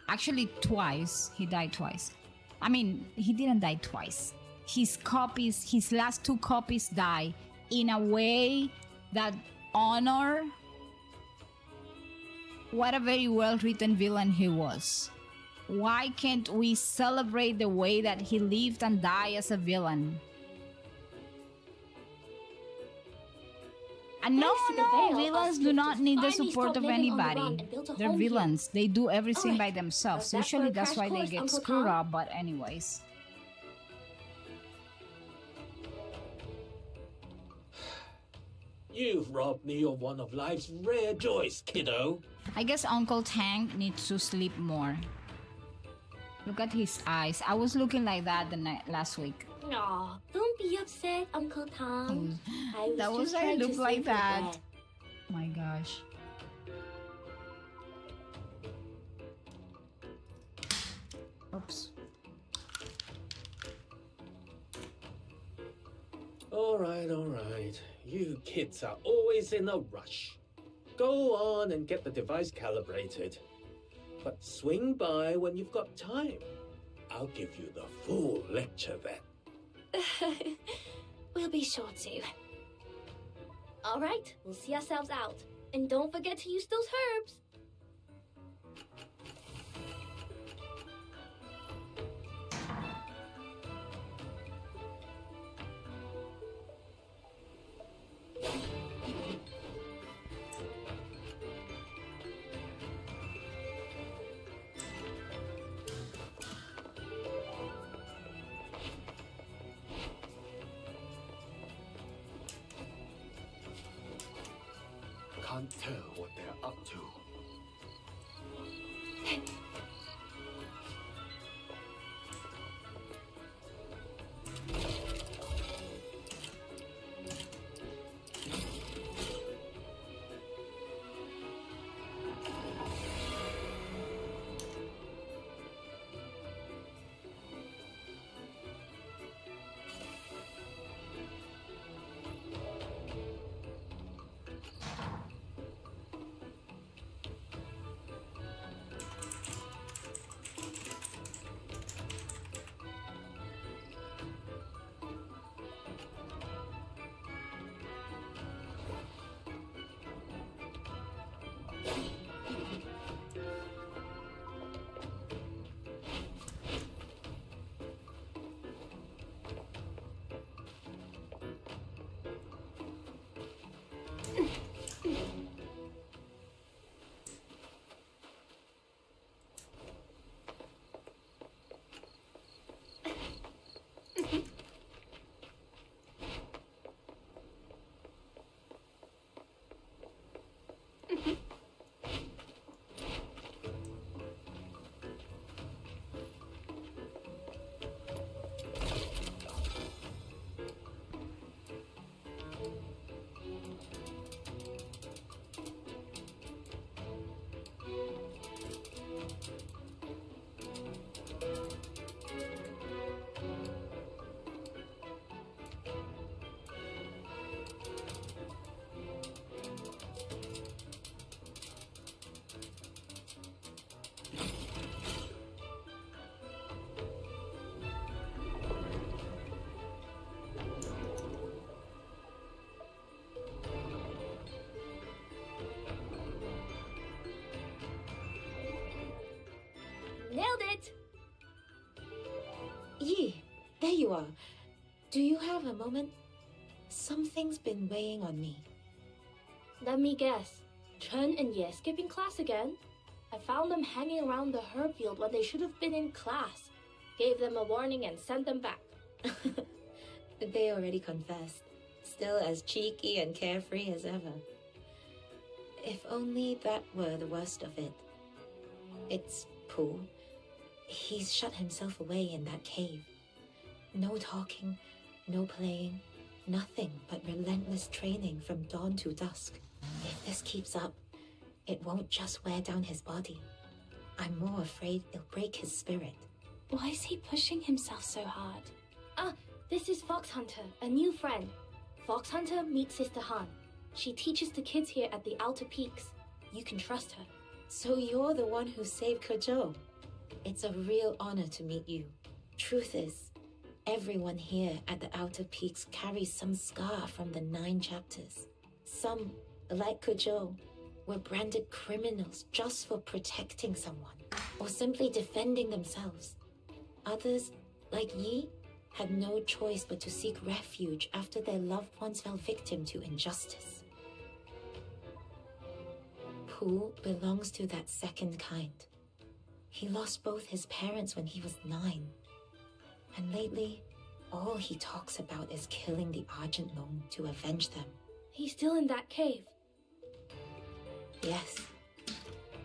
Actually, twice. He died twice. I mean, he didn't die twice. His copies, his last 2 copies die in a way that honor what a very well-written villain he was. Why can't we celebrate the way that he lived and died as a villain? And no, Thanks to the veil, villains us do not gifters need the finally support stopped of living on the anybody. run and built a They're home here. villains. They do everything Alright, by themselves. how's that Usually for a that's crash why they course, get Uncle screwed Tom? up, but anyways. You've robbed me of one of life's rare joys, kiddo. I guess Uncle Tang needs to sleep more. Look at his eyes. I was looking like that last week. Aw, don't be upset, Uncle Tom. That was just I trying to look like save your that. dad. My gosh. Oops. All right. You kids are always in a rush. Go on and get the device calibrated. But swing by when you've got time. I'll give you the full lecture then. We'll be sure to. All right, we'll see ourselves out. And don't forget to use those herbs. Can't tell what they're up to. Nailed it! Yi, there you are. Do you have a moment? Something's been weighing on me. Let me guess. Chen and Ye skipping class again? I found them hanging around the herb field when they should have been in class. Gave them a warning and sent them back. They already confessed. Still as cheeky and carefree as ever. If only that were the worst of it. It's Pooh. He's shut himself away in that cave. No talking, no playing, nothing but relentless training from dawn to dusk. If this keeps up, it won't just wear down his body. I'm more afraid it'll break his spirit. Why is he pushing himself so hard? Ah, this is Fox Hunter, a new friend. Fox Hunter meets Sister Han. She teaches the kids here at the Outer Peaks. You can trust her. So you're the one who saved Kujou. It's a real honor to meet you. Truth is, everyone here at the Outer Peaks carries some scar from the 9 chapters. Some, like Kujou, were branded criminals just for protecting someone, or simply defending themselves. Others, like Yi, had no choice but to seek refuge after their loved ones fell victim to injustice. Pooh belongs to that second kind. He lost both his parents when he was 9. And lately, all he talks about is killing the Argent Long to avenge them. He's still in that cave. Yes.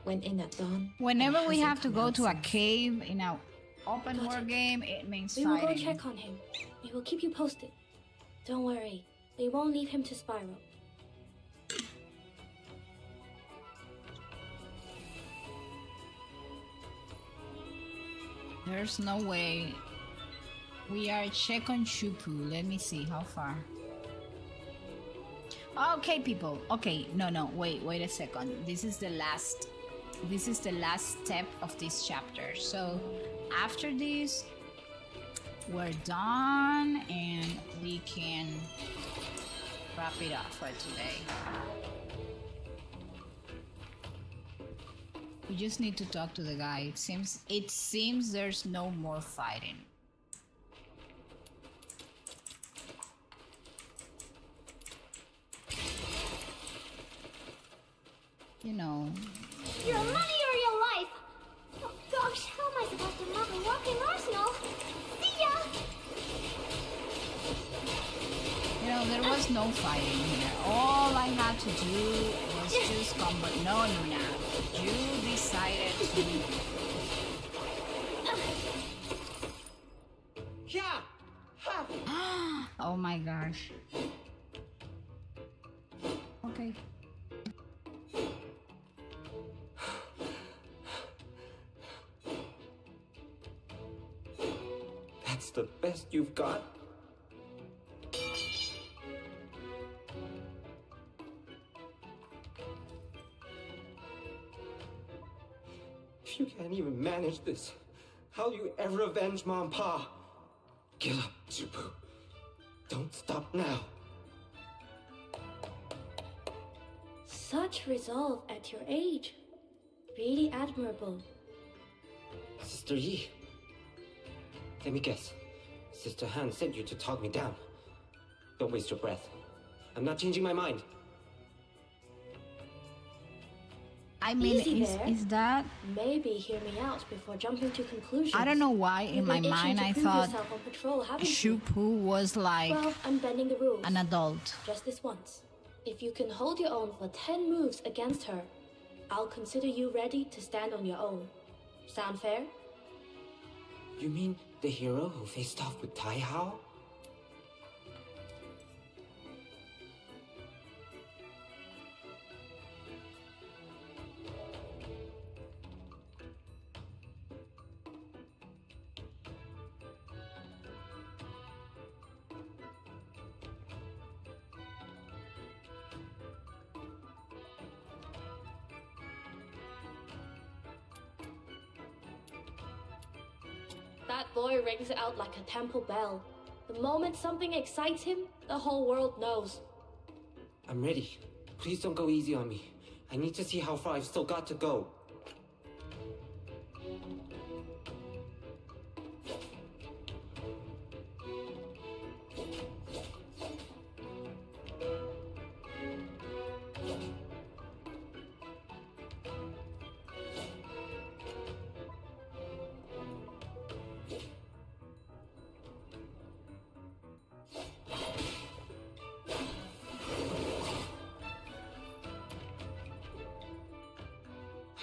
Went in at dawn. Whenever we and have to hasn't go come to out a cave in an open world game, it means We will fighting. go check on him. We will keep you posted. Don't worry, we won't leave him to spiral. There's no way. We are check on Shupu. Let me see how far. Okay, people. Okay, no, wait a second. This is the last step of this chapter. So after this, we're done and we can wrap it up for today. We just need to talk to the guy. It seems there's no more fighting. You know. Your money or your life! Oh gosh, how am I supposed to mop a walking arsenal? See ya! You know, there was no fighting here. All I had to do was just come, but no, Nuna. You decided to... Yeah! Ha! Oh my gosh. Okay. That's the best you've got? If you can't even manage this, how'll you ever avenge Mom and Pa? Get up, Zupu. Don't stop now. Such resolve at your age. Really admirable. Sister Yi. Let me guess. Sister Han sent you to talk me down. Don't waste your breath. I'm not changing my mind. I mean, Easy there. is that... Maybe hear me out before jumping to conclusions. I don't know why in You've my been itching mind to I prove thought yourself on patrol, haven't you? Shupu was like Well, I'm bending the rules. an adult. Just this once. If you can hold your own for 10 moves against her, I'll consider you ready to stand on your own. Sound fair? You mean the hero who faced off with Tai Hao? That boy rings out like a temple bell. The moment something excites him, the whole world knows. I'm ready. Please don't go easy on me. I need to see how far I've still got to go.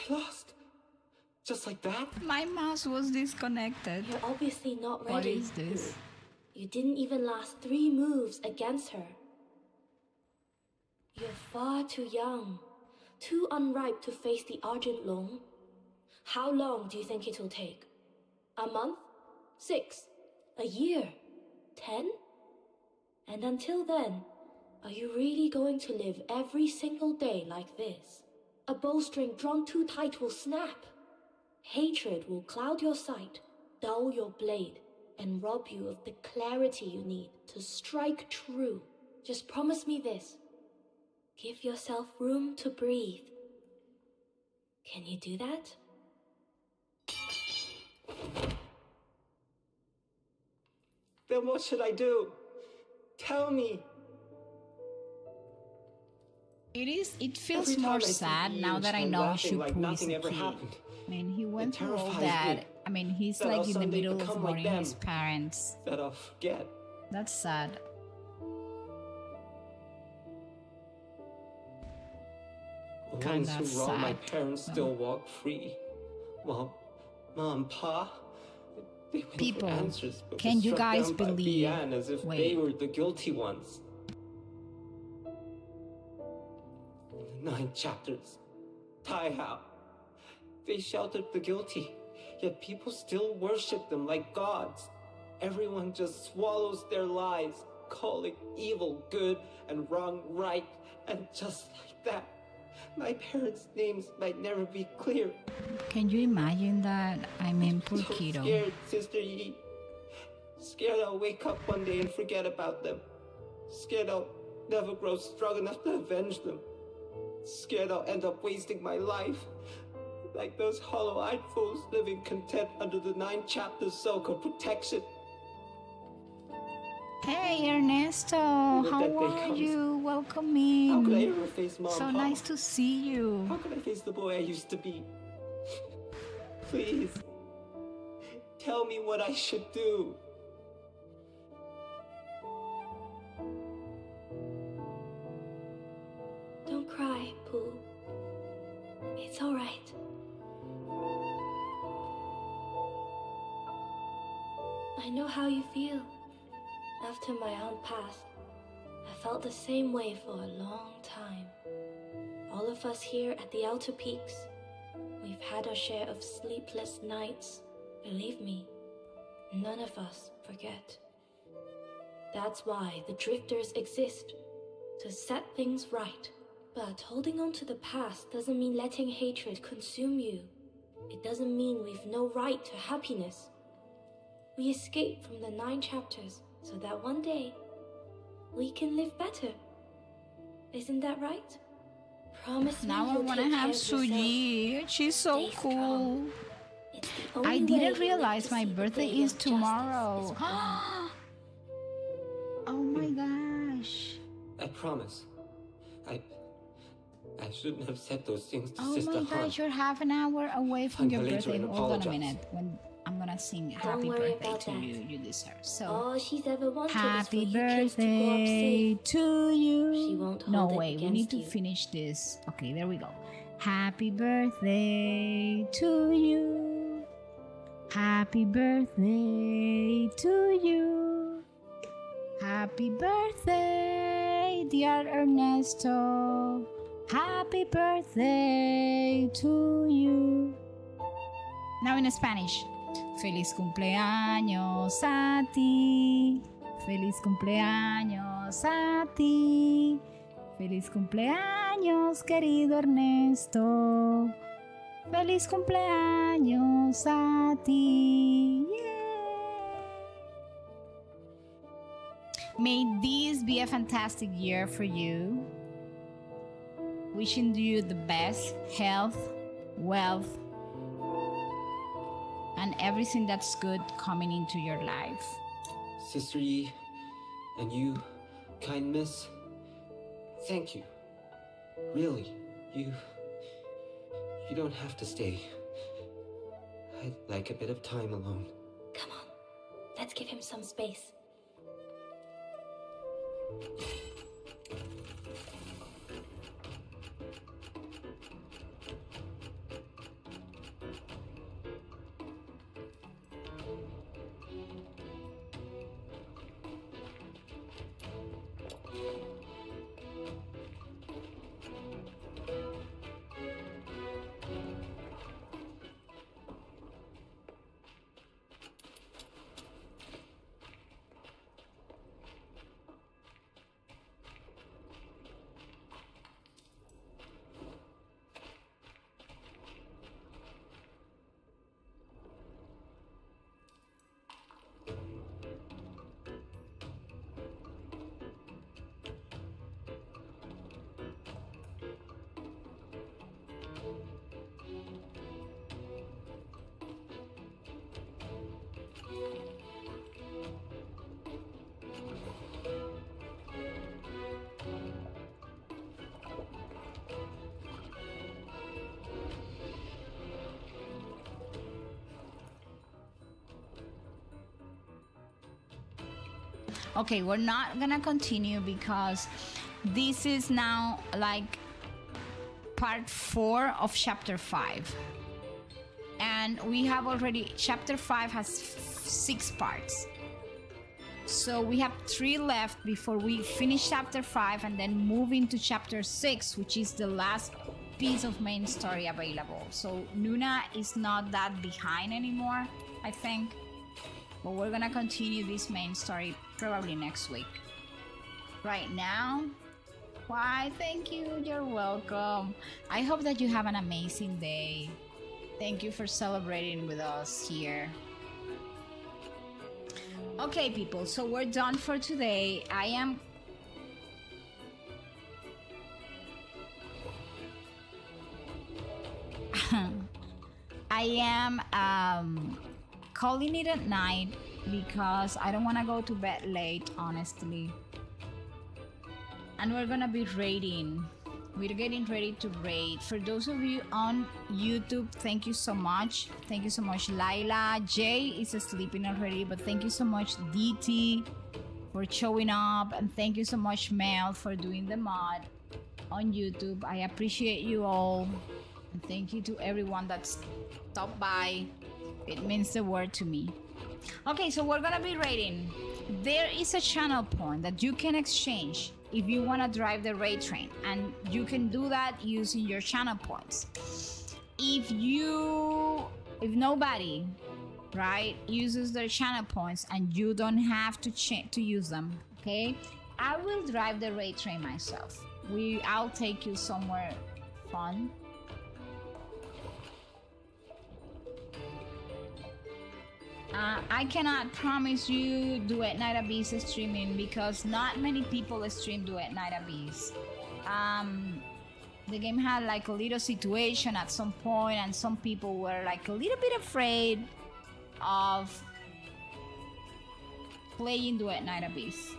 I lost. Just like that? My mouse was disconnected. You're obviously not ready. What is this? You didn't even last 3 moves against her. You're far too young, too unripe to face the Argent Long. How long do you think it'll take? A month? 6? A year? 10? And until then, are you really going to live every single day like this? A bowstring drawn too tight will snap. Hatred will cloud your sight, dull your blade, and rob you of the clarity you need to strike true. Just promise me this. Give yourself room to breathe. Can you do that? Then what should I do? Tell me. It feels Every time more I see sad you now that I and know laughing like Shupu is nothing a ever kid. happened. I mean, he went It through all terrifies that. me. I mean, he's That like I'll in the someday middle of become like mourning his them. parents. That I'll forget. That's sad. The ones Kinda who wrong my sad. parents still walk free. While Mom and Pa, they went People, for answers, but can were you struck guys down by believe- Bian as if Wait. they were the guilty ones. 9 chapters. Tai Hao. They sheltered the guilty, yet people still worship them like gods. Everyone just swallows their lies, calling evil good and wrong right, and just like that, my parents' names might never be clear. Can you imagine that? I mean, poor So kiddo. scared, Sister Yi. Scared I'll wake up one day and forget about them. Scared I'll never grow strong enough to avenge them. Scared I'll end up wasting my life. Like those hollow-eyed fools living content under the 9 chapters so-called protection. Hey, Ernesto, The how dead day are comes. you? Welcome How could I in. ever face Mom So and Pa? nice to see you. How could I face the boy I used to be? Please, tell me what I should do. Don't cry, Pooh. It's alright. I know how you feel. After my aunt passed, I felt the same way for a long time. All of us here at the Outer Peaks, we've had our share of sleepless nights. Believe me, none of us forget. That's why the Drifters exist, to set things right. But holding on to the past doesn't mean letting hatred consume you. It doesn't mean we've no right to happiness. We escape from the 9 chapters so that one day we can live better. Isn't that right? Promise me Now I you'll want to take care have of yourself. Suji. She's so Stay cool. strong. It's the only I way didn't we'll live realize to my see the birthday day is of tomorrow. justice is won. Oh my gosh. I promise. I shouldn't have said those things to Oh Sister my Han. gosh, you're half an hour away from I'm your late to birthday. and Hold on a apologize. minute. When I'm gonna sing happy worry birthday about to that. you, you deserve. So All she's ever wanted happy is for you kids to grow up birthday safe. to you. She won't No hold it way, we need against to you. finish this. Okay, there we go. Happy birthday to you. Happy birthday to you. Happy birthday, dear Ernesto. Happy birthday to you. Now in Spanish. Feliz cumpleaños a ti. Feliz cumpleaños a ti. Feliz cumpleaños, querido Ernesto. Feliz cumpleaños a ti. Yeah. May this be a fantastic year for you. Wishing you the best health, wealth, and everything that's good coming into your life. Sister Yi, and you, kind miss, thank you. Really, you don't have to stay. I'd like a bit of time alone. Come on, let's give him some space. Okay, we're not gonna continue because this is now like part 4 of chapter 5. And we have already, chapter 5 has 6 parts. So we have 3 left before we finish chapter 5 and then move into chapter 6, which is the last piece of main story available. So Nuna is not that behind anymore, I think. But we're gonna continue this main story probably next week. Right now, why, thank you, you're welcome. I hope that you have an amazing day. Thank you for celebrating with us here. Okay, people, so we're done for today. I am calling it at night because I don't want to go to bed late, honestly. And we're gonna be raiding. We're getting ready to raid. For those of you on YouTube, thank you so much. Thank you so much, Laila. Jay is sleeping already, but thank you so much, DT, for showing up. And thank you so much, Mel, for doing the mod on YouTube. I appreciate you all. And thank you to everyone that stopped by. It means the world to me. Okay, so we're gonna be raiding. There is a channel point that you can exchange if you want to drive the raid train, and you can do that using your channel points. If nobody, right, uses their channel points and you don't have to use them, okay, I will drive the raid train myself. I'll take you somewhere fun. I cannot promise you Duet Night Abyss streaming because not many people stream Duet Night Abyss. The game had like a little situation at some point, and some people were like a little bit afraid of playing Duet Night Abyss.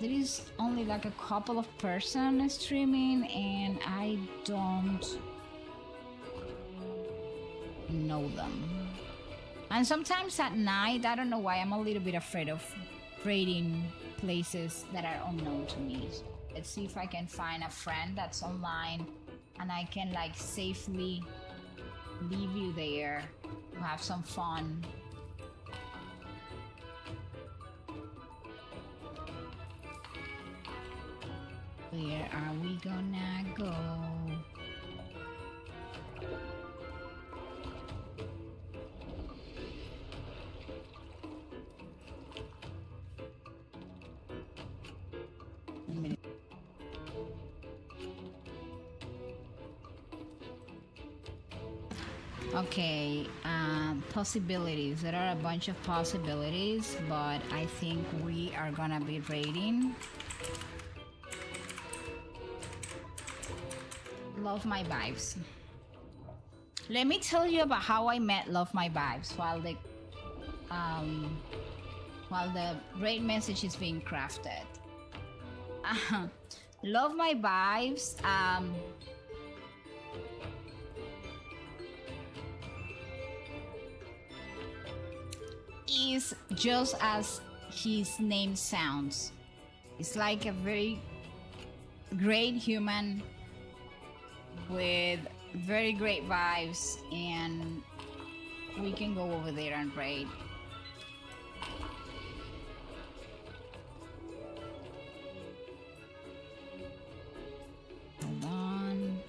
There is only like a couple of persons streaming, and I don't know them. And sometimes at night, I don't know why, I'm a little bit afraid of raiding places that are unknown to me. Let's see if I can find a friend that's online and I can like safely leave you there to have some fun. Where are we gonna go? Okay, possibilities. There are a bunch of possibilities, but I think we are gonna be raiding. Love My Vibes. Let me tell you about how I met Love My Vibes while the raid message is being crafted. Love My Vibes is just as his name sounds. It's like a very great human with very great vibes, and we can go over there and raid. Hold on.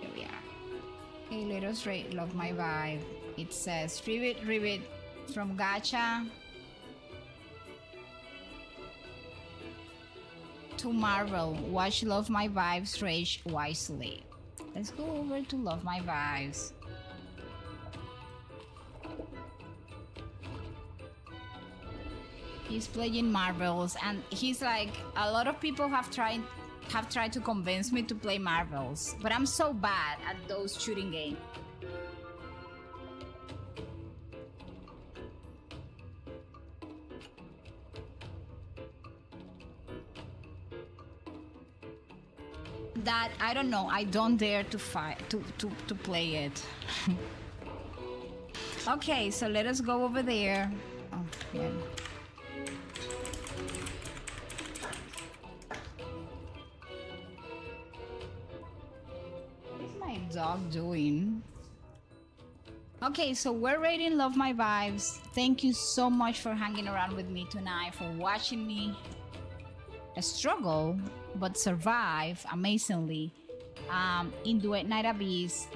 Here we are. Okay, let us raid Love My Vibe. It says Rivet from Gacha to Marvel. Watch Love My Vibes, rage wisely. Let's go over to Love My Vibes. He's playing Marvels, and he's like, a lot of people have tried to convince me to play Marvels, but I'm so bad at those shooting games. that I don't know. I don't dare to fight to play it. Okay, so let us go over there. Oh, yeah. What is my dog doing? Okay, so we're rating Love My Vibes. Thank you so much for hanging around with me tonight, for watching me struggle but survive amazingly in Duet Night Abyss.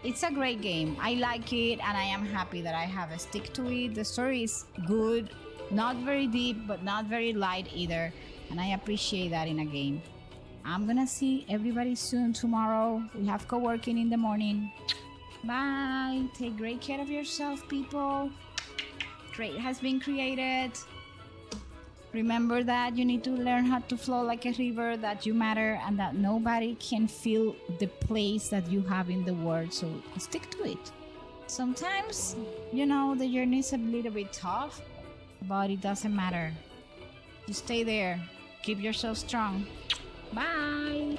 It's a great game. I like it, and I am happy that I have a stick to it. The story is good, not very deep, but not very light either, and I appreciate that in a game. I'm gonna see everybody soon tomorrow. We have co-working in the morning. Bye. Take great care of yourself, people. Great has been created. Remember that you need to learn how to flow like a river, that you matter, and that nobody can fill the place that you have in the world, so stick to it. Sometimes, you know, the journey is a little bit tough, but it doesn't matter. You stay there. Keep yourself strong. Bye.